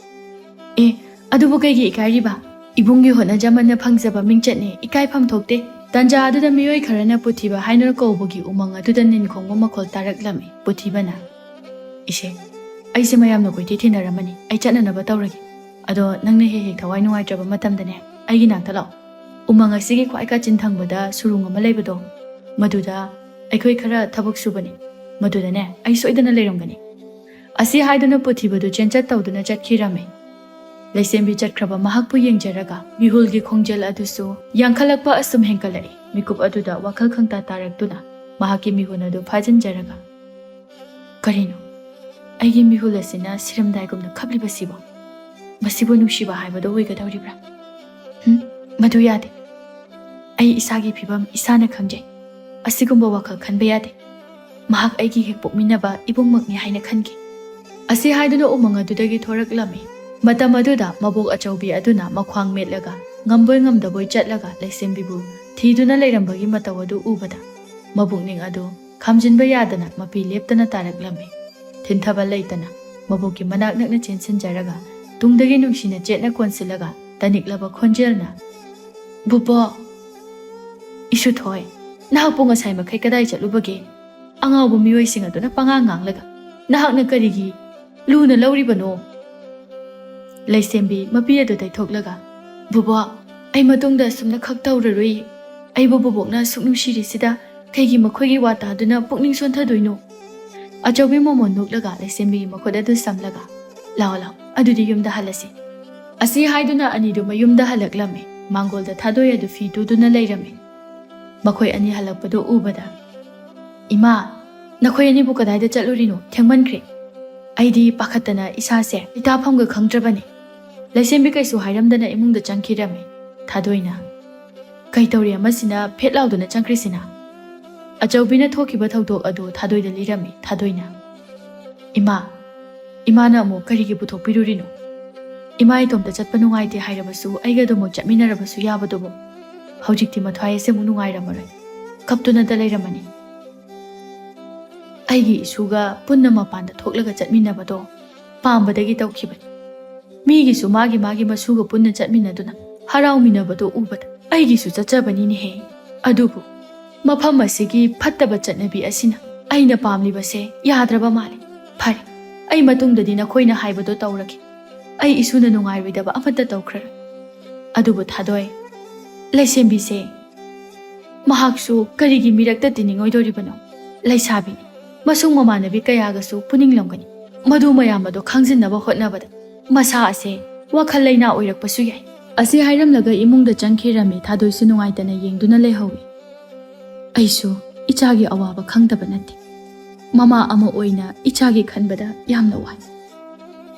ꯑꯗꯨꯕꯨ ꯀꯩꯒꯤ ꯏꯀꯥꯏꯔꯤꯕ? ꯏꯕꯨꯡꯒꯤ ꯍꯣꯠꯅꯖꯃꯟꯅ ꯐꯪꯖꯕ ꯃꯤꯡꯆꯠꯅꯦ, ꯏꯀꯥꯏꯐꯝ ꯊꯣꯛꯇꯦ꯫ ꯇꯥꯟꯖꯥ ꯑꯗꯨꯗ ꯃꯤꯑꯣꯏ ꯈꯔꯅ ꯄꯨꯊꯤꯕ ꯍꯥꯏꯅ ꯀꯧꯕꯒꯤ ꯎꯃꯪ ꯑꯗꯨꯗ ꯅꯤꯟꯈꯣꯡꯕ ꯃꯈꯣꯜ ꯇꯥꯔꯛꯂꯝꯃꯤ꯫ ꯄꯨꯊꯤꯕꯅ ꯏꯁꯦ, ꯑꯩꯁꯦ ꯃꯌꯥꯝꯅ ꯀꯣꯏꯊꯤ ꯊꯤꯅꯔꯝꯃꯅꯤ ꯑꯩ ꯆꯠꯅꯅꯕ ꯇꯧꯔꯒꯦ ꯑꯗꯣ ꯅꯪꯅ ꯍꯦꯛ ꯊꯋꯥꯏ ꯅꯨꯡꯉꯥꯏꯇ꯭ꯔꯕ ꯃꯇꯝꯗꯅꯦ ꯑꯩꯒꯤ ꯅꯥꯛꯇ ꯂꯥꯛꯑꯣ ꯎꯃꯪ ꯑꯁꯤꯒꯤ ꯈ꯭ꯋꯥꯏ ꯀꯥꯆꯤꯟ ꯊꯪꯕꯗ ꯁꯨꯔꯨꯡ ꯑꯃ ꯂꯩꯕꯗꯣ ꯃꯗꯨꯗ ꯑꯩꯈꯣꯏ ꯈꯔ ꯊꯕꯛ ꯁꯨꯕꯅꯤ ꯃꯗꯨꯗꯅꯦ ꯑꯩ ꯁꯣꯏꯗꯅ ꯂꯩꯔꯝꯒꯅꯤ ꯑꯁꯤ ꯍꯥꯏꯗꯨꯅ ꯄꯨꯊꯤꯕꯗꯨ ꯆꯦꯟꯆꯠ ꯇꯧꯗꯨꯅ ꯆꯠꯈꯤꯔꯝꯃꯤ ꯂꯩꯁꯦꯝꯕꯤ ꯆꯠꯈ꯭ꯔꯕ ꯃꯍꯥꯛꯄꯨ ꯌꯦꯡꯖꯔꯒ ꯃꯤꯍꯨꯜꯒꯤ ꯈꯣꯡꯖꯦꯜ ꯑꯗꯨꯁꯨ ꯌꯥꯡꯈꯠꯂꯛꯄ ꯑꯁꯨꯝ ꯍꯦꯟꯀꯠꯂꯛꯏ ꯃꯤꯀꯨꯞ ꯑꯗꯨꯗ ꯋꯥꯈꯜ ꯈꯪꯇꯥ ꯇꯥꯔꯛꯇꯨꯅ ꯃꯍꯥꯛꯀꯤ ꯃꯤꯍꯨꯜ ꯑꯗꯨ ꯐꯥꯖꯤꯟꯖꯔꯒ ꯀꯔꯤꯅꯣ ꯑꯩꯒꯤ ꯃꯤꯍꯨꯜ ꯑꯁꯤꯅ ꯁꯤꯔꯝꯗꯥꯏꯒꯨꯝꯅ ꯈꯞꯂꯤꯕꯁꯤꯕꯣ ꯃꯁꯤꯕꯨ ꯅꯨꯡꯁꯤꯕ ꯍꯥꯏꯕꯗꯣ ꯑꯣꯏꯒꯗꯧꯔꯤꯕ꯭ꯔꯥ ꯃꯗꯨ ꯌꯥꯗꯦ ꯑꯩ ꯏꯁꯥꯒꯤ ꯐꯤꯕꯝ ꯏꯁꯥꯅ ꯈꯪꯖꯩ ꯑꯁꯤꯒꯨꯝꯕ ꯋꯥꯈꯜ ꯈꯟꯕ ꯌꯥꯗꯦ ꯃꯍꯥꯛ ꯑꯩꯒꯤ ꯍꯦꯛ ꯄꯣꯛꯃꯤꯟꯅꯕ ꯏꯕꯨꯡꯃꯛꯅꯤ ꯍꯥꯏꯅ ꯈꯟꯈꯤ ꯑꯁꯤ ꯍꯥꯏꯗꯨꯅ ꯎꯃꯪ ꯑꯗꯨꯗꯒꯤ ꯊꯣꯔꯛꯂꯝꯃꯤ ꯃꯇꯝ ꯑꯗꯨꯗ ꯃꯕꯣꯛ ꯑꯆꯧꯕꯤ ꯑꯗꯨꯅ ꯃꯈ꯭ꯋꯥꯡ ꯃꯦꯠꯂꯒ ꯉꯝꯕꯣꯏ ꯉꯝꯗꯕꯣꯏ ꯆꯠꯂꯒ ꯂꯩꯁꯦꯝꯕꯤꯕꯨ ꯊꯤꯗꯨꯅ ꯂꯩꯔꯝꯕꯒꯤ ꯃꯇꯧ ꯑꯗꯨ ꯎꯕꯗ ꯃꯕꯨꯛꯅꯤꯡ ꯑꯗꯨ ꯈꯥꯝꯖꯤꯟꯕ ꯌꯥꯗꯅ ꯃꯄꯤ ꯂꯦꯞꯇꯅ ꯇꯥꯔꯛꯂꯝꯃꯤ ꯊꯤꯟꯊꯕ ꯂꯩꯇꯅ ꯃꯕꯣꯛꯀꯤ ꯃꯅꯥꯛ ꯅꯛꯅ ꯆꯦꯟꯁꯤꯟꯖꯔꯒ ꯇꯨꯡꯗꯒꯤ ꯅꯨꯡꯁꯤꯅ ꯆꯦꯠꯅ ꯀꯣꯟꯁꯤꯜꯂꯒ ꯇꯅꯤꯛꯂꯕ ꯈꯣꯟꯖꯦꯜꯅ ꯕꯨꯕꯣꯛ ꯏꯁꯨꯊꯣꯏ ꯅꯍꯥꯛꯄꯨ ꯉꯁꯥꯏ ꯃꯈꯩ ꯀꯗꯥꯏ ꯆꯠꯂꯨꯕꯒꯦ ꯑꯉꯥꯎꯕ ꯃꯤꯑꯣꯏꯁꯤꯡ ꯑꯗꯨꯅ ꯄꯉꯥꯡ ꯉꯥꯡꯂꯒ ꯅꯍꯥꯛꯅ ꯀꯔꯤꯒꯤ ꯂꯨꯅ ꯂꯧꯔꯤꯕꯅꯣ ꯂꯩꯁꯦꯝꯕꯤ ꯃꯄꯤ ꯑꯗꯨ ꯇꯩꯊꯣꯛꯂꯒ ꯕꯨꯕꯣꯛ ꯑꯩ ꯃꯇꯨꯡꯗ ꯑꯁꯨꯝꯅ ꯈꯛ ꯇꯧꯔꯔꯣꯏ ꯑꯩꯕꯨ ꯕꯨꯕꯣꯛꯅ ꯑꯁꯨꯛ ꯅꯨꯡꯁꯤꯔꯤꯁꯤꯗ ꯀꯩꯒꯤ ꯃꯈꯣꯏꯒꯤ ꯋꯥ ꯇꯥꯗꯨꯅ ꯄꯨꯛꯅꯤꯡ ꯁꯣꯟꯊꯗꯣꯏꯅꯣ ꯑꯆꯧꯕꯤ ꯃꯣꯃꯣꯟ ꯅꯣꯛꯂꯒ ꯂꯩꯁꯦꯝꯕꯤꯒꯤ ꯃꯈꯨꯠ ꯑꯗꯨ ꯁꯝꯂꯒ ꯂꯥꯛꯑꯣ ꯂꯥꯛꯑꯣ ꯑꯗꯨꯗꯤ ꯌꯨꯝꯗ ꯍꯜꯂꯁꯤ ꯑꯁꯤ ꯍꯥꯏꯗꯨꯅ ꯑꯅꯤꯗꯨ ꯃꯌꯨꯝꯗ ꯍꯜꯂꯛꯂꯝꯃꯤ ꯃꯥꯡꯒꯣꯜꯗ ꯊꯥꯗꯣꯏ ꯑꯗꯨ ꯐꯤ ꯇꯨꯗꯨꯅ ꯂꯩꯔꯝꯃꯤ ꯃꯈꯣꯏ ꯑꯅꯤ ꯍꯜꯂꯛꯄꯗꯨ ꯎꯕꯗ ꯏꯃꯥ ꯅꯈꯣꯏ ꯑꯅꯤꯕꯨ ꯀꯗꯥꯏꯗ ꯆꯠꯂꯨꯔꯤꯅꯣ ꯊꯦꯡꯃꯟꯈ꯭ꯔꯦ ꯑꯩꯗꯤ ꯄꯥꯈꯠꯇꯅ ꯏꯁꯥꯁꯦ ꯏꯇꯥꯐꯝꯒ ꯈꯪꯗ꯭ꯔꯕꯅꯤ ꯂꯩꯁꯦꯝꯕꯤ ꯀꯩꯁꯨ ꯍꯥꯏꯔꯝꯗꯅ ꯏꯃꯨꯡꯗ ꯆꯪꯈꯤꯔꯝꯃꯤ ꯊꯥꯗꯣꯏꯅ ꯀꯩ ꯇꯧꯔꯤ ꯑꯃꯁꯤꯅ ꯐꯦꯠ ꯂꯥꯎꯗꯨꯅ ꯆꯪꯈ꯭ꯔꯤꯁꯤꯅ ꯑꯆꯧꯕꯤꯅ ꯊꯣꯛꯈꯤꯕ ꯊꯧꯗꯣꯛ ꯑꯗꯨ ꯊꯥꯗꯣꯏꯗ ꯂꯤꯔꯝꯃꯤ ꯊꯥꯗꯣꯏꯅ ꯏꯃꯥꯅ ꯑꯃꯨꯛ ꯀꯔꯤꯒꯤ ꯄꯨꯊꯣꯛꯄꯤꯔꯨꯔꯤꯅꯣ ꯏꯃꯥ ꯏꯇꯣꯝꯇ ꯆꯠꯄ ꯅꯨꯡꯉꯥꯏꯇꯦ ꯍꯥꯏꯔꯕꯁꯨ ꯑꯩꯒ ꯑꯗꯨꯃꯛ ꯆꯠꯃꯤꯟꯅꯔꯕꯁꯨ ꯌꯥꯕꯗꯨꯕꯨ ꯍꯧꯖꯤꯛꯇꯤ ꯃꯊ꯭ꯋꯥꯏ ꯑꯁꯦ ꯑꯃꯨꯛ ꯅꯨꯡꯉꯥꯏꯔꯝꯃꯔꯣꯏ ꯀꯞꯇꯨꯅꯇ ꯂꯩꯔꯝꯃꯅꯤ ꯑꯩꯒꯤ ꯏꯁꯨꯒ ꯄꯨꯟꯅ ꯃꯄꯥꯟꯗ ꯊꯣꯛꯂꯒ ꯆꯠꯃꯤꯟꯅꯕꯗꯣ ꯄꯥꯝꯕꯗꯒꯤ ꯇꯧꯈꯤꯕꯅꯤ ꯃꯤꯒꯤꯁꯨ ꯃꯥꯒꯤ ꯃꯁꯨꯒ ꯄꯨꯟꯅ ꯆꯠꯃꯤꯟꯅꯗꯨꯅ ꯍꯔꯥꯎꯃꯤꯟꯅꯕꯗꯣ ꯎꯕꯗ ꯑꯩꯒꯤꯁꯨ ꯆꯠꯆꯕꯅꯤꯅꯦꯍꯦ ꯑꯗꯨꯕꯨ ꯃꯐꯝ ꯑꯁꯤꯒꯤ ꯐꯠꯇꯕ ꯆꯠꯅꯕꯤ ꯑꯁꯤꯅ ꯑꯩꯅ ꯄꯥꯝꯂꯤꯕꯁꯦ ꯌꯥꯗ꯭ꯔꯕ ꯃꯥꯜꯂꯤ ꯐꯔꯦ ꯑꯩ ꯃꯇꯨꯡꯗꯗꯤ ꯅꯈꯣꯏꯅ ꯍꯥꯏꯕꯗꯣ ꯇꯧꯔꯒꯦ ꯑꯩ ꯏꯁꯨꯅ ꯅꯨꯡꯉꯥꯏꯔꯣꯏꯗꯕ ꯑꯃꯠꯇ ꯇꯧꯈ꯭ꯔꯔꯣꯏ ꯑꯗꯨꯕꯨ ꯊꯥꯗꯣꯏ ꯂꯩꯁꯦꯝꯕꯤꯁꯦ ꯃꯍꯥꯛꯁꯨ ꯀꯔꯤꯒꯤ ꯃꯤꯔꯛꯇ ꯇꯤꯅꯤꯡꯉꯣꯏꯗꯣꯔꯤꯕꯅꯣ ꯂꯩꯁꯥꯕꯤꯅꯤ ꯃꯁꯨꯡ ꯃꯃꯥꯟꯅꯕꯤ ꯀꯌꯥꯒꯁꯨ ꯄꯨꯅꯤꯡꯂꯝꯒꯅꯤ ꯃꯗꯨ ꯃꯌꯥꯝ ꯑꯗꯣ ꯈꯪꯖꯤꯟꯅꯕ ꯍꯣꯠꯅꯕꯗ ꯃꯁꯥ ꯑꯁꯦ ꯋꯥꯈꯜ ꯂꯩꯅꯥ ꯑꯣꯏꯔꯛꯄꯁꯨ ꯌꯥꯏ ꯑꯁꯤ ꯍꯥꯏꯔꯝꯂꯒ ꯏꯃꯨꯡꯗ ꯆꯪꯈꯤꯔꯝꯃꯤ ꯊꯥꯗꯣꯏꯁꯨ ꯅꯨꯡꯉꯥꯏꯇꯅ ꯌꯦꯡꯗꯨꯅ ꯂꯩꯍꯧꯏ ꯑꯩꯁꯨ ꯏꯆꯥꯒꯤ ꯑꯋꯥꯕ ꯈꯪꯗꯕ ꯅꯠꯇꯦ ꯃꯃꯥ ꯑꯃ ꯑꯣꯏꯅ ꯏꯆꯥꯒꯤ ꯈꯟꯕꯗ ꯌꯥꯝꯅ ꯋꯥꯏ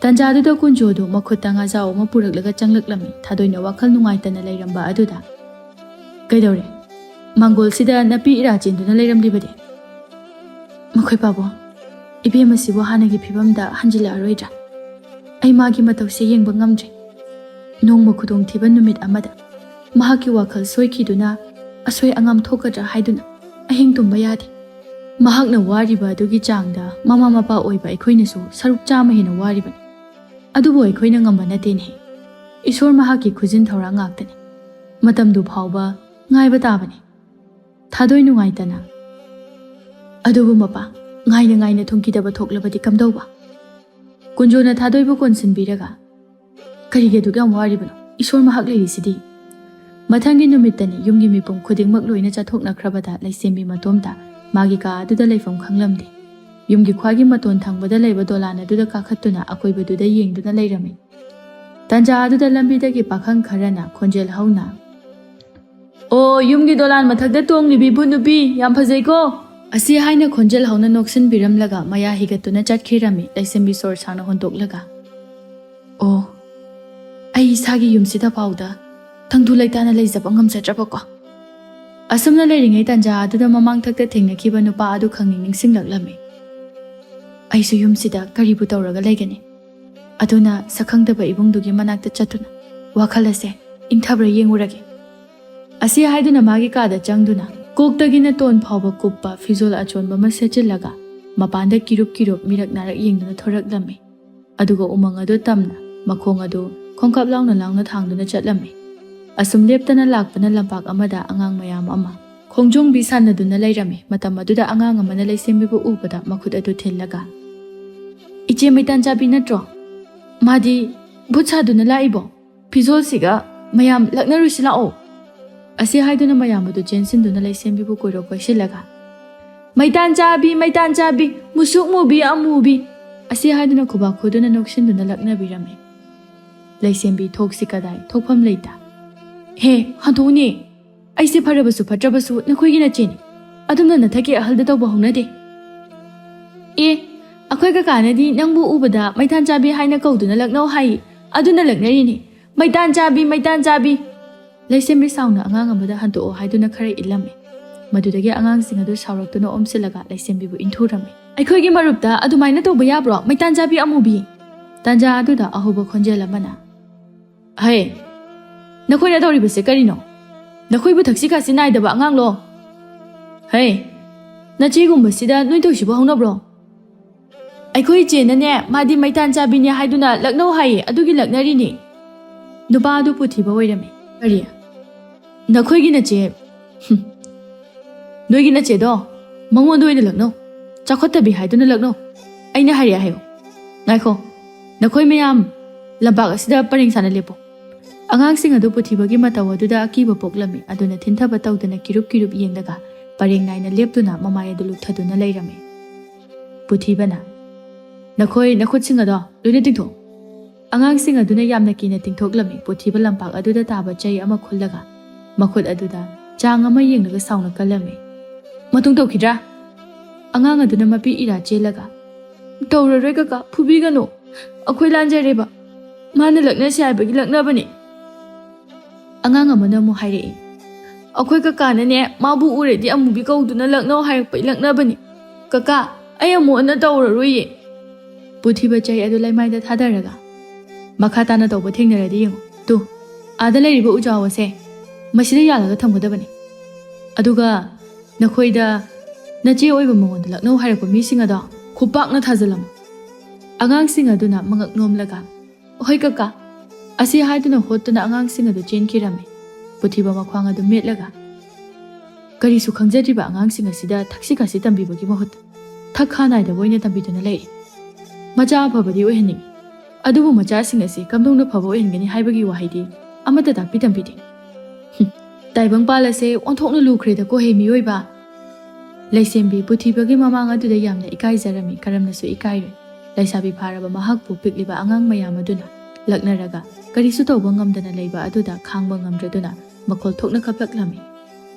ꯇꯟꯖꯥꯗꯨꯗ ꯀꯨꯟꯖꯣꯗꯨ ꯃꯈꯨꯠꯇ ꯉꯥꯖꯥꯎ ꯑꯃ ꯄꯨꯔꯛꯂꯒ ꯆꯪꯂꯛꯂꯝꯃꯤ ꯊꯥꯗꯣꯏꯅ ꯋꯥꯈꯜ ꯅꯨꯡꯉꯥꯏꯇꯅ ꯂꯩꯔꯝꯕ ꯑꯗꯨꯗ ꯀꯩꯗꯧꯔꯦ ꯃꯥꯡꯒꯣꯜꯁꯤꯗ ꯅꯥꯄꯤ ꯏꯔꯥ ꯆꯦꯟꯗꯨꯅ ꯂꯩꯔꯝꯂꯤꯕꯗꯤ ꯃꯈꯣꯏ ꯄꯥꯕꯨꯡ ꯏꯕꯦꯝ ꯑꯁꯤꯕꯨ ꯍꯥꯟꯅꯒꯤ ꯐꯤꯕꯝꯗ ꯍꯟꯖꯤꯜꯂꯛꯑꯔꯣꯏꯗ꯭ꯔꯥ ꯑꯩ ꯃꯥꯒꯤ ꯃꯇꯧꯁꯦ ꯌꯦꯡꯕ ꯉꯝꯗ꯭ꯔꯦ ꯅꯣꯡꯃ ꯈꯨꯗꯣꯡꯊꯤꯕ ꯅꯨꯃꯤꯠ ꯑꯃꯗ ꯃꯍꯥꯛꯀꯤ ꯋꯥꯈꯜ ꯁꯣꯏꯈꯤꯗꯨꯅ ꯑꯁꯣꯏ ꯑꯉꯥꯝ ꯊꯣꯛꯀꯗ꯭ꯔꯥ ꯍꯥꯏꯗꯨꯅ ꯑꯍꯤꯡ ꯇꯨꯝꯕ ꯌꯥꯗꯦ ꯃꯍꯥꯛꯅ ꯋꯥꯔꯤꯕ ꯑꯗꯨꯒꯤ ꯆꯥꯡꯗ ꯃꯃꯥ ꯃꯄꯥ ꯑꯣꯏꯕ ꯑꯩꯈꯣꯏꯅꯁꯨ ꯁꯔꯨꯛ 100 ꯍꯦꯟꯅ ꯋꯥꯔꯤꯕꯅꯤ ꯑꯗꯨꯕꯨ ꯑꯩꯈꯣꯏꯅ ꯉꯝꯕ ꯅꯠꯇꯦꯅꯦ ꯏꯁꯣꯔ ꯃꯍꯥꯛꯀꯤ ꯈꯨꯖꯤꯟ ꯊꯧꯔꯥꯡ ꯉꯥꯛꯇꯅꯤ ꯃꯇꯝꯗꯨ ꯐꯥꯎꯕ ꯉꯥꯏꯕ ꯇꯥꯕꯅꯤ ꯊꯥꯗꯣꯏ ꯅꯨꯡꯉꯥꯏꯇꯅ ꯑꯗꯨꯕꯨ ꯃꯄꯥ ꯉꯥꯏꯅ ꯊꯨꯡꯈꯤꯗꯕ ꯊꯣꯛꯂꯕꯗꯤ ꯀꯝꯗꯧꯕ ꯀꯨꯟꯖꯣꯅ ꯊꯥꯗꯣꯏꯕꯨ ꯀꯣꯟꯁꯤꯟꯕꯤꯔꯒ ꯀꯔꯤꯒꯤ ꯑꯗꯨꯛ ꯌꯥꯝ ꯋꯥꯔꯤꯕꯅꯣ ꯏꯁꯣꯔ ꯃꯍꯥꯛ ꯂꯩꯔꯤꯁꯤꯗꯤ ꯃꯊꯪꯒꯤ ꯅꯨꯃꯤꯠꯇꯅꯤ ꯌꯨꯝꯒꯤ ꯃꯤꯄꯨꯝ ꯈꯨꯗꯤꯡꯃꯛ ꯂꯣꯏꯅ ꯆꯠꯊꯣꯛꯅꯈ꯭ꯔꯕꯗ ꯂꯩꯁꯦꯝꯕꯤ ꯃꯇꯣꯝꯇ ꯃꯥꯒꯤ ꯀꯥ ꯑꯗꯨꯗ ꯂꯩꯐꯝ ꯈꯪꯂꯝꯗꯦ ꯌꯨꯝꯒꯤ ꯈ꯭ꯋꯥꯏꯒꯤ ꯃꯇꯣꯟ ꯊꯪꯕꯗ ꯂꯩꯕ ꯗꯣꯂꯥꯟ ꯑꯗꯨꯗ ꯀꯥꯈꯠꯇꯨꯅ ꯑꯀꯣꯏꯕꯗꯨꯗ ꯌꯦꯡꯗꯨꯅ ꯂꯩꯔꯝꯃꯤ ꯇꯟꯖꯥ ꯑꯗꯨꯗ ꯂꯝꯕꯤꯗꯒꯤ ꯄꯥꯈꯪ ꯈꯔꯅ ꯈꯣꯟꯖꯦꯜ ꯍꯧꯅ ꯑꯣ ꯌꯨꯝꯒꯤ ꯗꯣꯂꯥꯟ ꯃꯊꯛꯇ ꯇꯣꯡꯂꯤꯕꯤ ꯕꯨꯠ ꯅꯨꯄꯤ ꯌꯥꯝ ꯐꯖꯩꯀꯣ ꯑꯁꯤ ꯍꯥꯏꯅ ꯈꯣꯟꯖꯦꯜ ꯍꯧꯅ ꯅꯣꯛꯁꯤꯟꯕꯤꯔꯝꯂꯒ ꯃꯌꯥ ꯍꯤꯒꯠꯇꯨꯅ ꯆꯠꯈꯤꯔꯝꯃꯤ ꯂꯩꯁꯦꯝꯕꯤ ꯁꯣꯔ ꯁꯥꯡꯅ ꯍꯣꯟꯗꯣꯛꯂꯒ ꯑꯣ ꯑꯩ ꯏꯁꯥꯒꯤ ꯌꯨꯝꯁꯤꯗ ꯐꯥꯎꯗ ꯇꯪꯗꯨ ꯂꯩꯇꯥꯅ ꯂꯩꯖꯕ ꯉꯝꯖꯗ꯭ꯔꯕꯀꯣ ꯑꯁꯨꯝꯅ ꯂꯩꯔꯤꯉꯩ ꯇꯟꯖꯥ ꯑꯗꯨꯗ ꯃꯃꯥꯡꯊꯛꯇ ꯊꯦꯡꯅꯈꯤꯕ ꯅꯨꯄꯥ ꯑꯗꯨ ꯅꯤꯡꯁꯤꯡꯂꯛꯂꯝꯃꯤ ꯑꯩꯁꯨ ꯌꯨꯝꯁꯤꯗ ꯀꯔꯤꯕꯨ ꯇꯧꯔꯒ ꯂꯩꯒꯅꯤ ꯑꯗꯨꯅ ꯁꯛꯈꯪꯗꯕ ꯏꯕꯨꯡꯗꯨꯒꯤ ꯃꯅꯥꯛꯇ ꯆꯠꯇꯨꯅ ꯋꯥꯈꯜ ꯑꯁꯦ ꯏꯪꯊꯕ꯭ꯔꯥ ꯌꯦꯡꯉꯨꯔꯒꯦ ꯑꯁꯤ ꯍꯥꯏꯗꯨꯅ ꯃꯥꯒꯤ ꯀꯥꯗ ꯆꯪꯗꯨꯅ ꯀꯣꯛꯇꯒꯤꯅ ꯇꯣꯟ ꯐꯥꯎꯕ ꯀꯨꯞꯄ ꯐꯤꯖꯣꯜ ꯑꯆꯣꯟꯕ ꯑꯃ ꯁꯦꯠꯆꯤꯜꯂꯒ ꯃꯄꯥꯟꯗ ꯀꯤꯔꯨꯞ ꯃꯤꯔꯛ ꯅꯥꯔꯛ ꯌꯦꯡꯗꯨꯅ ꯊꯣꯔꯛꯂꯝꯃꯤ ꯑꯗꯨꯒ ꯎꯃꯪ ꯑꯗꯨ ꯇꯝꯅ ꯃꯈꯣꯡ ꯑꯗꯨ ꯈꯣꯡꯀꯥꯞ ꯂꯥꯎꯅ ꯊꯥꯡꯗꯨꯅ ꯆꯠꯂꯝꯃꯤ ꯑꯁꯨꯝ ꯂꯦꯞꯇꯅ ꯂꯥꯛꯄꯅ ꯂꯝꯄꯥꯛ ꯑꯃꯗ ꯑꯉꯥꯡ ꯃꯌꯥꯝ ꯑꯃ ꯈꯣꯡꯖꯣꯡꯕꯤ ꯁꯥꯟꯅꯗꯨꯅ ꯂꯩꯔꯝꯃꯤ ꯃꯇꯝ ꯑꯗꯨꯗ ꯑꯉꯥꯡ ꯑꯃꯅ ꯂꯩꯁꯦꯝꯕꯤꯕꯨ ꯎꯕꯗ ꯃꯈꯨꯠ ꯑꯗꯨ ꯊꯤꯜꯂꯒ Iche maitan chabi natro. Madi butsaduna laibo. Fizolsiga mayam laknarusila o. Asi haiduna mayamadu jensinduna laisembibu koiro koisilaga. Maitan chabi, musuk mubi amubi. Asi haiduna kuba kuduna noksinduna laknabirame. Laisembi thoksi kadai thokpham leita. He, hantoni. Aise pharabasu phatrabasu nakhoigina cheni. Adumna nathaki ahalda tawba hongnade. Akhoi ka kanadi nangbu ubada maitan chabi haina kauduna laknau hai. Aduna laknarini. Maitan chabi. Laisembi sauna angang amada hanto o haiduna khare ilame. Madudagi angang sing adu sauraktuna omsilaga laisembi bu inthurame. Akhoi gi marupta adumaina tawba yabro maitan chabi amubi. Tanja aduda ahuba khonjela mana. Hey, nakhoi na tawri base karino. Nakhoi bu thaksi kasi naidaba angang lo. Hey, nachi gumba sida noi tawsiba hongnabro. Akhoi chena ne madi maitan chabi ne haiduna laknau hai adugi laknari ni. Nuba adu puthiba oirame. Kari. Nakhoi gi nache. Noi gi nache do. Mangon doina laknau. Chakhotabi haiduna laknau. Aina hariya hayo. Ngaikho. Nakhoi mayam lambak asida paring sana lepo. Angang sing adu puthibagi mataw aduda akiba poklami aduna thinthaba tawdana kirup yengdaga paring naina leptuna mamaya dulu thaduna leirame. Puthibana Nakhoi nakhut sing ado loina tingtho. Angang sing aduna yamna kina tingthoklami puthiba lampak aduda taba chai ama khullaga makhut aduda chang ama yengnaga sauna kalame. Matung tawkhidra. Angang aduna mapi ira chelaga. Tawraroi kaka phubigano. Akhoi lanjareba. Mana lakna si haibagi lakna bani. Angang amana mu hairei. Akhoi kaka nane mabu uredi amubi kauduna lakna hairakpai lakna bani. Kaka ayamu ana tawraroi. Puthiba chai adu laimaida thadaraga. Makha tana tawba thengnaradi yengo. Tu ada lairiba ujawase masida yalaga thamgadabani. Aduga nakhoida nache oiba mongonda lakna hairakpa mising ada khupakna thajalam. Angang sing aduna mangak nomlaga. Hoi kaka. Asi haiduna hotuna angang sing adu chenkirame. Puthiba makhwang adu metlaga. Kari su khangjadriba angang sing asida thaksi kasi tambibagi mahut. Thakha naida boina tambiduna lei. Macha phabadi oihaning. Adubu macha sing asi kamdongna phabo oihangani haibagi wahidi amata takpi tambidi. Taibang palase onthokna lukreda ko he miyoiba. Laisembi puthibagi mamang aduda yamna ikai jarami karamna su ikai. Laisabi pharaba mahakpu pikliba angang mayam aduna laknaraga karisu tawba ngamdana leiba aduda khangba ngamdraduna makhol thokna khaplaklami.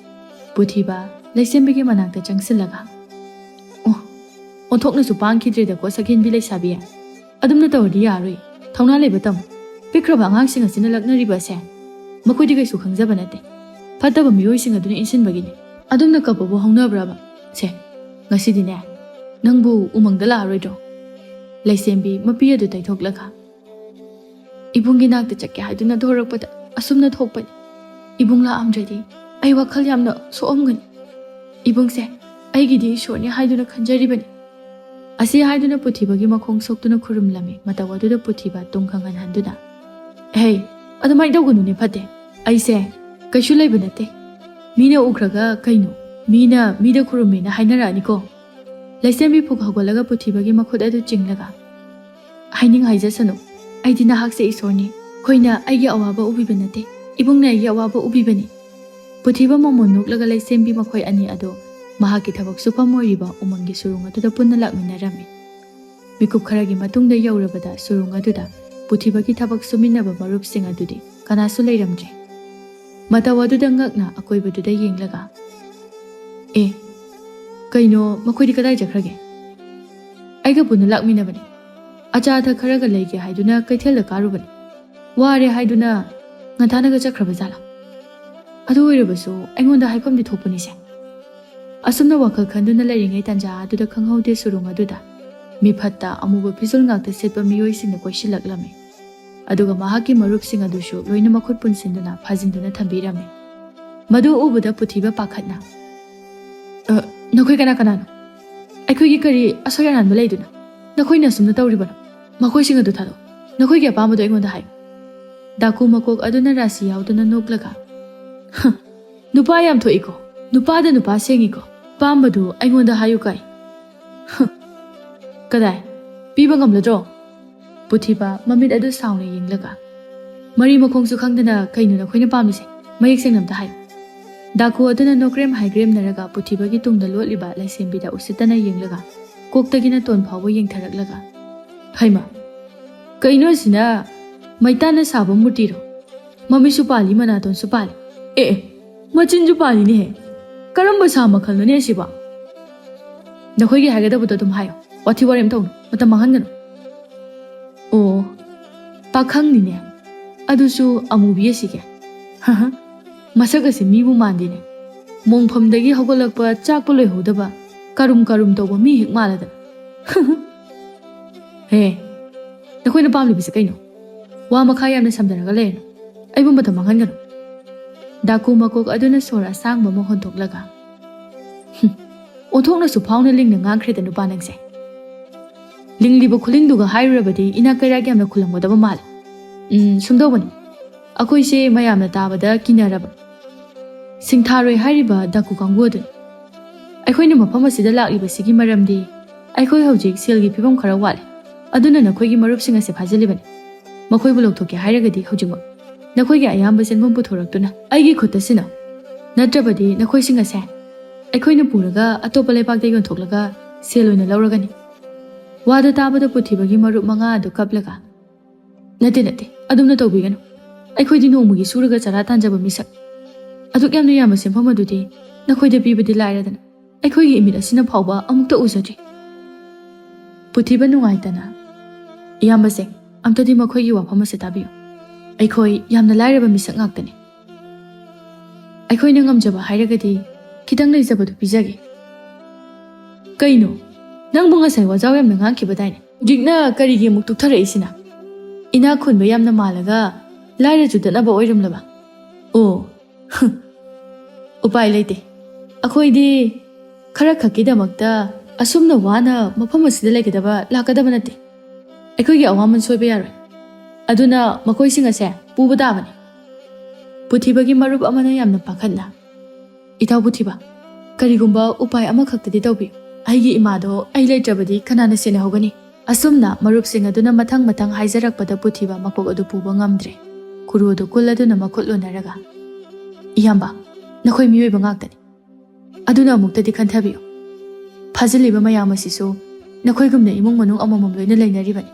Puthiba laisembigi manakta changsilaga. Onthokna su pangkhidreda ko sakhin bi laisabi adumna tawdi yaroi thawna leiba tam pikraba angang sing asina laknariba se makhodi kaisu khangjaba nate phataba miyoi sing aduna insinbagini adumna kapabu hongnabraba se ngasidine nangbu umangda la roidro. Laisembi mapi adu taithoklaga. Ibungi nakta chakya haiduna thorakpada asumna thokpani. Ibung la amdradi ai wakhal yamna soomgani. Ibungse aigidi ishorni haiduna khanjaribani. Asi haiduna puthibagi makhong soktuna khurumlami matawaduda puthiba tungkhangan handuna. Hey, adumai dawgunu ne phate. Aise kaishu leiba nate. Mina ukraga kaino. Mida khurumena hainarani ko. Laisembi phuk hagolaga puthibagi makhut adu chinglaga. Haining haijasanu. Aidi nahakse isorni. Khoina aigi awaba ubiba nate. Ibungna aigi awaba ubibani. Puthiba momon nuklaga laisembi makhoi ani ado mahaki thabak supamoriba umangi surung aduda punna lakminarami. Mikup kharagi matungda yaurabada surung aduda puthibagi thabak suminaba marup sing adudi kanasu leiramdre. Matawaduda ngakna akoibaduda yenglaga. Kaino makhoi kadai jakhrage. Aiga punna lakminabani. Acha tha kharaga leige haiduna kaithela karubani. Ware haiduna ngathanaga jakhraba jala. Adu oirabasu aingonda haifamdi thokpani se. Asumna wakhal khanduna lairingai tanja aduda khanghaude surung aduda miphatta amuba phizul ngakta setpa miyoi singna koisilaklame. Aduga mahaki marup sing adushu loina makhut punsinduna phajinduna thambirame. Madu ubada puthiba pakhatna. Nakhoi kana no? Akhoi gi kari asoyaran ba leiduna. Nakhoi na sumna tawribana. Makhoi sing adu thado. Nakhoi gi apamado aingonda hai. Daku makok aduna rasi yauduna noklaga. Nupa yam thoiko. Nupa da nupa sengiko. Pambadu aingonda hayu kai. Kadai. ꯄꯤꯕ ꯉꯝꯂꯗ꯭ꯔꯣ? ꯄꯨꯊꯤꯕ ꯃꯃꯤꯠ ꯑꯗꯨ ꯁꯥꯎꯅ ꯌꯦꯡꯂꯒ ꯃꯔꯤ ꯃꯈꯣꯡꯁꯨ ꯈꯪꯗꯅ ꯀꯩꯅꯣ ꯅꯈꯣꯏꯅ ꯄꯥꯝꯂꯤꯁꯦ? ꯃꯌꯦꯛ ꯁꯦꯡꯅ ꯑꯝꯇ ꯍꯥꯏꯌꯨ꯫ ꯗꯥꯀꯨ ꯑꯗꯨꯅ ꯅꯣꯀ꯭ꯔꯦꯝ ꯍꯥꯏꯒ꯭ꯔꯦꯝꯅꯔꯒ ꯄꯨꯊꯤꯕꯒꯤ ꯇꯨꯡꯗ ꯂꯣꯠꯂꯤꯕ ꯂꯩꯁꯦꯝꯕꯤꯗ ꯎꯁꯤꯠꯇꯅ ꯌꯦꯡꯂꯒ ꯀꯣꯛꯇꯒꯤꯅ ꯇꯣꯟ ꯐꯥꯎꯕ ꯌꯦꯡꯊꯔꯛꯂꯒ ꯍꯩꯃ ꯀꯩꯅꯣ ꯑꯁꯤꯅ ꯃꯩꯇꯥꯟꯅ ꯁꯥꯕ ꯃꯨꯔꯇꯤꯔꯣ? ꯃꯃꯤꯠꯁꯨ ꯄꯥꯜꯂꯤ ꯃꯅꯥꯇꯣꯟꯁꯨ ꯄꯥꯜꯂꯤ ꯑꯦ ꯃꯆꯤꯟꯁꯨ ꯄꯥꯜꯂꯤꯅꯦꯍꯦ ꯀꯔꯝꯕ ꯁꯥ ꯃꯈꯜꯅꯣꯅꯦ ꯑꯁꯤꯕꯣ? ꯅꯈꯣꯏꯒꯤ ꯍꯥꯏꯒꯗꯕꯗꯣ ꯑꯗꯨꯝ ꯍꯥꯏꯌꯣ ꯋꯥꯊꯤ ꯋꯥꯔꯦꯝ ꯇꯧꯅꯨ ꯃꯇꯝ ꯃꯥꯡꯍꯟꯒꯅꯨ꯫ ꯑꯣ ꯄꯥꯈꯪꯅꯤꯅꯦ ꯑꯗꯨꯁꯨ ꯑꯃꯨꯕꯤ ꯑꯁꯤꯒꯦ ꯃꯁꯛ ꯑꯁꯤ ꯃꯤꯕꯨ ꯃꯥꯟꯗꯦꯅꯦ ꯃꯣꯡꯐꯝꯗꯒꯤ ꯍꯧꯒꯠꯂꯛꯄ ꯆꯥꯛꯄ ꯂꯣꯏꯍꯧꯗꯕ ꯀꯔꯨꯝ ꯀꯔꯨꯝ ꯇꯧꯕ ꯃꯤ ꯍꯦꯛ ꯃꯥꯜꯂꯗꯅ ꯍꯦ ꯅꯈꯣꯏꯅ ꯄꯥꯝꯂꯤꯕꯁꯦ ꯀꯩꯅꯣ? ꯋꯥ ꯃꯈꯥ ꯌꯥꯝꯅ ꯁꯝꯅꯔꯒ ꯂꯩꯔꯅꯨ ꯑꯩꯕꯨ ꯃꯇꯝ ꯃꯥꯡꯍꯟꯒꯅꯨ꯫ ꯗꯥꯀꯨ ꯃꯀꯣꯛ ꯑꯗꯨꯅ ꯁꯣꯔ ꯑꯁꯥꯡꯕ ꯑꯃ ꯍꯣꯟꯊꯣꯛꯂꯒ ꯑꯣꯟꯊꯣꯛꯅꯁꯨ ꯐꯥꯎꯅ ꯂꯤꯡꯅ ꯉꯥꯡꯈ꯭ꯔꯦꯗ ꯅꯨꯄꯥ ꯅꯪꯁꯦ꯫ ꯂꯤꯡꯂꯤꯕ ꯈꯨꯂꯤꯡꯗꯨꯒ ꯍꯥꯏꯔꯨꯔꯕꯗꯤ ꯏꯅꯥꯛ ꯀꯩꯔꯥꯛ ꯌꯥꯝꯅ ꯈꯨꯜꯂꯝꯒꯗꯕ ꯃꯥꯜꯂꯦ꯫ ꯁꯨꯝꯗꯧꯕꯅꯤ ꯑꯩꯈꯣꯏꯁꯦ ꯃꯌꯥꯝꯅ ꯇꯥꯕꯗ ꯀꯤꯅꯔꯕ ꯁꯤꯡꯊꯥꯔꯣꯏ ꯍꯥꯏꯔꯤꯕ ꯗꯥꯀꯨ ꯀꯥꯡꯕꯨ ꯑꯗꯨꯅꯤ꯫ ꯑꯩꯈꯣꯏꯅ ꯃꯐꯝ ꯑꯁꯤꯗ ꯂꯥꯛꯂꯤꯕꯁꯤꯒꯤ ꯃꯔꯝꯗꯤ ꯑꯩꯈꯣꯏ ꯍꯧꯖꯤꯛ ꯁꯦꯜꯒꯤ ꯐꯤꯕꯝ ꯈꯔ ꯋꯥꯠꯂꯦ ꯑꯗꯨꯅ ꯅꯈꯣꯏꯒꯤ ꯃꯔꯨꯞꯁꯤꯡ ꯑꯁꯦ ꯐꯥꯖꯤꯜꯂꯤꯕꯅꯤ꯫ ꯃꯈꯣꯏꯕꯨ ꯂꯧꯊꯣꯛꯀꯦ ꯍꯥꯏꯔꯒꯗꯤ ꯍꯧꯖꯤꯛꯃꯛ ꯅꯈꯣꯏꯒꯤ ꯑꯌꯥꯝꯕ ꯁꯦꯟꯐꯝ ꯄꯨꯊꯣꯔꯛꯇꯨꯅ ꯑꯩꯒꯤ ꯈꯨꯠꯇ ꯁꯤꯟꯅꯧ ꯅꯠꯇ꯭ꯔꯕꯗꯤ ꯅꯈꯣꯏꯁꯤꯡ ꯑꯁꯦ ꯑꯩꯈꯣꯏꯅ ꯄꯨꯔꯒ ꯑꯇꯣꯞꯄ ꯂꯩꯕꯥꯛꯇ ꯌꯣꯟꯊꯣꯛꯂꯒ ꯁꯦꯜ ꯑꯣꯏꯅ ꯂꯧꯔꯒꯅꯤ꯫ ꯋꯥꯗꯨ ꯇꯥꯕꯗ ꯄꯨꯊꯤꯕꯒꯤ ꯃꯔꯨꯞ 5 ꯑꯗꯨ ꯀꯞꯂꯒ ꯅꯠꯇꯦ ꯑꯗꯨꯝꯅ ꯇꯧꯕꯤꯒꯅꯨ ꯑꯩꯈꯣꯏꯗꯤ ꯅꯣꯡꯃꯒꯤ ꯁꯨꯔꯒ ꯆꯔꯥ ꯇꯥꯟꯖꯕ ꯃꯤꯁꯛ ꯑꯗꯨꯛ ꯌꯥꯝꯅ ꯌꯥꯝꯕ ꯁꯦꯟꯐꯝ ꯑꯗꯨꯗꯤ ꯅꯈꯣꯏꯗ ꯄꯤꯕꯗꯤ ꯂꯥꯏꯔꯗꯅ ꯑꯩꯈꯣꯏꯒꯤ ꯏꯃꯤꯠ ꯑꯁꯤꯅ ꯐꯥꯎꯕ ꯑꯃꯨꯛꯇ ꯎꯖꯗ꯭ꯔꯤ꯫ ꯄꯨꯊꯤꯕ ꯅꯨꯡꯉꯥꯏꯇꯅ ꯏꯌꯥꯝꯕꯁꯤꯡ ꯑꯝꯇꯗꯤ ꯃꯈꯣꯏꯒꯤ ꯋꯥꯐꯝ ꯑꯁꯤ ꯇꯥꯕꯤꯌꯨ ꯑꯩꯈꯣꯏ ꯌꯥꯝꯅ ꯂꯥꯏꯔꯕ ꯃꯤꯁꯛ ꯉꯥꯛꯇꯅꯤ꯫ ꯑꯩꯈꯣꯏꯅ ꯉꯝꯖꯕ ꯍꯥꯏꯔꯒꯗꯤ ꯈꯤꯇꯪ ꯂꯩꯖꯕꯗꯨ ꯄꯤꯖꯒꯦ꯫ ꯀꯩꯅꯣ ꯅꯪꯕꯨ ꯉꯁꯥꯏ ꯋꯥꯖꯥꯎ ꯌꯥꯝꯅ ꯉꯥꯡꯈꯤꯕꯗꯥꯏꯅꯦ ꯍꯧꯖꯤꯛꯅ ꯀꯔꯤꯒꯤ ꯑꯃꯨꯛ ꯇꯨꯛꯊꯔꯛꯏꯁꯤꯅ? ꯏꯅꯥꯛ ꯈꯨꯟꯕ ꯌꯥꯝꯅ ꯃꯥꯜꯂꯒ ꯂꯥꯏꯔ ꯆꯨꯗꯠꯅꯕ ꯑꯣꯏꯔꯝꯂꯕ? ꯑꯣ ꯎꯄꯥꯏ ꯂꯩꯇꯦ ꯑꯩꯈꯣꯏꯗꯤ ꯈꯔ ꯈꯛꯀꯤꯗꯃꯛꯇ ꯑꯁꯨꯝꯅ ꯋꯥꯅ ꯃꯐꯝ ꯑꯁꯤꯗ ꯂꯩꯒꯗꯕ ꯂꯥꯛꯀꯗꯕ ꯅꯠꯇꯦ꯫ ꯑꯩꯈꯣꯏꯒꯤ ꯑꯋꯥꯃꯟ ꯁꯣꯏꯕ ꯌꯥꯔꯣꯏ ꯑꯗꯨꯅ ꯃꯈꯣꯏꯁꯤꯡ ꯑꯁꯦ ꯄꯨꯕ ꯇꯥꯕꯅꯤ꯫ ꯄꯨꯊꯤꯕꯒꯤ ꯃꯔꯨꯞ ꯑꯃꯅ ꯌꯥꯝꯅ ꯄꯥꯈꯠꯅ ꯏꯇꯥꯎ ꯄꯨꯊꯤꯕ ꯀꯔꯤꯒꯨꯝꯕ ꯎꯄꯥꯏ ꯑꯃꯈꯛꯇꯗꯤ ꯇꯧꯕꯤꯌꯨ ꯑꯩꯒꯤ ꯏꯃꯥꯗꯣ ꯑꯩ ꯂꯩꯇ꯭ꯔꯕꯗꯤ ꯀꯅꯥꯅ ꯁꯦꯟꯅꯍꯧꯒꯅꯤ? ꯑꯁꯨꯝꯅ ꯃꯔꯨꯞꯁꯤꯡ ꯑꯗꯨꯅ ꯃꯊꯪ ꯃꯊꯪ ꯍꯥꯏꯖꯔꯛꯄꯗ ꯄꯨꯊꯤꯕ ꯃꯀꯣꯛ ꯑꯗꯨ ꯄꯨꯕ ꯉꯝꯗ꯭ꯔꯦ꯫ ꯈꯨꯔꯨ ꯑꯗꯨ ꯀꯨꯜꯂꯗꯨꯅ ꯃꯈꯨꯠ ꯂꯣꯟꯅꯔꯒ ꯏꯌꯥꯝꯕ ꯅꯈꯣꯏ ꯃꯤꯑꯣꯏꯕ ꯉꯥꯛꯇꯅꯤ ꯑꯗꯨꯅ ꯑꯃꯨꯛꯇꯗꯤ ꯈꯟꯊꯕꯤꯌꯨ ꯐꯥꯖꯤꯜꯂꯤꯕ ꯃꯌꯥꯝ ꯑꯁꯤꯁꯨ ꯅꯈꯣꯏꯒꯨꯝꯅ ꯏꯃꯨꯡ ꯃꯅꯨꯡ ꯑꯃꯃꯝ ꯂꯣꯏꯅ ꯂꯩꯅꯔꯤꯕꯅꯤ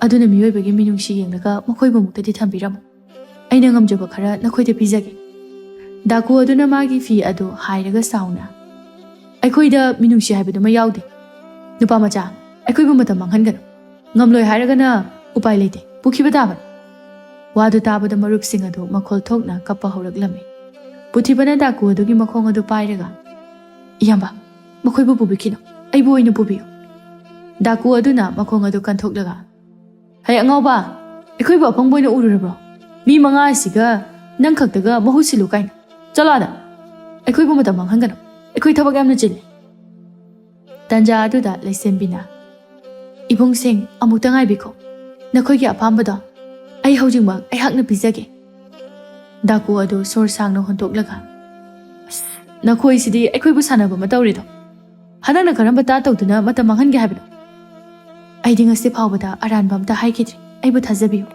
ꯑꯗꯨꯅ ꯃꯤꯑꯣꯏꯕꯒꯤ ꯃꯤꯅꯨꯡꯁꯤ ꯌꯦꯡꯂꯒ ꯃꯈꯣꯏꯕꯨ ꯑꯃꯨꯛꯇꯗꯤ ꯊꯝꯕꯤꯔꯝꯃꯨ ꯑꯩꯅ ꯉꯝꯖꯕ ꯈꯔ ꯅꯈꯣꯏꯗ ꯄꯤꯖꯒꯦ꯫ ꯗꯥꯀꯨ ꯑꯗꯨꯅ ꯃꯥꯒꯤ ꯐꯤ ꯑꯗꯨ ꯍꯥꯏꯔꯒ ꯁꯥꯎꯅ ꯑꯩꯈꯣꯏꯗ ꯃꯤꯅꯨꯡꯁꯤ ꯍꯥꯏꯕꯗꯨꯃ ꯌꯥꯎꯗꯦ ꯅꯨꯄꯥ ꯃꯆꯥ ꯑꯩꯈꯣꯏꯕꯨ ꯃꯇꯝ ꯃꯥꯡꯍꯟꯒꯅꯨ ꯉꯝꯂꯣꯏ ꯍꯥꯏꯔꯒꯅ ꯎꯄꯥꯏ ꯂꯩꯇꯦ ꯄꯨꯈꯤꯕ ꯇꯥꯕꯅꯤ꯫ ꯋꯥꯗꯨ ꯇꯥꯕꯗ ꯃꯔꯨꯞꯁꯤꯡ ꯑꯗꯨ ꯃꯈꯣꯜ ꯊꯣꯛꯅ ꯀꯞꯄ ꯍꯧꯔꯛꯂꯝꯃꯤ꯫ ꯄꯨꯊꯤꯕꯅ ꯗꯥꯀꯨ ꯑꯗꯨꯒꯤ ꯃꯈꯣꯡ ꯑꯗꯨ ꯄꯥꯏꯔꯒ ꯏꯌꯥꯝꯕ ꯃꯈꯣꯏꯕꯨ ꯄꯨꯕꯤꯈꯤꯅꯨ ꯑꯩꯕꯨ ꯑꯣꯏꯅ ꯄꯨꯕꯤꯌꯨ꯫ ꯗꯥꯀꯨ ꯑꯗꯨꯅ ꯃꯈꯣꯡ ꯑꯗꯨ ꯀꯟꯊꯣꯛꯂꯒ ꯍꯩ ꯑꯉꯥꯎꯕ ꯑꯩꯈꯣꯏꯕꯨ ꯑꯄꯪꯕ ꯑꯣꯏꯅ ꯎꯔꯨꯔꯕ꯭ꯔꯣ? ꯃꯤ 5 ꯑꯁꯤꯒ ꯅꯪ ꯈꯛꯇꯒ ꯃꯍꯨꯠ ꯁꯤꯜꯂꯨ ꯀꯥꯏꯅ ꯆꯠꯂꯣ ꯑꯩꯈꯣꯏꯕꯨ ꯃꯇꯝ ꯃꯥꯡꯍꯟꯒꯅꯨ ꯑꯩꯈꯣꯏ ꯊꯕꯛ ꯌꯥꯝꯅ ꯆꯤꯜꯂꯤ꯫ ꯇꯟꯖꯥ ꯑꯗꯨꯗ ꯂꯩꯁꯦꯝꯕꯤꯅ ꯏꯕꯨꯡꯁꯤꯡ ꯑꯃꯨꯛꯇ ꯉꯥꯏꯕꯤꯈꯣ ꯅꯈꯣꯏꯒꯤ ꯑꯄꯥꯝꯕꯗꯣ ꯑꯩ ꯍꯧꯖꯤꯛꯃꯛ ꯑꯩꯍꯥꯛꯅ ꯄꯤꯖꯒꯦ꯫ ꯗꯥꯀꯨ ꯑꯗꯨ ꯁꯣꯔ ꯁꯥꯡꯅ ꯍꯣꯟꯇꯣꯛꯂꯒ ꯅꯈꯣꯏꯁꯤꯗꯤ ꯑꯩꯈꯣꯏꯕꯨ ꯁꯥꯟꯅꯕ ꯑꯃ ꯇꯧꯔꯤꯗꯣ ꯍꯟꯗꯛꯅ ꯀꯔꯝꯕ ꯇꯥ ꯇꯧꯗꯨꯅ ꯃꯇꯝ ꯃꯥꯡꯍꯟꯒꯦ ꯍꯥꯏꯕꯅꯣ? ꯑꯩꯗꯤ ꯉꯁꯤ ꯐꯥꯎꯕꯗ ꯑꯔꯥꯟꯕ ꯑꯝꯇ ꯍꯥꯏꯈꯤꯗ꯭ꯔꯤ ꯑꯩꯕꯨ ꯊꯥꯖꯕꯤꯌꯨ꯫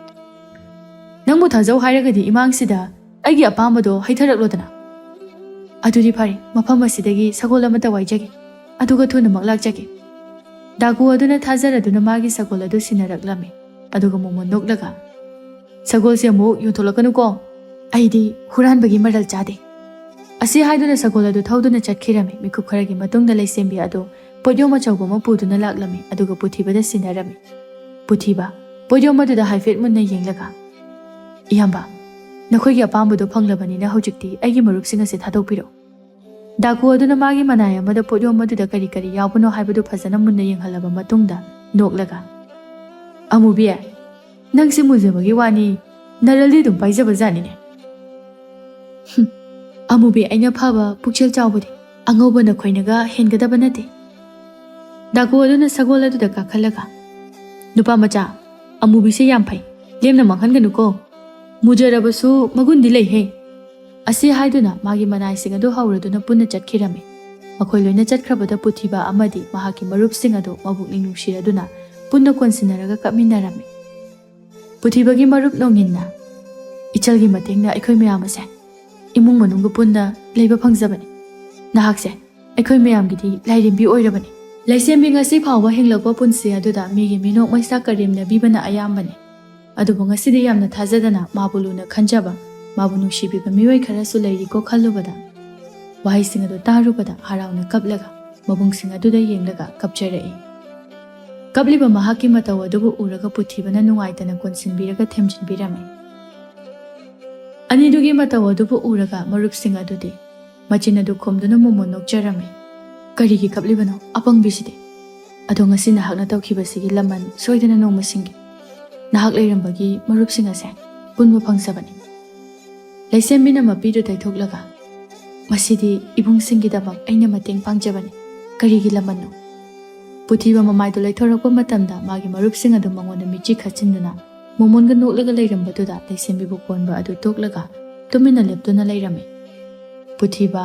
ꯅꯪꯕꯨ ꯊꯥꯖꯧ ꯍꯥꯏꯔꯒꯗꯤ ꯏꯃꯥꯡꯁꯤꯗ ꯑꯩꯒꯤ ꯑꯄꯥꯝꯕꯗꯣ ꯍꯩꯊꯔꯛꯂꯣꯗꯅ꯫ ꯑꯗꯨꯗꯤ ꯐꯔꯦ ꯃꯐꯝ ꯑꯁꯤꯗꯒꯤ ꯁꯒꯣꯜ ꯑꯃꯇ ꯋꯥꯏꯖꯒꯦ ꯑꯗꯨꯒ ꯊꯨꯅꯃꯛ ꯂꯥꯛꯆꯒꯦ꯫ ꯗꯥꯀꯨ ꯑꯗꯨꯅ ꯊꯥꯖꯔꯗꯨꯅ ꯃꯥꯒꯤ ꯁꯒꯣꯜ ꯑꯗꯨ ꯁꯤꯟꯅꯔꯛꯂꯝꯃꯤ ꯑꯗꯨꯒ ꯃꯣꯃꯣꯟ ꯅꯣꯛꯂꯒ ꯁꯒꯣꯜꯁꯦ ꯑꯃꯨꯛ ꯌꯣꯟꯊꯣꯛꯂꯛꯀꯅꯨꯀꯣ ꯑꯩꯗꯤ ꯍꯨꯔꯥꯟꯕꯒꯤ ꯃꯔꯜ ꯆꯥꯗꯦ ꯑꯁꯤ ꯍꯥꯏꯗꯨꯅ ꯁꯒꯣꯜ ꯑꯗꯨ ꯊꯧꯗꯨꯅ ꯆꯠꯈꯤꯔꯝꯃꯤ꯫ ꯃꯤꯀꯨꯞ ꯈꯔꯒꯤ ꯃꯇꯨꯡꯗ ꯂꯩꯁꯦꯝꯕꯤ ꯑꯗꯨ ꯄꯣꯠꯌꯣꯝ ꯑꯆꯧꯕ ꯑꯃ ꯄꯨꯗꯨꯅ ꯂꯥꯛꯂꯝꯃꯤ ꯑꯗꯨꯒ ꯄꯨꯊꯤꯕꯗ ꯁꯤꯟꯅꯔꯝꯃꯤ꯫ ꯄꯨꯊꯤꯕ ꯄꯣꯠꯌꯣꯝ ꯑꯗꯨꯗ ꯍꯥꯏꯐꯦꯠ ꯃꯨꯟꯅ ꯌꯦꯡꯂꯒ ꯏꯌꯥꯝꯕ ꯅꯈꯣꯏꯒꯤ ꯑꯄꯥꯝꯕꯗꯣ ꯐꯪꯂꯕꯅꯤꯅ ꯍꯧꯖꯤꯛꯇꯤ ꯑꯩꯒꯤ ꯃꯔꯨꯞꯁꯤꯡ ꯑꯁꯤ ꯊꯥꯗꯣꯛꯄꯤꯔꯛꯎ꯫ ꯗꯥꯀꯨ ꯑꯗꯨꯅ ꯃꯥꯒꯤ ꯃꯅꯥꯏ ꯑꯃꯗ ꯄꯣꯠꯌꯣꯝ ꯑꯗꯨꯗ ꯀꯔꯤ ꯀꯔꯤ ꯌꯥꯎꯕꯅꯣ ꯍꯥꯏꯕꯗꯨ ꯐꯖꯅ ꯃꯨꯟꯅ ꯌꯦꯡꯍꯜꯂꯕ ꯃꯇꯨꯡꯗ ꯅꯣꯛꯂꯒ ꯑꯃꯨꯕꯤ ꯅꯪꯁꯤ ꯃꯨꯖꯕꯒꯤ ꯋꯥꯅꯤ ꯅꯔꯜꯗꯤ ꯑꯗꯨꯝ ꯄꯥꯏꯖꯕ ꯖꯥꯠꯅꯤꯅꯦ꯫ ꯑꯃꯨꯕꯤ ꯑꯩꯅ ꯐꯕ ꯄꯨꯛꯆꯦꯜ ꯆꯥꯎꯕꯗꯤ ꯑꯉꯧꯕ ꯅꯈꯣꯏꯅꯒ ꯍꯦꯟꯒꯗꯕ ꯅꯠꯇꯦ꯫ ꯗꯥꯀꯨ ꯑꯗꯨꯅ ꯁꯒꯣꯜ ꯑꯗꯨꯗ ꯀꯥꯈꯠꯂꯒ ꯅꯨꯄꯥ ꯃꯆꯥ ꯑꯃꯨꯕꯤꯁꯦ ꯌꯥꯝ ꯐꯩ ꯂꯦꯝꯅ ꯃꯥꯡꯍꯟꯒꯅꯨꯀꯣ ꯃꯨꯖꯔꯕꯁꯨ ꯃꯒꯨꯟꯗꯤ ꯂꯩꯍꯦ꯫ ꯑꯁꯤ ꯍꯥꯏꯗꯨꯅ ꯃꯥꯒꯤ ꯃꯅꯥꯏꯁꯤꯡ ꯑꯗꯨ ꯍꯧꯔꯗꯨꯅ ꯄꯨꯟꯅ ꯆꯠꯈꯤꯔꯝꯃꯤ꯫ ꯃꯈꯣꯏ ꯂꯣꯏꯅ ꯆꯠꯈ꯭ꯔꯕꯗ ꯄꯨꯊꯤꯕ ꯑꯃꯗꯤ ꯃꯍꯥꯛꯀꯤ ꯃꯔꯨꯞꯁꯤꯡ ꯑꯗꯨ ꯃꯕꯨꯛꯅꯤꯡ ꯅꯨꯡꯁꯤꯔꯗꯨꯅ ꯄꯨꯟꯅ ꯀꯣꯟꯁꯤꯟꯅꯔꯒ ꯀꯞꯃꯤꯟꯅꯔꯝꯃꯤ꯫ ꯄꯨꯊꯤꯕꯒꯤ ꯃꯔꯨꯞ ꯅꯣꯡꯏꯟꯅ ꯏꯆꯜꯒꯤ ꯃꯇꯦꯡꯅ ꯑꯩꯈꯣꯏ ꯃꯌꯥꯝ ꯑꯁꯦ ꯏꯃꯨꯡ ꯃꯅꯨꯡꯒ ꯄꯨꯟꯅ ꯂꯩꯕ ꯐꯪꯖꯕꯅꯤ꯫ ꯅꯍꯥꯛꯁꯦ ꯑꯩꯈꯣꯏ ꯃꯌꯥꯝꯒꯤꯗꯤ ꯂꯥꯏꯔꯦꯝꯕꯤ ꯑꯣꯏꯔꯕꯅꯤ꯫ ꯂꯩꯁꯦꯝꯕꯤ ꯉꯁꯤ ꯐꯥꯎꯕ ꯍꯤꯡꯂꯛꯄ ꯄꯨꯟꯁꯤ ꯑꯗꯨꯗ ꯃꯤꯒꯤ ꯃꯤꯅꯣꯛ ꯃꯩꯁꯥ ꯀꯔꯦꯝꯅꯕꯤꯕꯅ ꯑꯌꯥꯝꯕꯅꯤ꯫ ꯑꯗꯨꯕꯨ ꯉꯁꯤꯗꯤ ꯌꯥꯝꯅ ꯊꯥꯖꯗꯅ ꯃꯥꯕꯨ ꯂꯨꯅ ꯈꯟꯖꯕ, ꯃꯥꯕꯨ ꯅꯨꯡꯁꯤꯕꯤꯕ ꯃꯤꯑꯣꯏ ꯈꯔꯁꯨ ꯂꯩꯔꯤꯀꯣ ꯈꯜꯂꯨꯕꯗ, ꯋꯥꯍꯩꯁꯤꯡ ꯑꯗꯨ ꯇꯥꯔꯨꯕꯗ ꯍꯔꯥꯎꯅ ꯀꯞꯂꯒ ꯃꯕꯨꯡꯁꯤꯡ ꯑꯗꯨꯗ ꯌꯦꯡꯂꯒ ꯀꯞꯆꯔꯛꯏ꯫ ꯀꯞꯂꯤꯕ ꯃꯍꯥꯛꯀꯤ ꯃꯇꯧ ꯑꯗꯨꯕꯨ ꯎꯔꯒ ꯄꯨꯊꯤꯕꯅ ꯅꯨꯡꯉꯥꯏꯇꯅ ꯀꯣꯟꯁꯤꯟꯕꯤꯔꯒ ꯊꯦꯝꯖꯤꯟꯕꯤꯔꯝꯃꯤ꯫ ꯑꯅꯤꯗꯨꯒꯤ ꯃꯇꯧ ꯑꯗꯨꯕꯨ ꯎꯔꯒ ꯃꯔꯨꯞꯁꯤꯡ ꯑꯗꯨꯗꯤ ꯃꯆꯤꯟ ꯑꯗꯨ ꯈꯨꯝꯗꯨꯅ ꯃꯣꯃꯣꯟ ꯅꯣꯛꯆꯔꯝꯃꯤ꯫ ꯀꯔꯤꯒꯤ ꯀꯞꯂꯤꯕꯅꯣ ꯑꯄꯪꯕꯤꯁꯤꯗꯤ? ꯑꯗꯣ ꯉꯁꯤ ꯅꯍꯥꯛꯅ ꯇꯧꯈꯤꯕꯁꯤꯒꯤ ꯂꯃꯟ ꯁꯣꯏꯗꯅ ꯅꯣꯡꯃꯁꯤꯡꯒꯤ ꯅꯍꯥꯛ ꯂꯩꯔꯝꯕꯒꯤ ꯃꯔꯨꯞꯁꯤꯡ ꯑꯁꯦ ꯄꯨꯟꯕ ꯐꯪꯖꯕꯅꯤ꯫ ꯂꯩꯁꯦꯝꯕꯤꯅ ꯃꯄꯤꯗꯨ ꯇꯩꯊꯣꯛꯂꯒ, ꯃꯁꯤꯗꯤ ꯏꯕꯨꯡꯁꯤꯡꯒꯤꯗꯃꯛ ꯑꯩꯅ ꯃꯇꯦꯡ ꯄꯥꯡꯖꯕꯅꯤ, ꯀꯔꯤꯒꯤ ꯂꯃꯟꯅꯣ? ꯄꯨꯊꯤꯕ ꯃꯃꯥꯏꯗꯨ ꯂꯩꯊꯣꯔꯛꯄ ꯃꯇꯝꯗ ꯃꯥꯒꯤ ꯃꯔꯨꯞꯁꯤꯡ ꯑꯗꯨ ꯃꯉꯣꯟꯗ ꯃꯤꯠꯆꯤ ꯈꯠꯆꯤꯟꯗꯨꯅ ꯃꯣꯃꯣꯟꯒ ꯅꯣꯛꯂꯒ ꯂꯩꯔꯝꯕꯗꯨꯗ ꯂꯩꯁꯦꯝꯕꯤꯕꯨ ꯀꯣꯟꯕ ꯑꯗꯨ ꯇꯣꯛꯂꯒ ꯇꯨꯃꯤꯟꯅ ꯂꯦꯞꯇꯨꯅ ꯂꯩꯔꯝꯃꯤ꯫ ꯄꯨꯊꯤꯕ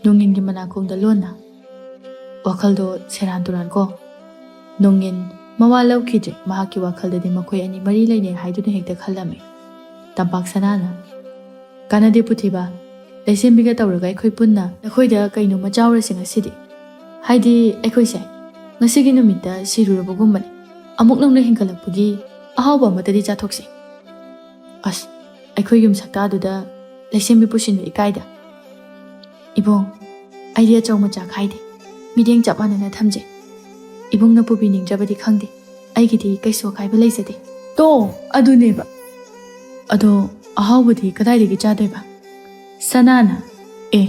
ꯅꯣꯡꯏꯟꯒꯤ ꯃꯅꯥꯀꯣꯡꯗ ꯂꯣꯟꯅ, ꯋꯥꯈꯜꯗꯣ ꯁꯦꯔꯥꯟ ꯇꯨꯔꯥꯟ ꯀꯣ꯫ ꯅꯣꯡꯏꯟ ꯃꯋꯥ ꯂꯧꯈꯤꯗ꯭ꯔꯦ꯫ ꯃꯍꯥꯛꯀꯤ ꯋꯥꯈꯜꯗꯗꯤ ꯃꯈꯣꯏ ꯑꯅꯤ ꯃꯔꯤ ꯂꯩꯅꯩ ꯍꯥꯏꯗꯨꯅ ꯍꯦꯛꯇ ꯈꯜꯂꯝꯃꯤ꯫ ꯇꯝꯄꯥꯛ ꯁꯅꯥꯅ, ꯀꯥꯟꯅꯗꯦ ꯄꯨꯊꯤꯕ, ꯂꯩꯁꯦꯝꯕꯤꯒ ꯇꯧꯔꯒ ꯑꯩꯈꯣꯏ ꯄꯨꯟꯅ ꯅꯈꯣꯏꯗ ꯀꯩꯅꯣꯃ ꯆꯥꯎꯔꯁꯤ ꯉꯁꯤꯗꯤ꯫ ꯍꯥꯏꯗꯤ ꯑꯩꯈꯣꯏꯁꯦ ꯉꯁꯤꯒꯤ ꯅꯨꯃꯤꯠꯇ ꯁꯤꯔꯨꯔꯕꯒꯨꯝꯕꯅꯤ꯫ ꯑꯃꯨꯛ ꯅꯧꯅ ꯍꯤꯡꯒꯠꯂꯛꯄꯒꯤ ꯑꯍꯥꯎꯕ ꯑꯃꯇꯗꯤ ꯆꯥꯊꯣꯛꯁꯤ꯫ ꯑꯁ, ꯑꯩꯈꯣꯏ ꯌꯨꯝ ꯁꯛꯇꯥꯗꯨꯗ ꯂꯩꯁꯦꯝꯕꯤ ꯄꯨꯁꯤꯟꯕ ꯏꯀꯥꯏꯗ꯫ ꯏꯕꯨꯡ, ꯑꯩꯗꯤ ꯑꯆꯧ ꯃꯆꯥ ꯈꯥꯏꯗꯦ, ꯃꯤꯠꯌꯦꯡ ꯆꯞ ꯃꯥꯟꯅꯅ ꯊꯝꯖꯩ꯫ ꯏꯕꯨꯡꯅ ꯄꯨꯕꯤꯅꯤꯡꯗ꯭ꯔꯕꯗꯤ ꯈꯪꯗꯦ, ꯑꯩꯒꯤꯗꯤ ꯀꯩꯁꯨ ꯑꯀꯥꯏꯕ ꯂꯩꯖꯗꯦ꯫ ꯇꯣ ꯑꯗꯨꯅꯦꯕ꯫ ꯑꯗꯣ ꯑꯍꯥꯎꯕꯗꯤ ꯀꯗꯥꯏꯗꯒꯤ ꯆꯥꯗꯣꯏꯕ? ꯁꯅꯥꯅ, ꯑꯦ,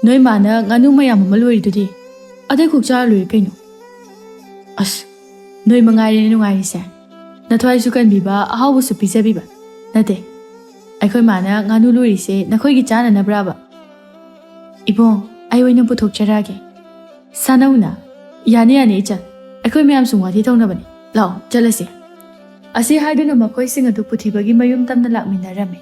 ꯅꯣꯏ ꯃꯥꯅ ꯉꯥꯅꯨ ꯃꯌꯥꯝ ꯑꯃ ꯂꯣꯏꯔꯤꯗꯨꯗꯤ, ꯑꯗꯩ ꯀꯣꯛ ꯆꯥꯔ ꯂꯣꯏꯔꯦ ꯀꯩꯅꯣ꯫ ꯑꯁ, ꯅꯣꯏ ꯃꯉꯥꯏꯔꯦꯅꯦ ꯅꯨꯡꯉꯥꯏꯔꯤꯁꯦ, ꯅꯊ꯭ꯋꯥꯏꯁꯨ ꯀꯟꯕꯤꯕ, ꯑꯍꯥꯎꯕꯁꯨ ꯄꯤꯖꯕꯤꯕ꯫ ꯅꯠꯇꯦ, ꯑꯩꯈꯣꯏ ꯃꯥꯅ ꯉꯥꯅꯨ ꯂꯣꯏꯔꯤꯁꯦ ꯅꯈꯣꯏꯒꯤ ꯆꯥꯅꯅꯕ꯭ꯔꯥꯕ? ꯏꯕꯨꯡ, ꯑꯩ ꯑꯣꯏꯅ ꯄꯨꯊꯣꯛꯆꯔꯛꯑꯒꯦ꯫ ꯁꯥꯅꯧꯅ, ꯌꯥꯅꯤ ꯌꯥꯅꯤ ꯏꯆꯜ, ꯑꯩꯈꯣꯏ ꯃꯌꯥꯝꯁꯨ ꯋꯥꯊꯤ ꯇꯧꯅꯕꯅꯤ, ꯂꯥꯛꯑꯣ ꯆꯠꯂꯁꯤ꯫ ꯑꯁꯤ ꯍꯥꯏꯗꯨꯅ ꯃꯈꯣꯏꯁꯤꯡ ꯑꯗꯨ ꯄꯨꯊꯤꯕꯒꯤ ꯃꯌꯨꯝ ꯇꯝꯅ ꯂꯥꯛꯃꯤꯟꯅꯔꯝꯃꯤ꯫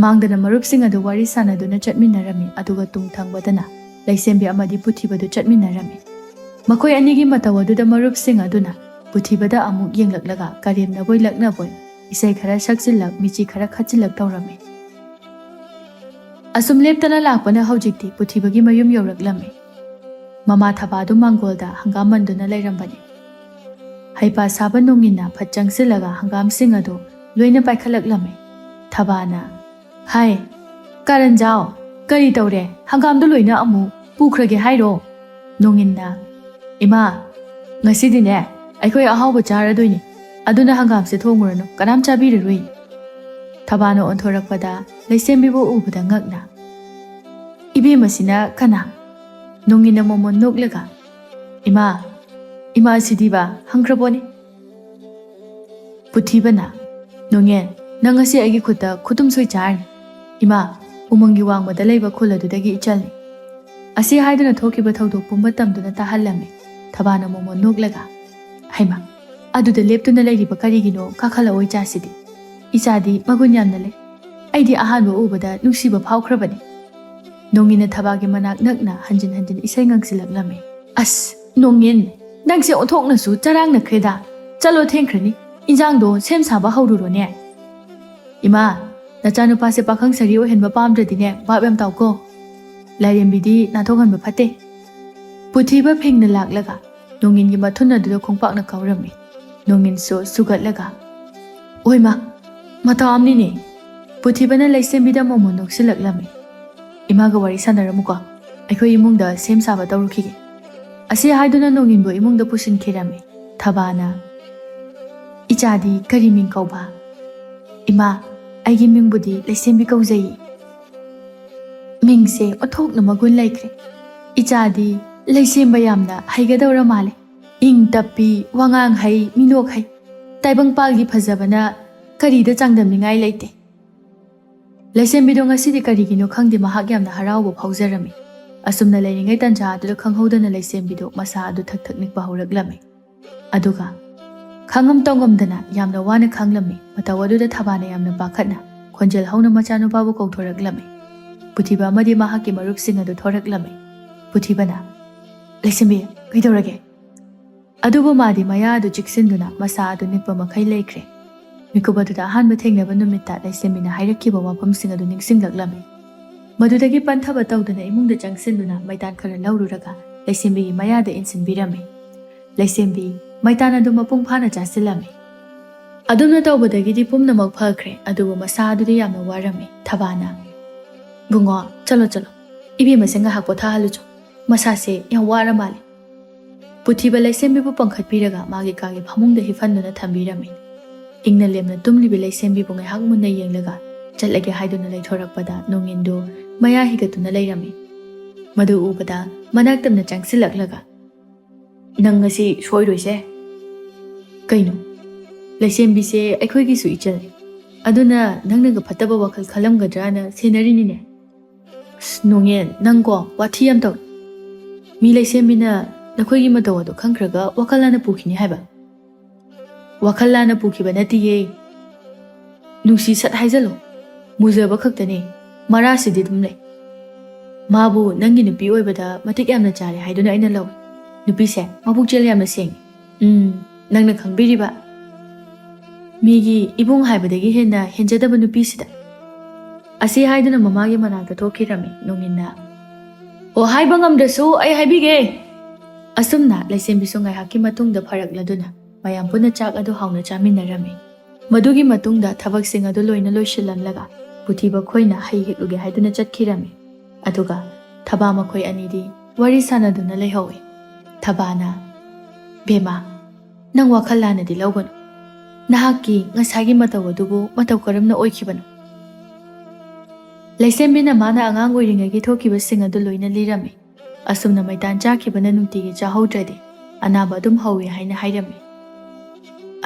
ꯃꯥꯡꯗꯅ ꯃꯔꯨꯞꯁꯤꯡ ꯑꯗꯨ ꯋꯥꯔꯤ ꯁꯥꯅꯗꯨꯅ ꯆꯠꯃꯤꯟꯅꯔꯝꯃꯤ, ꯑꯗꯨꯒ ꯇꯨꯡ ꯊꯪꯕꯗꯅ ꯂꯩꯁꯦꯝꯕꯤ ꯑꯃꯗꯤ ꯄꯨꯊꯤꯕꯗꯨ ꯆꯠꯃꯤꯟꯅꯔꯝꯃꯤ꯫ ꯃꯈꯣꯏ ꯑꯅꯤꯒꯤ ꯃꯇꯧ ꯑꯗꯨꯗ ꯃꯔꯨꯞꯁꯤꯡ ꯑꯗꯨꯅ ꯄꯨꯊꯤꯕꯗ ꯑꯃꯨꯛ ꯌꯦꯡꯂꯛꯂꯒ ꯀꯔꯦꯝꯅꯕꯣꯏ ꯂꯛꯅꯕꯣꯏ ꯏꯁꯩ ꯈꯔ ꯁꯛꯆꯤꯜꯂꯛ, ꯃꯤꯆꯤ ꯈꯔ ꯈꯠꯆꯤꯜꯂꯛ ꯇꯧꯔꯝꯃꯤ꯫ ꯑꯁꯨꯝ ꯂꯦꯞꯇꯅ ꯂꯥꯛꯄꯅ ꯍꯧꯖꯤꯛꯇꯤ ꯄꯨꯊꯤꯕꯒꯤ ꯃꯌꯨꯝ ꯌꯧꯔꯛꯂꯝꯃꯤ꯫ ꯃꯃꯥ ꯊꯕꯥꯗꯨ ꯃꯥꯡꯒꯣꯜꯗ ꯍꯪꯒꯥꯝ ꯃꯟꯗꯨꯅ ꯂꯩꯔꯝꯕꯅꯤ꯫ ꯍꯩꯄꯥ ꯁꯥꯕ ꯅꯣꯡꯏꯟꯅ ꯐꯠ ꯆꯪꯁꯤꯜꯂꯒ ꯍꯪꯒꯥꯝꯁꯤꯡ ꯑꯗꯨ ꯂꯣꯏꯅ ꯄꯥꯏꯈꯠꯂꯛꯂꯝꯃꯤ꯫ ꯊꯕꯥꯅ, ꯍꯥꯏ ꯀꯥꯔꯟꯖꯥꯎ, ꯀꯔꯤ ꯇꯧꯔꯦ? ꯍꯪꯒꯥꯝꯗꯨ ꯂꯣꯏꯅ ꯑꯃꯨꯛ ꯄꯨꯈ꯭ꯔꯒꯦ ꯍꯥꯏꯔꯣ? ꯅꯣꯡꯏꯟꯅ, ꯏꯃꯥ, ꯉꯁꯤꯗꯤꯅꯦ ꯑꯩꯈꯣꯏ ꯑꯍꯥꯎꯕ ꯆꯥꯔꯗꯣꯏꯅꯤ, ꯑꯗꯨꯅ ꯍꯪꯒꯥꯝꯁꯦ ꯊꯣꯡꯉꯨꯔꯅꯨ, ꯀꯅꯥꯝ ꯆꯥꯕꯤꯔꯔꯣꯏ꯫ ꯊꯕꯥꯅ ꯑꯣꯟꯊꯣꯔꯛꯄꯗ ꯂꯩꯁꯦꯝꯕꯤꯕꯨ ꯎꯕꯗ ꯉꯛꯅ, ꯏꯕꯦꯝꯃꯁꯤꯅ ꯀꯅꯥ? ꯅꯣꯡꯏꯟꯅ ꯃꯣꯃꯣꯟ ꯅꯣꯛꯂꯒ, ꯏꯃꯥ ꯑꯁꯤꯗꯤꯕ ꯍꯪꯈ꯭ꯔꯕꯣꯅꯤ꯫ ꯄꯨꯊꯤꯕꯅ, ꯅꯣꯡꯌꯦꯟ, ꯅꯪ ꯉꯁꯤ ꯑꯩꯒꯤ ꯈꯨꯠꯇ ꯈꯨꯇꯨꯝꯁꯣꯏ ꯆꯥꯔꯅꯤ꯫ ꯏꯃꯥ, ꯎꯃꯪꯒꯤ ꯋꯥꯡꯃꯗ ꯂꯩꯕ ꯈꯨꯜ ꯑꯗꯨꯗꯒꯤ ꯏꯆꯜꯅꯤ꯫ ꯑꯁꯤ ꯍꯥꯏꯗꯨꯅ ꯊꯣꯛꯈꯤꯕ ꯊꯧꯗꯣꯛ ꯄꯨꯝꯕ ꯇꯝꯗꯨꯅ ꯇꯥꯍꯜꯂꯝꯃꯤ꯫ ꯊꯕꯥꯅ ꯃꯣꯃꯣꯟ ꯅꯣꯛꯂꯒ, ꯍꯩꯃꯥ, ꯑꯗꯨꯗ ꯂꯦꯞꯇꯨꯅ ꯂꯩꯔꯤꯕ ꯀꯔꯤꯒꯤꯅꯣ? ꯀꯥꯈꯠꯂꯛꯑꯣ ꯏꯆꯥꯁꯤꯗꯤ, ꯏꯆꯥꯗꯤ ꯃꯒꯨꯟ ꯌꯥꯝꯅ ꯂꯩ, ꯑꯩꯗꯤ ꯑꯍꯥꯟꯕ ꯎꯕꯗ ꯅꯨꯡꯁꯤꯕ ꯐꯥꯎꯈ꯭ꯔꯕꯅꯤ꯫ ꯅꯣꯡꯏꯟꯅ ꯊꯕꯥꯒꯤ ꯃꯅꯥꯛ ꯅꯛꯅ ꯍꯟꯖꯤꯟ ꯍꯟꯖꯤꯟ ꯏꯁꯩ ꯉꯪꯁꯤꯜꯂꯛꯂꯝꯃꯤ꯫ ꯑꯁ ꯅꯣꯡꯏꯟ, ꯅꯪꯁꯦ ꯑꯣꯟꯊꯣꯛꯅꯁꯨ ꯆꯔꯥꯡꯅꯈ꯭ꯔꯦꯗ, ꯆꯠꯂꯣ ꯊꯦꯡꯈ꯭ꯔꯅꯤ, ꯏꯟꯖꯥꯡꯗꯣ ꯁꯦꯝ ꯁꯥꯕ ꯍꯧꯔꯨꯔꯣꯅꯦ꯫ ꯏꯃꯥ, ꯅꯆꯥꯅꯨꯄꯥꯁꯦ ꯄꯥꯈꯪ ꯁꯥꯔꯤ ꯑꯣꯏꯍꯟꯕ ꯄꯥꯝꯗ꯭ꯔꯗꯤꯅꯦ ꯚꯥꯞ ꯌꯥꯝ ꯇꯥꯎꯀꯣ, ꯂꯥꯏꯔꯦꯝꯕꯤꯗꯤ ꯅꯥꯟꯊꯣꯛꯍꯟꯕ ꯐꯠꯇꯦ꯫ ꯄꯨꯊꯤꯕ ꯐꯤꯡꯅ ꯂꯥꯛꯂꯒ ꯅꯣꯡꯏꯟꯒꯤ ꯃꯊꯨꯟ ꯑꯗꯨꯗ ꯈꯣꯡꯄꯥꯛꯅ ꯀꯥꯎꯔꯝꯃꯤ꯫ ꯅꯣꯡꯏꯟꯁꯨ ꯁꯨꯒꯠꯂꯒ, ꯑꯣꯏꯃꯥ, ꯃꯇꯥ ꯑꯃꯅꯤꯅꯦ꯫ ꯄꯨꯊꯤꯕꯅ ꯂꯩꯁꯦꯝꯕꯤꯗ ꯃꯣꯃꯣꯟ ꯅꯣꯛꯁꯤꯜꯂꯛꯂꯝꯃꯤ꯫ ꯏꯃꯥꯒ ꯋꯥꯔꯤ ꯁꯥꯟꯅꯔꯝꯃꯨꯀꯣ, ꯑꯩꯈꯣꯏ ꯏꯃꯨꯡꯗ ꯁꯦꯝ ꯁꯥꯕ ꯇꯧꯔꯨꯈꯤꯒꯦ꯫ ꯑꯁꯤ ꯍꯥꯏꯗꯨꯅ ꯅꯣꯡꯏꯟꯕꯨ ꯏꯃꯨꯡꯗ ꯄꯨꯁꯤꯟꯈꯤꯔꯝꯃꯤ꯫ ꯊꯕꯥꯅ, ꯏꯆꯥꯗꯤ ꯀꯔꯤ ꯃꯤꯡ ꯀꯧꯕ? ꯏꯃꯥ, ꯑꯩꯒꯤ ꯃꯤꯡꯕꯨꯗꯤ ꯂꯩꯁꯦꯝꯕꯤ ꯀꯧꯖꯩ꯫ ꯃꯤꯡꯁꯦ ꯑꯣꯟꯊꯣꯛꯅ ꯃꯒꯨꯟ ꯂꯩꯈ꯭ꯔꯦ, ꯏꯆꯥꯗꯤ ꯂꯩꯁꯦꯝꯕ ꯌꯥꯝꯅ ꯍꯩꯒꯗꯧꯔ ꯃꯥꯜꯂꯦ, ꯏꯪ ꯇꯞꯄꯤ, ꯋꯥꯉꯥꯡ ꯍꯩ, ꯃꯤꯅꯣꯛ ꯍꯩ, ꯇꯥꯏꯕꯪꯄꯥꯜꯒꯤ ꯐꯖꯕꯅ ꯀꯔꯤꯗ ꯆꯥꯡꯗꯝꯅꯤꯡꯉꯥꯏ ꯂꯩꯇꯦ꯫ ꯂꯩꯁꯦꯝꯕꯤꯗꯣ ꯉꯁꯤꯗꯤ ꯀꯔꯤꯒꯤꯅꯣ ꯈꯪꯗꯦ ꯃꯍꯥꯛ ꯌꯥꯝꯅ ꯍꯔꯥꯎꯕ ꯐꯥꯎꯖꯔꯝꯃꯤ꯫ ꯑꯁꯨꯝꯅ ꯂꯩꯔꯤꯉꯩ ꯇꯟꯖꯥ ꯑꯗꯨꯗ ꯈꯪꯍꯧꯗꯅ ꯂꯩꯁꯦꯝꯕꯤꯗꯣ ꯃꯁꯥ ꯑꯗꯨ ꯊꯛ ꯊꯛ ꯅꯤꯛꯄ ꯍꯧꯔꯛꯂꯝꯃꯤ꯫ ꯑꯗꯨꯒ ꯈꯪꯉꯝ ꯇꯧꯉꯝꯗꯅ ꯌꯥꯝꯅ ꯋꯥꯅ ꯈꯥꯡꯂꯝꯃꯤ꯫ ꯃꯇꯧ ꯑꯗꯨꯗ ꯊꯕꯥꯅ ꯌꯥꯝꯅ ꯄꯥꯈꯠꯅ ꯈꯣꯟꯖꯦꯜ ꯍꯧꯅ ꯃꯆꯥꯅꯨꯄꯥꯕꯨ ꯀꯧꯊꯣꯔꯛꯂꯝꯃꯤ꯫ ꯄꯨꯊꯤꯕ ꯑꯃꯗꯤ ꯃꯍꯥꯛꯀꯤ ꯃꯔꯨꯞꯁꯤꯡ ꯑꯗꯨ ꯊꯣꯔꯛꯂꯝꯃꯤ꯫ ꯄꯨꯊꯤꯕꯅ, ꯂꯩꯁꯦꯝꯕꯤ, ꯀꯩꯗꯧꯔꯒꯦ? ꯑꯗꯨꯕꯨ ꯃꯥꯗꯤ ꯃꯌꯥ ꯑꯗꯨ ꯆꯤꯛꯁꯤꯟꯗꯨꯅ ꯃꯁꯥ ꯑꯗꯨ ꯅꯤꯛꯄ ꯃꯈꯩ ꯂꯩꯈ꯭ꯔꯦ꯫ ꯃꯤꯀꯨꯞ ꯑꯗꯨꯗ ꯑꯍꯥꯟꯕ ꯊꯦꯡꯅꯕ ꯅꯨꯃꯤꯠꯇ ꯂꯩꯁꯦꯝꯕꯤꯅ ꯍꯥꯏꯔꯛꯈꯤꯕ ꯋꯥꯐꯝꯁꯤꯡ ꯑꯗꯨ ꯅꯤꯡꯁꯤꯡꯂꯛꯂꯝꯃꯤ꯫ ꯃꯗꯨꯗꯒꯤ ꯄꯟꯊꯕ ꯇꯧꯗꯨꯅ ꯏꯃꯨꯡꯗ ꯆꯪꯁꯤꯟꯗꯨꯅ ꯃꯩꯇꯥꯟ ꯈꯔ ꯂꯧꯔꯨꯔꯒ ꯂꯩꯁꯦꯝꯕꯤꯒꯤ ꯃꯌꯥꯗ ꯏꯟꯁꯤꯟꯕꯤꯔꯝꯃꯤ꯫ ꯂꯩꯁꯦꯝꯕꯤ ꯃꯩꯇꯥꯟ ꯑꯗꯨ ꯃꯄꯨꯡ ꯐꯥꯅ ꯆꯥꯁꯤꯜꯂꯝꯃꯤ꯫ ꯑꯗꯨꯝꯅ ꯇꯧꯕꯗꯒꯤꯗꯤ ꯄꯨꯝꯅꯃꯛ ꯐꯈ꯭ꯔꯦ, ꯑꯗꯨꯕꯨ ꯃꯁꯥ ꯑꯗꯨꯗꯤ ꯌꯥꯝꯅ ꯋꯥꯔꯝꯃꯤ꯫ ꯊꯕꯥꯅ "ꯕꯨꯡꯉꯣ, ꯆꯠꯂꯣ ꯆꯠꯂꯣ, ꯏꯕꯦꯝꯃꯁꯦ ꯉꯥꯏꯍꯥꯛ ꯄꯣꯊꯥꯍꯜꯂꯨꯆꯣ, ꯃꯁꯥꯁꯦ ꯌꯥꯝ ꯋꯥꯔ ꯃꯥꯜꯂꯦ"꯫ ꯄꯨꯊꯤꯕ ꯂꯩꯁꯦꯝꯕꯤꯕꯨ ꯄꯪꯈꯠꯄꯤꯔꯒ ꯃꯥꯒꯤ ꯀꯥꯒꯤ ꯐꯃꯨꯡꯗ ꯍꯤꯞꯍꯟꯗꯨꯅ ꯊꯝꯕꯤꯔꯝꯃꯤ꯫ ꯏꯪꯅ ꯂꯦꯝꯅ ꯇꯨꯝꯂꯤꯕꯤ ꯂꯩꯁꯦꯝꯕꯤꯕꯨ ꯉꯥꯏꯍꯥꯛ ꯃꯨꯟꯅ ꯌꯦꯡꯂꯒ ꯆꯠꯂꯒꯦ ꯍꯥꯏꯗꯨꯅ ꯂꯩꯊꯣꯔꯛꯄꯗ ꯅꯣꯡꯏꯟꯗꯨ ꯃꯌꯥ ꯍꯤꯒꯠꯇꯨꯅ ꯂꯩꯔꯝꯃꯤ꯫ ꯃꯗꯨ ꯎꯕꯗ ꯃꯅꯥꯛꯇꯝꯅ ꯆꯪꯁꯤꯜꯂꯛꯂꯒ "ꯅꯪ ꯉꯁꯤ ꯁꯣꯏꯔꯣꯏꯁꯦ"꯫ "ꯀꯩꯅꯣ? ꯂꯩꯁꯦꯝꯕꯤꯁꯦ ꯑꯩꯈꯣꯏꯒꯤꯁꯨ ꯏꯆꯜꯅꯤ, ꯑꯗꯨꯅ ꯅꯪꯅꯒ ꯐꯠꯇꯕ ꯋꯥꯈꯜ ꯈꯜꯂꯝꯒꯗ꯭ꯔꯥꯅ ꯁꯦꯟꯅꯔꯤꯅꯤꯅꯦ"꯫ "ꯅꯣꯡꯌꯦꯟ, ꯅꯪꯀꯣ ꯋꯥꯊꯤ ꯌꯥꯝ ꯇꯧꯏ꯫ ꯃꯤ ꯂꯩꯁꯦꯝꯕꯤꯅ ꯅꯈꯣꯏꯒꯤ ꯃꯇꯧ ꯑꯗꯨ ꯈꯪꯈ꯭ꯔꯒ ꯋꯥꯈꯜ ꯂꯥꯟꯅ ꯄꯨꯈꯤꯅꯤ ꯍꯥꯏꯕ"꯫ "ꯋꯥꯈꯜ ꯂꯥꯟꯅ ꯄꯨꯈꯤꯕ ꯅꯠꯇꯤꯌꯦ, ꯅꯨꯡꯁꯤ ꯁꯠ ꯍꯥꯏꯖꯜꯂꯣ, ꯃꯨꯖꯕ ꯈꯛꯇꯅꯦ, ꯃꯔꯥꯁꯤꯗꯤ ꯑꯗꯨꯝ ꯂꯩ꯫ ꯃꯥꯕꯨ ꯅꯪꯒꯤ ꯅꯨꯄꯤ ꯑꯣꯏꯕꯗ ꯃꯇꯤꯛ ꯌꯥꯝꯅ ꯆꯥꯔꯦ ꯍꯥꯏꯗꯨꯅ ꯑꯩꯅ ꯂꯧꯏ꯫ ꯅꯨꯄꯤꯁꯦ ꯃꯕꯨꯛꯆꯦꯜ ꯌꯥꯝꯅ ꯁꯦꯡꯉꯤ꯫ ꯅꯪꯅ ꯈꯪꯕꯤꯔꯤꯕ ꯃꯤꯒꯤ ꯏꯕꯨꯡ ꯍꯥꯏꯕꯗꯒꯤ ꯍꯦꯟꯅ ꯍꯦꯟꯖꯗꯕ ꯅꯨꯄꯤꯁꯤꯗ"꯫ ꯑꯁꯤ ꯍꯥꯏꯗꯨꯅ ꯃꯃꯥꯒꯤ ꯃꯅꯥꯛꯇ ꯊꯣꯛꯈꯤꯔꯝꯃꯤ ꯅꯣꯡꯏꯟꯅ꯫ "ꯑꯣ, ꯍꯥꯏꯕ ꯉꯝꯗ꯭ꯔꯁꯨ ꯑꯩ ꯍꯥꯏꯕꯤꯒꯦ"꯫ ꯑꯁꯨꯝꯅ ꯂꯩꯁꯦꯝꯕꯤꯁꯨ ꯉꯥꯏꯍꯥꯛꯀꯤ ꯃꯇꯨꯡꯗ ꯐꯔꯛꯂꯗꯨꯅ ꯃꯌꯥꯝ ꯄꯨꯟꯅ ꯆꯥꯛ ꯑꯗꯨ ꯍꯥꯎꯅ ꯆꯥꯃꯤꯟꯅꯔꯝꯃꯤ꯫ ꯃꯗꯨꯒꯤ ꯃꯇꯨꯡꯗ ꯊꯕꯛꯁꯤꯡ ꯑꯗꯨ ꯂꯣꯏꯅ ꯂꯣꯏꯁꯤꯜꯂꯝꯂꯒ ꯄꯨꯊꯤꯕ ꯈꯣꯏꯅ ꯍꯩ ꯍꯦꯛꯂꯨꯒꯦ ꯍꯥꯏꯗꯨꯅ ꯆꯠꯈꯤꯔꯝꯃꯤ꯫ ꯑꯗꯨꯒ ꯊꯕꯥ ꯃꯈꯣꯏ ꯑꯅꯤꯗꯤ ꯋꯥꯔꯤ ꯁꯥꯟꯅꯗꯨꯅ ꯂꯩꯍꯧꯏ꯫ ꯊꯕꯥꯅ "ꯕꯦꯝꯃ, ꯅꯪ ꯋꯥꯈꯜ ꯂꯥꯟꯅꯗꯤ ꯂꯧꯒꯅꯨ. ꯅꯍꯥꯛꯀꯤ ꯉꯁꯥꯏꯒꯤ ꯃꯇꯧ ꯑꯗꯨꯕꯨ ꯃꯇꯧ ꯀꯔꯝꯅ ꯑꯣꯏꯈꯤꯕꯅꯣ"꯫ ꯂꯩꯁꯦꯝꯕꯤꯅ ꯃꯥꯅ ꯑꯉꯥꯡ ꯑꯣꯏꯔꯤꯉꯩꯒꯤ ꯊꯣꯛꯈꯤꯕꯁꯤꯡ ꯑꯗꯨ ꯂꯣꯏꯅ ꯂꯤꯔꯝꯃꯤ꯫ ꯑꯁꯨꯝꯅ ꯃꯩꯇꯥꯟ ꯆꯥꯈꯤꯕꯅ ꯅꯨꯡꯇꯤꯒꯤ ꯆꯥꯍꯧꯗ꯭ꯔꯗꯤ ꯑꯅꯥꯕ ꯑꯗꯨꯝ ꯍꯧꯏ ꯍꯥꯏꯅ ꯍꯥꯏꯔꯝꯃꯤ꯫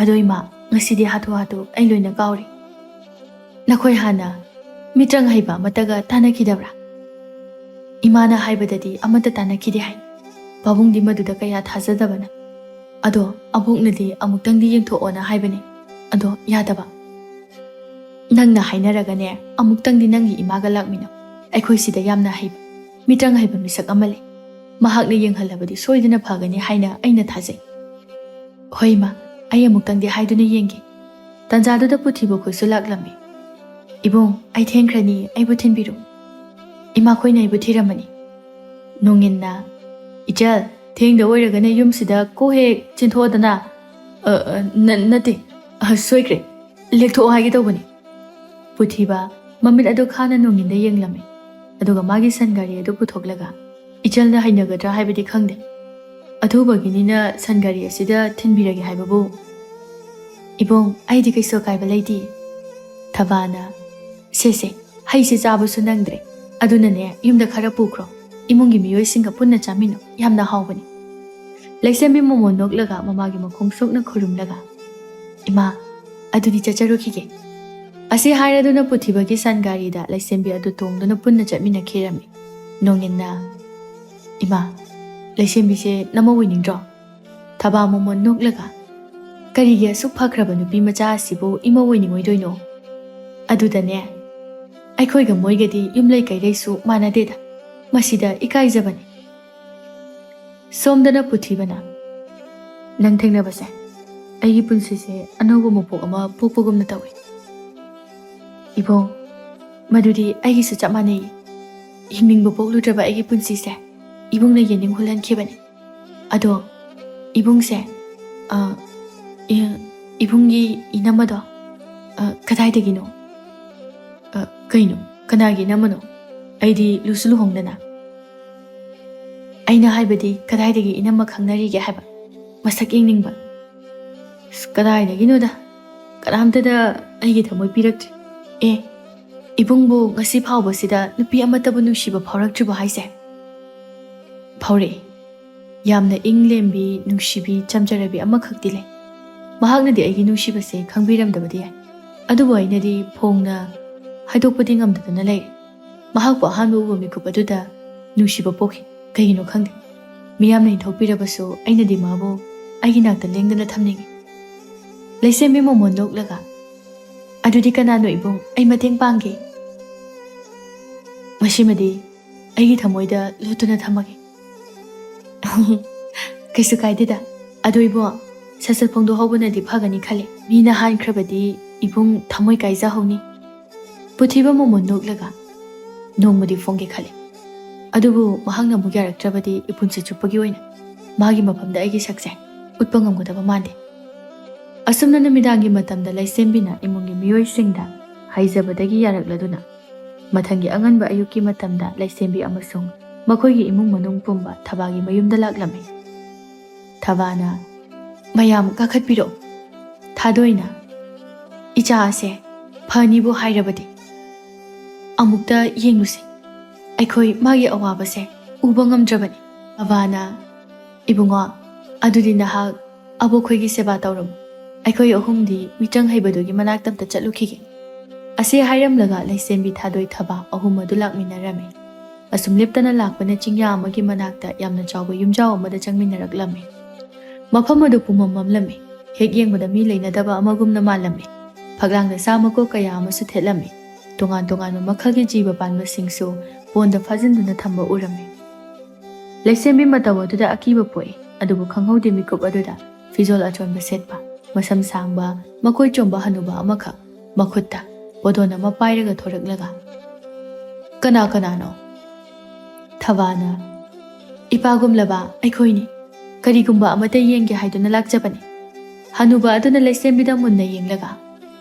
"ꯑꯗꯣ ꯏꯃꯥ, ꯉꯁꯤꯗꯤ ꯍꯥꯊꯨ ꯍꯥꯊꯨ ꯑꯩ ꯂꯣꯏꯅ ꯀꯥꯎꯔꯤ. ꯅꯈꯣꯏ ꯍꯥꯟꯅ ꯃꯤꯇ꯭ꯔꯪ ꯍꯩꯕ ꯑꯃꯠꯇꯒ ꯇꯥꯟꯅꯈꯤꯗꯕ꯭ꯔꯥ"꯫ "ꯏꯃꯥꯅ ꯍꯥꯏꯕꯗꯗꯤ ꯑꯃꯠꯇ ꯇꯥꯟꯅꯈꯤꯗꯦ ꯍꯥꯏ, ꯄꯥꯕꯨꯡꯗꯤ ꯃꯗꯨꯗ ꯀꯌꯥ ꯊꯥꯖꯗꯕꯅ. ꯑꯗꯣ ꯑꯕꯣꯛꯅꯗꯤ ꯑꯃꯨꯛꯇꯪꯗꯤ ꯌꯦꯡꯊꯣꯛꯑꯣꯅ ꯍꯥꯏꯕꯅꯤ, ꯑꯗꯣ ꯌꯥꯗꯕ. ꯅꯪꯅ ꯍꯥꯏꯅꯔꯒꯅꯦ ꯑꯃꯨꯛꯇꯪꯗꯤ ꯅꯪꯒꯤ ꯏꯃꯥꯒ ꯂꯥꯛꯃꯤꯟꯅꯧ. ꯑꯩꯈꯣꯏ ꯁꯤꯗ ꯌꯥꯝꯅ ꯍꯩꯕ, ꯃꯤꯇ꯭ꯔꯪ ꯍꯩꯕ ꯃꯤꯁꯛ ꯑꯃ ꯂꯩ. ꯃꯍꯥꯛꯅ ꯌꯦꯡꯍꯜꯂꯕꯗꯤ ꯁꯣꯏꯗꯅ ꯐꯒꯅꯤ ꯍꯥꯏꯅ ꯑꯩꯅ ꯊꯥꯖꯩ"꯫ "ꯍꯣꯏ ꯏꯃꯥ, ꯑꯩ ꯑꯃꯨꯛꯇꯪꯗꯤ ꯍꯥꯏꯗꯨꯅ ꯌꯦꯡꯒꯦ"꯫ ꯇꯥꯟꯖꯥꯗꯨꯗ ꯄꯨꯊꯤꯕ ꯈꯣꯏꯁꯨ ꯂꯥꯛꯂꯝꯃꯤ꯫ "ꯏꯕꯨꯡ, ꯑꯩ ꯊꯦꯡꯈ꯭ꯔꯅꯤ, ꯑꯩꯕꯨ ꯊꯤꯟꯕꯤꯔꯨ"꯫ "ꯏꯃꯥꯈꯣꯏꯅ ꯑꯩꯕꯨ ꯊꯤꯔꯝꯃꯅꯤ"꯫ ꯅꯣꯡꯏꯟꯅ "ꯏꯆꯜ, ꯊꯦꯡꯗ ꯑꯣꯏꯔꯒꯅ ꯌꯨꯝꯁꯤꯗ ꯀꯣꯛ ꯍꯦꯛ ꯆꯦꯟꯊꯣꯛꯑꯗꯅ"꯫ ꯅꯠꯇꯦ, ꯁꯣꯏꯈ꯭ꯔꯦ, ꯂꯦꯛꯊꯣꯛꯑꯣ ꯍꯥꯏꯒꯦ ꯇꯧꯕꯅꯤ"꯫ ꯄꯨꯊꯤꯕ ꯃꯃꯤꯠ ꯑꯗꯨ ꯈꯥꯅ ꯅꯣꯡꯏꯟꯗ ꯌꯦꯡꯂꯝꯃꯤ꯫ ꯑꯗꯨꯒ ꯃꯥꯒꯤ ꯁꯟ ꯒꯥꯔꯤ ꯑꯗꯨ ꯄꯨꯊꯣꯛꯂꯒ "ꯏꯆꯜꯅ ꯍꯩꯅꯒꯗ꯭ꯔꯥ ꯍꯥꯏꯕꯗꯤ ꯈꯪꯗꯦ. ꯑꯊꯨꯕꯒꯤꯅꯤꯅ ꯁꯟ ꯒꯥꯔꯤ ꯑꯁꯤꯗ ꯊꯤꯟꯕꯤꯔꯒꯦ ꯍꯥꯏꯕꯕꯨ"꯫ "ꯏꯕꯨꯡ, ꯑꯩꯗꯤ ꯀꯩꯁꯨ ꯑꯀꯥꯏꯕ ꯂꯩꯇꯦ"꯫ ꯊꯕꯥꯅ "ꯁꯦ, ꯍꯩꯁꯦ ꯆꯥꯕꯁꯨ ꯅꯪꯗ꯭ꯔꯦ, ꯑꯗꯨꯅꯅꯦ ꯌꯨꯝꯗ ꯈꯔ ꯄꯨꯈ꯭ꯔꯣ. ꯏꯃꯨꯡꯒꯤ ꯃꯤꯑꯣꯏꯁꯤꯡꯒ ꯄꯨꯟꯅ ꯆꯥꯃꯤꯟꯅꯧ, ꯌꯥꯝꯅ ꯍꯥꯎꯕꯅꯤ"꯫ ꯂꯩꯁꯦꯝꯕꯤ ꯃꯣꯃꯣꯟ ꯅꯣꯛꯂꯒ ꯃꯃꯥꯒꯤ ꯃꯈꯣꯡ ꯁꯣꯛꯅ ꯈꯨꯔꯨꯝꯂꯒ "ꯏꯃꯥ, ꯑꯗꯨꯗꯤ ꯆꯠꯆꯔꯨꯈꯤꯒꯦ"꯫ ꯑꯁꯤ ꯍꯥꯏꯔꯗꯨꯅ ꯄꯨꯊꯤꯕꯒꯤ ꯁꯟ ꯒꯥꯔꯤꯗ ꯂꯩꯁꯦꯝꯕꯤ ꯑꯗꯨ ꯇꯣꯡꯗꯨꯅ ꯄꯨꯟꯅ ꯆꯠꯃꯤꯟꯅꯈꯤꯔꯝꯃꯤ꯫ ꯅꯣꯡꯏꯟꯅ "ꯏꯃꯥ, ꯂꯩꯁꯦꯝꯕꯤꯁꯦ ꯅꯃꯧ ꯑꯣꯏꯅꯤꯡꯗ꯭ꯔꯣ"꯫ ꯊꯕꯥ ꯃꯣꯃꯣꯟ ꯅꯣꯛꯂꯒ "ꯀꯔꯤꯒꯤ ꯑꯁꯨꯛ ꯐꯈ꯭ꯔꯕ ꯅꯨꯄꯤ ꯃꯆꯥ ꯑꯁꯤꯕꯨ ꯏꯃꯧ ꯑꯣꯏꯅꯤꯡꯉꯣꯏꯗꯣꯏꯅꯣ? ꯑꯗꯨꯗꯅꯦ, ꯑꯩꯈꯣꯏꯒ ꯃꯣꯏꯒꯗꯤ ꯌꯨꯝꯂꯩ ꯀꯩꯔꯩꯁꯨ ꯃꯥꯟꯅꯗꯦꯗ, ꯃꯁꯤꯗ ꯏꯀꯥꯏꯖꯕꯅꯤ"꯫ ꯁꯣꯝꯗꯅ ꯄꯨꯊꯤꯕꯅ "ꯅꯪ ꯊꯦꯡꯅꯕꯁꯦ ꯑꯩꯒꯤ ꯄꯨꯟꯁꯤꯁꯦ ꯑꯅꯧꯕ ꯃꯄꯣꯛ ꯑꯃ ꯄꯣꯛꯄꯒꯨꯝꯅ ꯇꯧꯏ"꯫ "ꯏꯕꯨꯡ, ꯃꯗꯨꯗꯤ ꯑꯩꯒꯤꯁꯨ ꯆꯞ ꯃꯥꯟꯅꯩ. ꯍꯤꯡꯅꯤꯡꯕ ꯄꯣꯛꯂꯨꯗ꯭ꯔꯕ ꯑꯩꯒꯤ ꯄꯨꯟꯁꯤꯁꯦ ꯏꯕꯨꯡꯅ ꯌꯦꯅꯤꯡ ꯍꯨꯜꯍꯟꯈꯤꯕꯅꯤ. ꯑꯗꯣ ꯏꯕꯨꯡꯁꯦ, ꯏꯕꯨꯡꯒꯤ ꯏꯅꯝꯃꯗꯣ ꯀꯗꯥꯏꯗꯒꯤꯅꯣ"꯫ "ꯀꯩꯅꯣ, ꯀꯅꯥꯒꯤ ꯏꯅꯝꯃꯅꯣ? ꯑꯩꯗꯤ ꯂꯨꯁꯨ ꯂꯨꯍꯣꯡꯗꯅ"꯫ "ꯑꯩꯅ ꯍꯥꯏꯕꯗꯤ ꯀꯗꯥꯏꯗꯒꯤ ꯏꯅꯝꯃ ꯈꯪꯅꯔꯤꯒꯦ ꯍꯥꯏꯕ, ꯃꯁꯛ ꯌꯦꯡꯅꯤꯡꯕ"꯫ "ꯀꯗꯥꯏꯗꯒꯤꯅꯣꯗ, ꯀꯅꯥꯝꯇꯗ ꯑꯩꯒꯤ ꯊꯃꯣꯏ ꯄꯤꯔꯛꯇ꯭ꯔꯤ"꯫ "ꯏꯕꯨꯡꯕꯨ ꯉꯁꯤ ꯐꯥꯎꯕꯁꯤꯗ ꯅꯨꯄꯤ ꯑꯃꯠꯇꯕꯨ ꯅꯨꯡꯁꯤꯕ ꯐꯥꯎꯔꯛꯇ꯭ꯔꯤꯕꯣ ꯍꯥꯏꯁꯦ"꯫ "ꯐꯥꯎꯔꯛꯏ. ꯌꯥꯝꯅ ꯏꯪ ꯂꯦꯝꯕꯤ, ꯅꯨꯡꯁꯤꯕꯤ, ꯆꯝꯖꯔꯕꯤ ꯑꯃꯈꯛꯇꯤ ꯂꯩ. ꯃꯍꯥꯛꯅꯗꯤ ꯑꯩꯒꯤ ꯅꯨꯡꯁꯤꯕꯁꯦ ꯈꯪꯕꯤꯔꯝꯗꯕꯗꯤ ꯌꯥꯏ, ꯑꯗꯨꯕꯨ ꯑꯩꯅꯗꯤ ꯐꯣꯡꯅ ꯍꯥꯏꯗꯣꯛꯄꯗꯤ ꯉꯝꯗꯗꯅ ꯂꯩꯔꯦ. ꯃꯍꯥꯛꯄꯨ ꯑꯍꯥꯟꯕ ꯎꯕ ꯃꯤꯀꯨꯞ ꯑꯗꯨꯗ ꯅꯨꯡꯁꯤꯕ ꯄꯣꯛꯈꯤ. ꯀꯩꯒꯤꯅꯣ ꯈꯪꯗꯦ. ꯃꯤꯌꯥꯝꯅ ꯏꯟꯊꯣꯛꯄꯤꯔꯕꯁꯨ ꯑꯩꯅꯗꯤ ꯃꯥꯕꯨ ꯑꯩꯒꯤ ꯅꯥꯛꯇ ꯂꯦꯡꯗꯅ ꯊꯝꯅꯤꯡꯉꯤ"꯫ ꯂꯩꯁꯦꯝꯕꯤ ꯃꯣꯃꯣꯟ ꯅꯣꯛꯂꯒ "ꯑꯗꯨꯗꯤ ꯀꯅꯥꯅꯣ ꯏꯕꯨꯡ, ꯑꯩ ꯃꯇꯦꯡ ꯄꯥꯡꯒꯦ"꯫ "ꯃꯁꯤꯃꯗꯤ ꯑꯩꯒꯤ ꯊꯃꯣꯏꯗ ꯂꯣꯠꯇꯨꯅ ꯊꯝꯃꯒꯦ"꯫ "ꯀꯩꯁꯨ ꯀꯥꯏꯗꯦꯗ, ꯑꯗꯨꯏꯕꯣ ꯁꯠ ꯐꯣꯡꯗꯣꯛꯍꯧꯕꯅꯗꯤ ꯐꯒꯅꯤ ꯈꯜꯂꯦ ꯃꯤꯅ ꯍꯥꯟꯈ꯭ꯔꯕꯗꯤ ꯏꯕꯨꯡ ꯊꯃꯣꯏ ꯀꯥꯏꯖꯍꯧꯅꯤ ꯄꯨꯊꯤꯕ ꯃꯣꯃꯣꯟ ꯅꯣꯛꯂꯒ ꯅꯣꯡꯃꯗꯤ ꯐꯣꯡꯒꯦ ꯈꯜꯂꯦ ꯑꯗꯨꯕꯨ ꯃꯍꯥꯛꯅ ꯑꯃꯨꯛ ꯌꯥꯔꯛꯇ꯭ꯔꯕꯗꯤ ꯏꯄꯨꯟꯁꯤ ꯆꯨꯞꯄꯒꯤ ꯑꯣꯏꯅ ꯃꯥꯒꯤ ꯃꯐꯝꯗ ꯑꯩꯒꯤ ꯁꯛꯁꯦ ꯎꯠꯄ ꯉꯝꯒꯗꯕ ꯃꯥꯟꯗꯦ ꯑꯁꯨꯝꯅ ꯅꯨꯃꯤꯗꯥꯡꯒꯤ ꯃꯇꯝꯗ ꯂꯩꯁꯦꯝꯕꯤꯅ ꯏꯃꯨꯡꯒꯤ ꯃꯤꯑꯣꯏꯁꯤꯡꯗ ꯍꯩꯖꯕꯗꯒꯤ ꯌꯥꯔꯛꯂꯗꯨꯅ ꯃꯊꯪꯒꯤ ꯑꯉꯟꯕ ꯑꯌꯨꯛꯀꯤ ꯃꯇꯝꯗ ꯂꯩꯁꯦꯝꯕꯤ ꯑꯃꯁꯨꯡ ꯃꯈꯣꯏꯒꯤ ꯏꯃꯨꯡ ꯃꯅꯨꯡ ꯄꯨꯝꯕ ꯊꯕꯥꯒꯤ ꯃꯌꯨꯝꯗ ꯂꯥꯛꯂꯝꯃꯤ ꯊꯕꯥꯅ ꯃꯌꯥꯝ ꯀꯥꯈꯠꯄꯤꯔꯛꯎ ꯊꯥꯗꯣꯏꯅ ꯏꯆꯥ ꯑꯁꯦ ꯐꯅꯤꯕꯨ ꯍꯥꯏꯔꯕꯗꯤ ꯑꯃꯨꯛꯇ ꯌꯦꯡꯂꯨꯁꯤ ꯑꯩꯈꯣꯏ ꯃꯥꯒꯤ ꯑꯋꯥꯕꯁꯦ ꯎꯕ ꯉꯝꯗ꯭ꯔꯕꯅꯤ ꯊꯕꯥꯅ ꯏꯕꯨꯡꯉꯣ ꯑꯗꯨꯗꯤ ꯅꯍꯥꯛ ꯑꯕꯣꯛꯈꯣꯏꯒꯤ ꯁꯦꯕꯥ ꯇꯧꯔꯝꯃꯨ ꯑꯩꯈꯣꯏ ꯑꯍꯨꯝꯗꯤ ꯃꯤꯆꯪ ꯍꯩꯕꯗꯨꯒꯤ ꯃꯅꯥꯛꯇ ꯑꯝꯇ ꯆꯠꯂꯨꯈꯤꯒꯦ ꯑꯁꯤ ꯍꯥꯏꯔꯝꯂꯒ ꯂꯩꯁꯦꯝꯕꯤ ꯊꯥꯗꯣꯏ ꯊꯕꯥ ꯑꯍꯨꯝ ꯑꯗꯨ ꯂꯥꯛꯃꯤꯟꯅꯔꯝꯃꯤ ꯑꯁꯨꯝ ꯂꯦꯞꯇꯅ ꯂꯥꯛꯄꯅ ꯆꯤꯡꯌꯥ ꯑꯃꯒꯤ ꯃꯅꯥꯛꯇ ꯌꯥꯝꯅ ꯆꯥꯎꯕ ꯌꯨꯝꯖꯥꯎ ꯑꯃꯗ ꯆꯪꯃꯤꯟꯅꯔꯛꯂꯝꯃꯤ ꯃꯐꯝ ꯑꯗꯨ ꯄꯨꯝꯃꯝ ꯃꯝꯂꯝꯃꯤ ꯍꯦꯛ ꯌꯦꯡꯕꯗ ꯃꯤ ꯂꯩꯅꯗꯕ ꯑꯃꯒꯨꯝꯅ ꯃꯥꯜꯂꯝꯃꯤ ꯐꯛꯂꯥꯡꯗ ꯁꯥ ꯃꯀꯣꯛ ꯀꯌా ꯑꯃꯁꯨ ꯊꯦꯠꯂꯝꯃꯤ ꯇꯣꯉꯥꯟ ꯇꯣꯉꯥꯟꯕ ꯃꯈꯜꯒꯤ ꯖꯤꯕ ꯄꯥꯟꯕꯁꯤꯡꯁꯨ ꯄꯣꯟꯗ ꯐꯥꯖꯤꯟꯗꯨꯅ ꯊꯝꯕ ꯎꯔꯝꯃꯤ ꯂꯩꯁꯦꯝꯕꯤ ꯃꯇꯧ ꯑꯗꯨꯗ ꯑꯀꯤꯕ ꯄꯣꯛꯏ ꯑꯗꯨꯕꯨ ꯈꯪꯍꯧꯗꯦ ꯃꯤꯀꯨꯞ ꯑꯗꯨꯗ ꯐꯤꯖꯣꯜ ꯑꯆꯣꯟꯕ ꯁꯦꯠꯄ ꯃꯁꯝ ꯁꯥꯡꯕ ꯃꯈꯣꯏ ꯆꯣꯝꯕ ꯍꯅꯨꯕ ꯑꯃꯈꯛ ꯃꯈꯨꯠꯇ ꯄꯣꯗꯣꯟ ꯑꯃ ꯄꯥꯏꯔꯒ ꯊꯣꯔꯛꯂꯒ ꯀꯅꯥꯅꯣ ꯊꯕꯥꯅ ꯏꯄꯥꯒꯨꯝꯂꯕ ꯑꯩꯈꯣꯏꯅꯤ ꯀꯔꯤꯒꯨꯝꯕ ꯑꯃꯇ ꯌꯦꯡꯒꯦ ꯍꯥꯏꯗꯨꯅ ꯂꯥꯛꯆꯕꯅꯤ ꯍꯅꯨꯕ ꯑꯗꯨꯅ ꯂꯩꯁꯦꯝꯕꯤꯗ ꯃꯨꯟꯅ ꯌꯦꯡꯂꯒ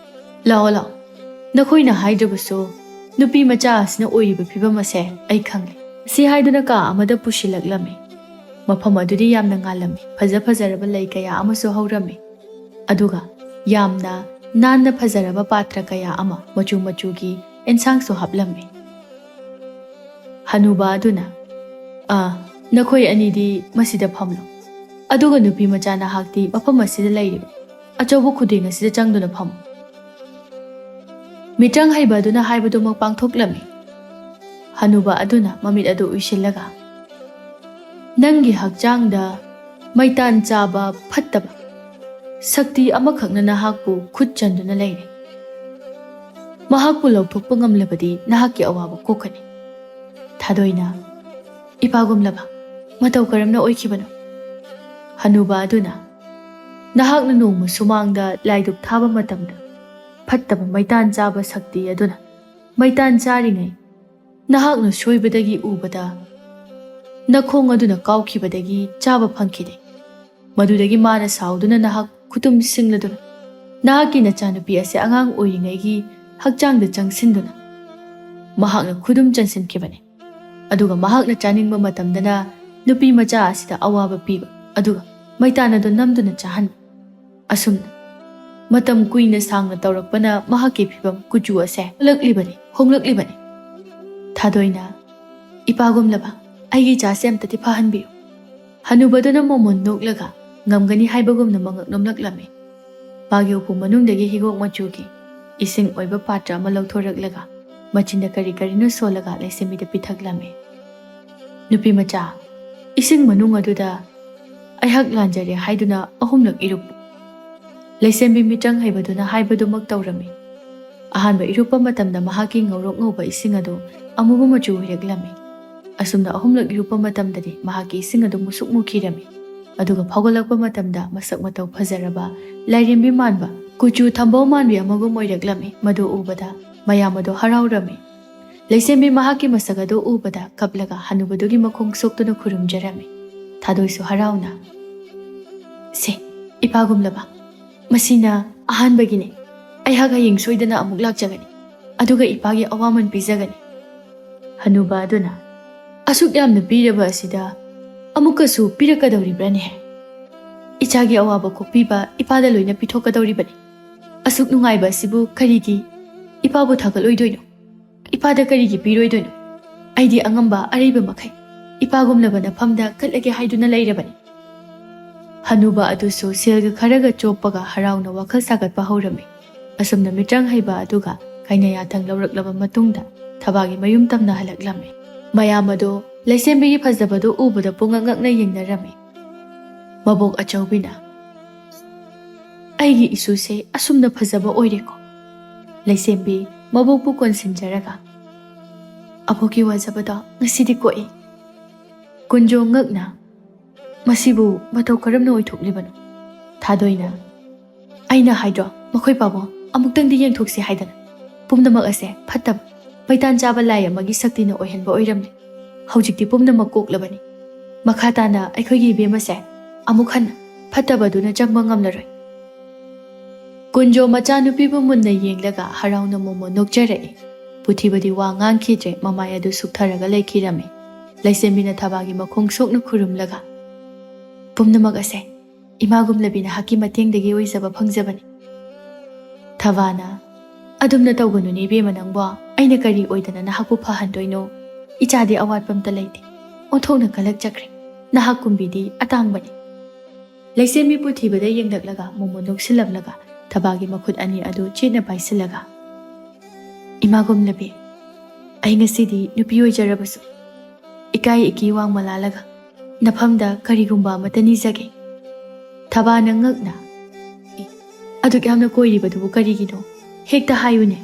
ꯂꯥꯛꯑꯣ ꯅꯈꯣꯏꯅ ꯍꯥꯏꯗ꯭ꯔꯕꯁꯨ ꯅꯨꯄꯤ ꯃꯆꯥ ꯑꯁꯤꯅ ꯑꯣꯏꯔꯤꯕ ꯐꯤꯕꯝ ꯑꯁꯦ ꯑꯩ ꯈꯪꯂꯦ ꯁꯤ ꯍꯥꯏꯗꯨꯅ ꯀꯥ ꯑꯃꯗ ꯄꯨꯁꯤꯜꯂꯛꯂꯝꯃꯤ ꯃꯐꯝ ꯑꯗꯨꯗꯤ ꯌꯥꯝꯅ ꯉꯥꯜꯂꯝꯃꯤ ꯐꯖꯔꯕ ꯂꯩ ꯀꯌా ꯑꯃꯁꯨ ꯍꯧꯔꯝꯃꯤ ꯑꯗꯨꯒ ꯌꯥꯝꯅ ꯅꯥꯟꯅ ꯐꯖꯔꯕ ꯄꯥꯇ꯭ꯔ ꯀꯌꯥ ꯑꯃ ꯃꯆꯨ ꯃꯆꯨꯒꯤ ꯑꯦꯟꯁꯥꯡꯁꯨ ꯍꯥꯞꯂꯝꯃꯤ ꯍꯅꯨꯕ ꯑꯗꯨꯅ ꯅꯈꯣꯏ ꯑꯅꯤꯗꯤ ꯃꯁꯤꯗ ꯐꯝꯂꯣ ꯑꯗꯨꯒ ꯅꯨꯄꯤ ꯃꯆꯥ ꯅꯍꯥꯛꯇꯤ ꯃꯐꯝ ꯑꯁꯤꯗ ꯂꯩꯔꯤꯕ ꯑꯆꯧꯕ ꯈꯨꯗꯤꯡ ꯑꯁꯤꯗ ꯆꯪꯗꯨꯅ ꯐꯝꯃꯨ ꯃꯤꯇ꯭ꯔꯪ ꯍꯩꯕ ꯑꯗꯨꯅ ꯍꯥꯏꯕꯗꯨꯃꯛ ꯄꯥꯡꯊꯣꯛꯂꯝꯃꯤ ꯍꯅꯨꯕ ꯑꯗꯨꯅ ꯃꯃꯤꯠ ꯑꯗꯨ ꯎꯏꯁꯤꯜꯂꯒ ꯅꯪꯒꯤ ꯍꯛꯆꯥꯡꯗ ꯃꯩꯇꯥꯟ ꯆꯥꯕ ꯐꯠꯇꯕ ꯁꯛꯇꯤ ꯑꯃꯈꯛꯅ ꯅꯍꯥꯛꯄꯨ ꯈꯨꯠ ꯆꯟꯗꯨꯅ ꯂꯩꯔꯦ ꯃꯍꯥꯛꯄꯨ ꯂꯧꯊꯣꯛꯄ ꯉꯝꯂꯕꯗꯤ ꯅꯍꯥꯛꯀꯤ ꯑꯋꯥꯕ ꯀꯣꯛꯀꯅꯤ ꯊꯥꯗꯣꯏꯅ ꯏꯄꯥꯒꯨꯝꯂꯕ ꯃꯇꯧ ꯀꯔꯝꯅ ꯑꯣꯏꯈꯤꯕꯅꯣ ꯍꯅꯨꯕ ꯑꯗꯨꯅ ꯅꯍꯥꯛꯅ ꯅꯣꯡꯃ ꯁꯨꯃꯥꯡꯗ ꯂꯥꯏꯗꯨꯛ ꯊꯥꯕ ꯃꯇꯝꯗ ꯐꯠꯇꯕ ꯃꯩꯇꯥꯟ ꯆꯥꯕ ꯁꯛꯇꯤ ꯑꯗꯨꯅ ꯃꯩꯇꯥꯟ ꯆꯥꯔꯤꯉꯩ ꯅꯍꯥꯛꯅ ꯁꯣꯏꯕꯗꯒꯤ ꯎꯕꯗ ꯅꯈꯣꯡ ꯑꯗꯨꯅ ꯀꯥꯎꯈꯤꯕꯗꯒꯤ ꯆꯥꯕ ꯐꯪꯈꯤꯗꯦ ꯃꯗꯨꯗꯒꯤ ꯃꯥꯅ ꯁꯥꯎꯗꯨꯅ ꯅꯍꯥꯛ ꯈꯨꯇꯨꯝ ꯁꯤꯡꯂꯗꯨꯅ ꯅꯍꯥꯛꯀꯤ ꯅꯆꯥꯅꯨꯄꯤ ꯑꯁꯤ ꯑꯉꯥꯡ ꯑꯣꯏꯔꯤꯉꯩꯒꯤ ꯍꯛꯆꯥꯡꯗ ꯆꯪꯁꯤꯟꯗꯨꯅ ꯃꯍꯥꯛꯅ ꯈꯨꯗꯨꯝ ꯆꯟꯁꯤꯟꯈꯤꯕꯅꯤ ꯑꯗꯨꯒ ꯃꯍꯥꯛꯅ ꯆꯥꯅꯤꯡꯕ ꯃꯇꯝꯗꯅ ꯅꯨꯄꯤ ꯃꯆꯥ ꯑꯁꯤꯗ ꯑꯋꯥꯕ ꯄꯤꯕ ꯑꯗꯨꯒ ꯃꯩꯇꯥꯟ ꯑꯗꯨ ꯅꯝꯗꯨꯅ ꯆꯥꯍꯟꯕ ꯑꯁꯨꯝꯅ ꯃꯇꯝ ꯀꯨꯏꯅ ꯁꯥꯡꯅ ꯇꯧꯔꯛꯄꯅ ꯃꯍꯥꯛꯀꯤ ꯐꯤꯕꯝ ꯀꯨꯆꯨ ꯑꯁꯦ ꯍꯣꯡꯂꯛꯂꯤꯕꯅꯤ ꯊꯥꯗꯣꯏꯅ ꯏꯄꯥꯒꯨꯝꯂꯕ ꯑꯩꯒꯤ ꯏꯆꯥꯁꯦ ꯑꯝꯇꯗꯤ ꯐꯍꯟꯕꯤꯌꯨ ꯍꯅꯨꯕꯗꯨꯅ ꯃꯣꯃꯣꯟ ꯅꯣꯛꯂꯒ ꯉꯝꯒꯅꯤ ꯍꯥꯏꯕꯒꯨꯝꯅ ꯃꯉꯛ ꯅꯣꯝꯂꯛꯂꯝꯃꯤ ꯃꯥꯒꯤ ꯎꯄꯨ ꯃꯅꯨꯡꯗꯒꯤ ꯍꯤꯒꯣꯛ ꯃꯆꯨꯒꯤ ꯏꯁꯤꯡ ꯑꯣꯏꯕ ꯄꯥꯇ꯭ꯔ ꯑꯃ ꯂꯧꯊꯣꯔꯛꯂꯒ ꯃꯆꯤꯟꯗ ꯀꯔꯤꯅꯣ ꯁꯣꯜꯂꯒ ꯂꯩꯁꯦꯝꯕꯤꯗ ꯄꯤꯊꯛꯂꯝꯃꯤ ꯅꯨꯄꯤ ꯃꯆꯥ ꯏꯁꯤꯡ ꯃꯅꯨꯡ ꯑꯗꯨꯗ ꯑꯩꯍꯥꯛ ꯂꯥꯟꯖꯔꯦ ꯍꯥꯏꯗꯨꯅ 3ꯂꯛ ꯏꯔꯨꯞꯄꯨ ꯂꯩꯁꯦꯝꯕꯤ ꯃꯤꯇ꯭ꯔꯪ ꯍꯩꯕꯗꯨꯅ ꯍꯥꯏꯕꯗꯨꯃꯛ ꯇꯧꯔꯝꯃꯤ ꯑꯍꯥꯟꯕ ꯏꯔꯨꯞꯄ ꯃꯇꯝꯗ ꯃꯍꯥꯛꯀꯤ ꯉꯧꯔꯣꯛ ꯉꯧꯕ ꯏꯁꯤꯡ ꯑꯗꯨ ꯑꯃꯨꯕ ꯃꯆꯨ ꯑꯣꯏꯔꯛꯂꯝꯃꯤ ꯑꯁꯨꯝꯅ 3ꯂꯛ ꯏꯔꯨꯞꯄ ꯃꯇꯝꯗꯗꯤ ꯃꯍꯥꯛꯀꯤ ꯏꯁꯤꯡ ꯑꯗꯨ ꯃꯨꯁꯨꯛ ꯃꯨꯈꯤꯔꯝꯃꯤ ꯑꯗꯨꯒ ꯐꯥꯎꯒꯠꯂꯛꯄ ꯃꯇꯝꯗ ꯃꯁꯛ ꯃꯇꯧ ꯐꯖꯔꯕ ꯂꯥꯏꯔꯦꯝꯕꯤ ꯃꯥꯟꯕ ꯀꯨꯆꯨ ꯊꯝꯕꯧ ꯃꯥꯟꯕꯤ ꯑꯃꯒꯨꯝ ꯑꯣꯏꯔꯛꯂꯝꯃꯤ ꯃꯗꯨ ꯎꯕꯗ ꯃꯌꯥꯝ ꯑꯗꯨ ꯍꯔꯥꯎꯔꯝꯃꯤ ꯂꯩꯁꯦꯝꯕꯤ ꯃꯍꯥꯛꯀꯤ ꯃꯁꯛ ꯑꯗꯨ ꯎꯕꯗ ꯀꯞꯂꯒ ꯍꯅꯨꯕꯗꯨꯒꯤ ꯃꯈꯣꯡ ꯁꯣꯛꯇꯨꯅ ꯈꯨꯔꯨꯝꯖꯔꯝꯃꯤ ꯊꯥꯗꯣꯏꯁꯨ ꯍꯔꯥꯎꯅ ꯁꯦ ꯏꯄꯥꯒꯨꯝꯂꯕ ꯃꯁꯤꯅ ꯑꯍꯥꯟꯕꯒꯤꯅꯤ ꯑꯩꯍꯥꯛ ꯍꯌꯦꯡ ꯁꯣꯏꯗꯅ ꯑꯃꯨꯛ ꯂꯥꯛꯆꯒꯅꯤ ꯑꯗꯨꯒ ꯏꯄꯥꯒꯤ ꯑꯋꯥꯃꯟ ꯄꯤꯖꯒꯅꯤ ꯍꯅꯨꯕ ꯑꯗꯨꯅ ꯑꯁꯨꯛ ꯌꯥꯝꯅ ꯄꯤꯔꯕ ꯑꯁꯤꯗ ꯑꯃꯨꯛꯀꯁꯨ ꯄꯤꯔꯛꯀꯗꯧꯔꯤꯕ꯭ꯔꯅꯦ ꯏꯆꯥꯒꯤ ꯑꯋꯥꯕ ꯀꯣꯛꯄꯤꯕ ꯏꯄꯥꯗ ꯂꯣꯏꯅ ꯄꯤꯊꯣꯛꯀꯗꯧꯔꯤꯕꯅꯤ ꯑꯁꯨꯛ ꯅꯨꯡꯉꯥꯏꯕ ꯑꯁꯤꯕꯨ ꯀꯔꯤꯒꯤ ꯏꯄꯥꯕꯨ ꯊꯥꯒꯠꯂꯣꯏꯗꯣꯏꯅꯣ ꯏꯄꯥꯗ ꯀꯔꯤꯒꯤ ꯄꯤꯔꯣꯏꯗꯣꯏꯅꯣ ꯑꯩꯗꯤ ꯑꯉꯝꯕ ꯑꯔꯩꯕ ꯃꯈꯩ ꯏꯄꯥꯒꯨꯝꯂꯕ ꯅꯐꯝꯗ ꯀꯠꯂꯒꯦ ꯍꯥꯏꯗꯨꯅ ꯂꯩꯔꯕꯅꯤ ꯍꯅꯨꯕ ꯑꯗꯨꯁꯨ ꯁꯦꯜꯒ ꯈꯔꯒ ꯆꯣꯞꯄꯒ ꯍꯔꯥꯎꯅ ꯋꯥꯈꯜ ꯁꯥꯒꯠꯄ ꯍꯧꯔꯝꯃꯤ ꯑꯁꯨꯝꯅ ꯃꯤꯇ꯭ꯔꯪ ꯍꯩꯕ ꯑꯗꯨꯒ ꯀꯩꯅꯥꯌꯥꯊꯪ ꯂꯧꯔꯛꯂꯕ ꯃꯇꯨꯡꯗ ꯊꯕꯥꯒꯤ ꯃꯌꯨꯝ ꯇꯝꯅ ꯍꯜꯂꯛꯂꯝꯃꯤ ꯃꯌꯥꯝ ꯑꯗꯨ ꯂꯩꯁꯦꯝꯕꯤꯒꯤ ꯐꯖꯕꯗꯨ ꯎꯕꯗ ꯄꯨꯡꯉꯛ ꯉꯛꯅ ꯌꯦꯡꯅꯔꯝꯃꯤ ꯃꯕꯣꯛ ꯑꯆꯧꯕꯤꯅ ꯑꯩꯒꯤ ꯏꯁꯨꯁꯦ ꯑꯁꯨꯝꯅ ꯐꯖꯕ ꯑꯣꯏꯔꯦꯀꯣ ꯂꯩꯁꯦꯝꯕꯤ ꯃꯕꯣꯛꯄꯨ ꯀꯣꯟꯁꯤꯟꯖꯔꯒ ꯑꯕꯣꯛꯀꯤ ꯋꯥꯖꯕꯗꯣ ꯉꯁꯤꯗꯤ ꯀꯣꯛꯏ ꯀꯨꯟꯖꯣ ꯉꯛꯅ ꯃꯁꯤꯕꯨ ꯃꯇꯧ ꯀꯔꯝꯅ ꯑꯣꯏꯊꯣꯛꯂꯤꯕꯅꯣ? ꯊꯥꯗꯣꯏꯅ ꯑꯩꯅ ꯍꯥꯏꯗ꯭ꯔꯣ ꯃꯈꯣꯏ ꯄꯥꯕꯨꯡ ꯑꯃꯨꯛꯇꯪꯗꯤ ꯌꯦꯡꯊꯣꯛꯁꯤ ꯍꯥꯏꯗꯅ ꯄꯨꯝꯅꯃꯛ ꯑꯁꯦ ꯐꯠꯇꯕ ꯃꯩꯇꯥꯟ ꯆꯥꯕ ꯂꯥꯏ ꯑꯃꯒꯤ ꯁꯛꯇꯤꯅ ꯑꯣꯏꯍꯟꯕ ꯑꯣꯏꯔꯝꯂꯦ ꯍꯧꯖꯤꯛꯇꯤ ꯄꯨꯝꯅꯃꯛ ꯀꯣꯛꯂꯕꯅꯤ ꯃꯈꯥ ꯇꯥꯅ ꯑꯩꯈꯣꯏꯒꯤ ꯏꯕꯦꯝꯃꯁꯦ ꯑꯃꯨꯛ ꯍꯟꯅ ꯐꯠꯇꯕꯗꯨꯅ ꯆꯪꯕ ꯉꯝꯂꯔꯣꯏ ꯀꯨꯟꯖꯣ ꯃꯆꯥꯅꯨꯄꯤꯕꯨ ꯃꯨꯟꯅ ꯌꯦꯡꯂꯒ ꯍꯔꯥꯎꯅ ꯃꯣꯃꯣ ꯅꯣꯛꯆꯔꯛꯏ ꯄꯨꯊꯤꯕꯗꯤ ꯋꯥ ꯉꯥꯡꯈꯤꯗ꯭ꯔꯦ ꯃꯃꯥꯏ ꯑꯗꯨ ꯁꯨꯛꯊꯔꯒ ꯂꯩꯈꯤꯔꯝꯃꯤ ꯂꯩꯁꯦꯝꯕꯤꯅ ꯊꯕꯥꯒꯤ ꯃꯈꯣꯡ ꯁꯣꯛꯅ ꯈꯨꯔꯨꯝꯂꯒ ꯄꯨꯝꯅꯃꯛ ꯑꯁꯦ ꯏꯃꯥꯒꯨꯝꯂꯕꯤ ꯅꯍꯥꯛꯀꯤ ꯃꯇꯦꯡꯗꯒꯤ ꯑꯣꯏꯖꯕ ꯐꯪꯖꯕꯅꯤ ꯊꯕꯥꯅ ꯑꯗꯨꯝꯅ ꯇꯧꯒꯅꯨꯅꯦ ꯏꯕꯦꯝꯃ ꯅꯪꯕꯣ ꯑꯩꯅ ꯀꯔꯤ ꯑꯣꯏꯗꯅ ꯅꯍꯥꯛꯄꯨ ꯐꯍꯟꯗꯣꯏꯅꯣ ꯏꯆꯥꯗꯤ ꯑꯋꯥꯠꯄ ꯑꯝꯇ ꯂꯩꯇꯦ ꯑꯣꯟꯊꯣꯛꯅ ꯀꯂꯛꯆꯈ꯭ꯔꯦ ꯅꯍꯥꯛ ꯀꯨꯝꯕꯤꯗꯤ ꯑꯇꯥꯡꯕꯅꯤ ꯂꯩꯁꯦꯝꯕꯤ ꯄꯨꯊꯤꯕꯗ ꯌꯦꯡꯂꯛꯂꯒ ꯃꯣꯃꯣ ꯅꯣꯛꯁꯤꯜꯂꯝꯂꯒ ꯊꯕꯥꯒꯤ ꯃꯈꯨꯠ ꯑꯅꯤ ꯑꯗꯨ ꯆꯦꯠꯅ ꯄꯥꯏꯁꯤꯜꯂꯒ ꯏꯃꯥꯒꯨꯝꯂꯕꯤ ꯑꯩ ꯉꯁꯤꯗꯤ ꯅꯨꯄꯤ ꯑꯣꯏꯖꯔꯕꯁꯨ ꯏꯀꯥꯏ ꯏꯀꯤ ꯋꯥꯡꯃ ꯂꯥꯜꯂꯒ ꯅꯐꯝꯗ ꯀꯔꯤꯒꯨꯝꯕ ꯑꯃꯠꯇ ꯅꯤꯖꯒꯦ ꯊꯕꯥꯅ ꯉꯛꯅ ꯑꯗꯨꯛ ꯌꯥꯝꯅ ꯀꯣꯏꯔꯤꯕꯗꯨꯕꯨ ꯀꯔꯤꯒꯤꯅꯣ ꯍꯦꯛꯇ ꯍꯥꯏꯌꯨꯅꯦ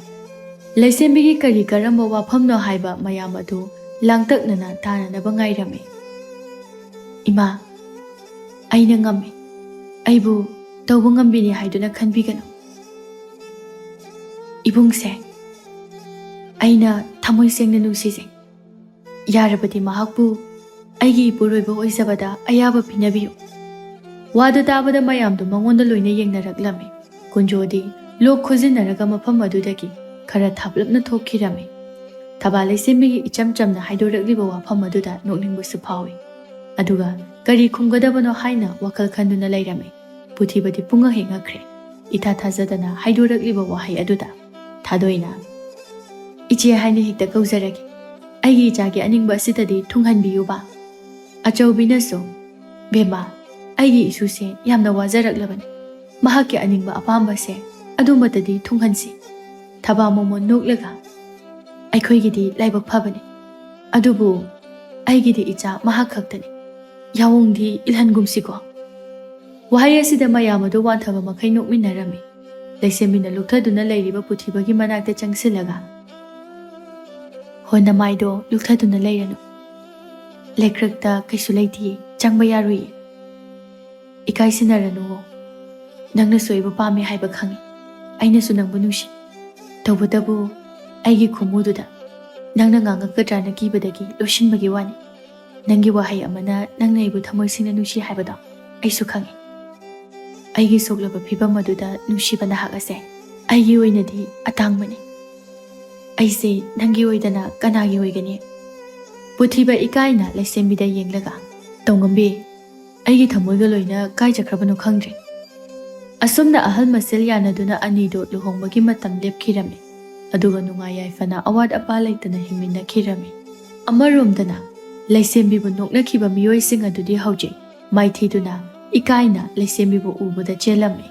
ꯂꯩꯁꯦꯝꯕꯤꯒꯤ ꯀꯔꯤ ꯀꯔꯝꯕ ꯋꯥꯐꯝꯅꯣ ꯍꯥꯏꯕ ꯃꯌꯥꯝ ꯑꯗꯨ ꯂꯥꯡꯇꯛꯅꯅ ꯇꯥꯅꯅꯕ ꯉꯥꯏꯔꯝꯃꯤ ꯏꯃꯥ ꯑꯩꯅ ꯉꯝꯃꯤ ꯑꯩꯕꯨ ꯇꯧꯕ ꯉꯝꯕꯤꯅꯤ ꯍꯥꯏꯗꯨꯅ ꯈꯟꯕꯤꯒꯅꯨ ꯏꯕꯨꯡꯁꯦ ꯑꯩꯅ ꯊꯃꯣꯏ ꯁꯦꯡꯅ ꯅꯨꯡꯁꯤꯖꯩ ꯌꯥꯔꯕꯗꯤ ꯃꯍꯥꯛꯄꯨ ꯑꯩꯒꯤ ꯏꯄꯨꯔꯣꯏꯕ ꯑꯣꯏꯖꯕꯗ ꯑꯌꯥꯕ ꯄꯤꯅꯕꯤꯌꯨ ꯋꯥꯗꯨ ꯇꯥꯕꯗ ꯃꯌꯥꯝꯗꯨ ꯃꯉꯣꯟꯗ ꯂꯣꯏꯅ ꯌꯦꯡꯅꯔꯛꯂꯝꯃꯤ ꯀꯨꯟꯖꯣꯗꯤ ꯂꯣꯛ ꯈꯨꯖꯤꯟꯅꯔꯒ ꯃꯐꯝ ꯑꯗꯨꯗꯒꯤ ꯈꯔ ꯊꯥꯞꯂꯞꯅ ꯊꯣꯛꯈꯤꯔꯝꯃꯤ ꯊꯕꯥ ꯂꯩꯁꯦꯝꯕꯤꯒꯤ ꯏꯆꯝ ꯆꯝꯅ ꯍꯥꯏꯗꯣꯔꯛꯂꯤꯕ ꯋꯥꯐꯝ ꯑꯗꯨꯗ ꯅꯣꯛꯅꯤꯡꯕꯁꯨ ꯐꯥꯎꯏ ꯑꯗꯨꯒ ꯀꯔꯤ ꯈꯨꯝꯒꯗꯕꯅꯣ ꯍꯥꯏꯅ ꯋꯥꯈꯜ ꯈꯟꯗꯨꯅ ꯂꯩꯔꯝꯃꯤ ꯄꯨꯊꯤꯕꯗꯤ ꯄꯨꯡꯉꯛ ꯍꯦꯛ ꯉꯛꯈ꯭ꯔꯦ ꯏꯊꯥ ꯊꯥꯖꯗꯅ ꯍꯥꯏꯗꯣꯔꯛꯂꯤꯕ ꯋꯥꯍꯩ ꯑꯗꯨꯗ ꯊꯥꯗꯣꯏꯅ ꯏꯆꯦ ꯍꯥꯏꯅ ꯍꯦꯛꯇ ꯀꯧꯖꯔꯒꯦ ꯑꯩꯒꯤ ꯏꯆꯥꯒꯤ ꯑꯅꯤꯡꯕ ꯑꯁꯤꯗꯗꯤ ꯊꯨꯡꯍꯟꯕꯤꯌꯨꯕ ꯑꯆꯧꯕꯤꯅꯁꯨ ꯕꯦꯝꯃ ꯑꯩꯒꯤ ꯏꯁꯨꯁꯦ ꯌꯥꯝꯅ ꯋꯥꯖꯔꯛꯂꯕꯅꯤ ꯃꯍꯥꯛꯀꯤ ꯑꯅꯤꯡꯕ ꯑꯄꯥꯝꯕꯁꯦ ꯑꯗꯨꯃꯇꯗꯤ ꯊꯨꯡꯍꯟꯁꯤ ꯊꯕꯥ ꯃꯣꯃꯣ ꯅꯣꯛꯂꯒ ꯑꯩꯈꯣꯏꯒꯤꯗꯤ ꯂꯥꯏꯕꯛ ꯐꯕꯅꯤ ꯑꯗꯨꯕꯨ ꯑꯩꯒꯤꯗꯤ ꯏꯆꯥ ꯃꯍꯥꯛ ꯈꯛꯇꯅꯤ ꯌꯥꯋꯣꯡꯗꯤ ꯏꯜꯍꯟꯒꯨꯝꯁꯤꯀꯣ ꯋꯥꯍꯩ ꯑꯁꯤꯗ ꯃꯌꯥꯝ ꯑꯗꯨ ꯋꯥꯟꯊꯕ ꯃꯈꯩ ꯅꯣꯛꯃꯤꯟꯅꯔꯝꯃꯤ ꯂꯩꯁꯦꯝꯕꯤꯅ ꯂꯨꯛꯊꯗꯨꯅ ꯂꯩꯔꯤꯕ ꯄꯨꯊꯤꯕꯒꯤ ꯃꯅꯥꯛꯇ ꯆꯪꯁꯤꯜꯂꯒ ꯍꯣꯟꯅ ꯃꯥꯏꯗꯣ ꯂꯨꯛꯊꯗꯨꯅ ꯂꯩꯔꯅꯨ ꯂꯩꯀ꯭ꯔꯛꯇ ꯀꯩꯁꯨ ꯂꯩꯇꯤꯌꯦ ꯆꯪꯕ ꯌꯥꯔꯣꯏꯌꯦ ꯏꯀꯥꯏꯁꯤꯟꯅꯔꯅꯨꯋꯣ ꯅꯪꯅꯁꯨ ꯑꯩꯕꯨ ꯄꯥꯝꯃꯦ ꯍꯥꯏꯕ ꯈꯪꯉꯤ ꯑꯩꯅꯁꯨ ꯅꯪꯕꯨ ꯅꯨꯡꯁꯤ ꯇꯧꯕꯇꯕꯨ ꯑꯩꯒꯤ ꯈꯨꯝꯃꯨꯗꯨꯗ ꯅꯪꯅ ꯉꯥꯡꯉꯛꯀꯗ꯭ꯔꯥꯅ ꯀꯤꯕꯗꯒꯤ ꯂꯣꯏꯁꯤꯟꯕꯒꯤ ꯋꯥꯅꯤ ꯅꯪꯒꯤ ꯋꯥꯍꯩ ꯑꯃꯅ ꯅꯪꯅ ꯑꯩꯕꯨ ꯊꯃꯣꯏ ꯁꯦꯡꯅ ꯅꯨꯡꯁꯤ ꯍꯥꯏꯕꯗꯣ ꯑꯩꯁꯨ ꯈꯪꯉꯤ ꯑꯩꯒꯤ ꯁꯣꯛꯂꯕ ꯐꯤꯕꯝ ꯑꯗꯨꯗ ꯅꯨꯡꯁꯤꯕ ꯅꯍꯥꯛ ꯑꯁꯦ ꯑꯩꯒꯤ ꯑꯣꯏꯅꯗꯤ ꯑꯇꯥꯡꯕꯅꯤ ꯑꯩꯁꯦ ꯅꯪꯒꯤ ꯑꯣꯏꯗꯅ ꯀꯅꯥꯒꯤ ꯑꯣꯏꯒꯅꯤ ꯄꯨꯊꯤꯕ ꯏꯀꯥꯏꯅ ꯂꯩꯁꯦꯝꯕꯤꯗ ꯌꯦꯡꯂꯒ ꯇꯧꯉꯝꯕꯤ ꯑꯩꯒꯤ ꯊꯃꯣꯏꯒ ꯂꯣꯏꯅ ꯀꯥꯏꯖꯈ꯭ꯔꯕꯅꯣ ꯈꯪꯗ꯭ꯔꯦ ꯑꯁꯨꯝꯅ ꯑꯍꯜ ꯃꯁꯦꯜ ꯌꯥꯅꯗꯨꯅ ꯑꯅꯤꯗꯨ ꯂꯨꯍꯣꯡꯕꯒꯤ ꯃꯇꯝ ꯂꯦꯞꯈꯤꯔꯝꯃꯤ ꯑꯗꯨꯒ ꯅꯨꯡꯉꯥꯏ ꯌꯥꯏꯐꯅ ꯑꯋꯥꯠ ꯑꯄꯥ ꯂꯩꯇꯅ ꯍꯤꯡꯃꯤꯟꯅꯈꯤꯔꯝꯃꯤ ꯑꯃꯔꯣꯝꯗꯅ ꯂꯩꯁꯦꯝꯕꯤꯕꯨ ꯅꯣꯛꯅꯈꯤꯕ ꯃꯤꯑꯣꯏꯁꯤꯡ ꯑꯗꯨꯗꯤ ꯍꯧꯖꯤꯛ ꯃꯥꯏꯊꯤꯗꯨꯅ ꯏꯀꯥꯏꯅ ꯂꯩꯁꯦꯝꯕꯤꯕꯨ ꯎꯕꯗ ꯆꯦꯜꯂꯝꯃꯤ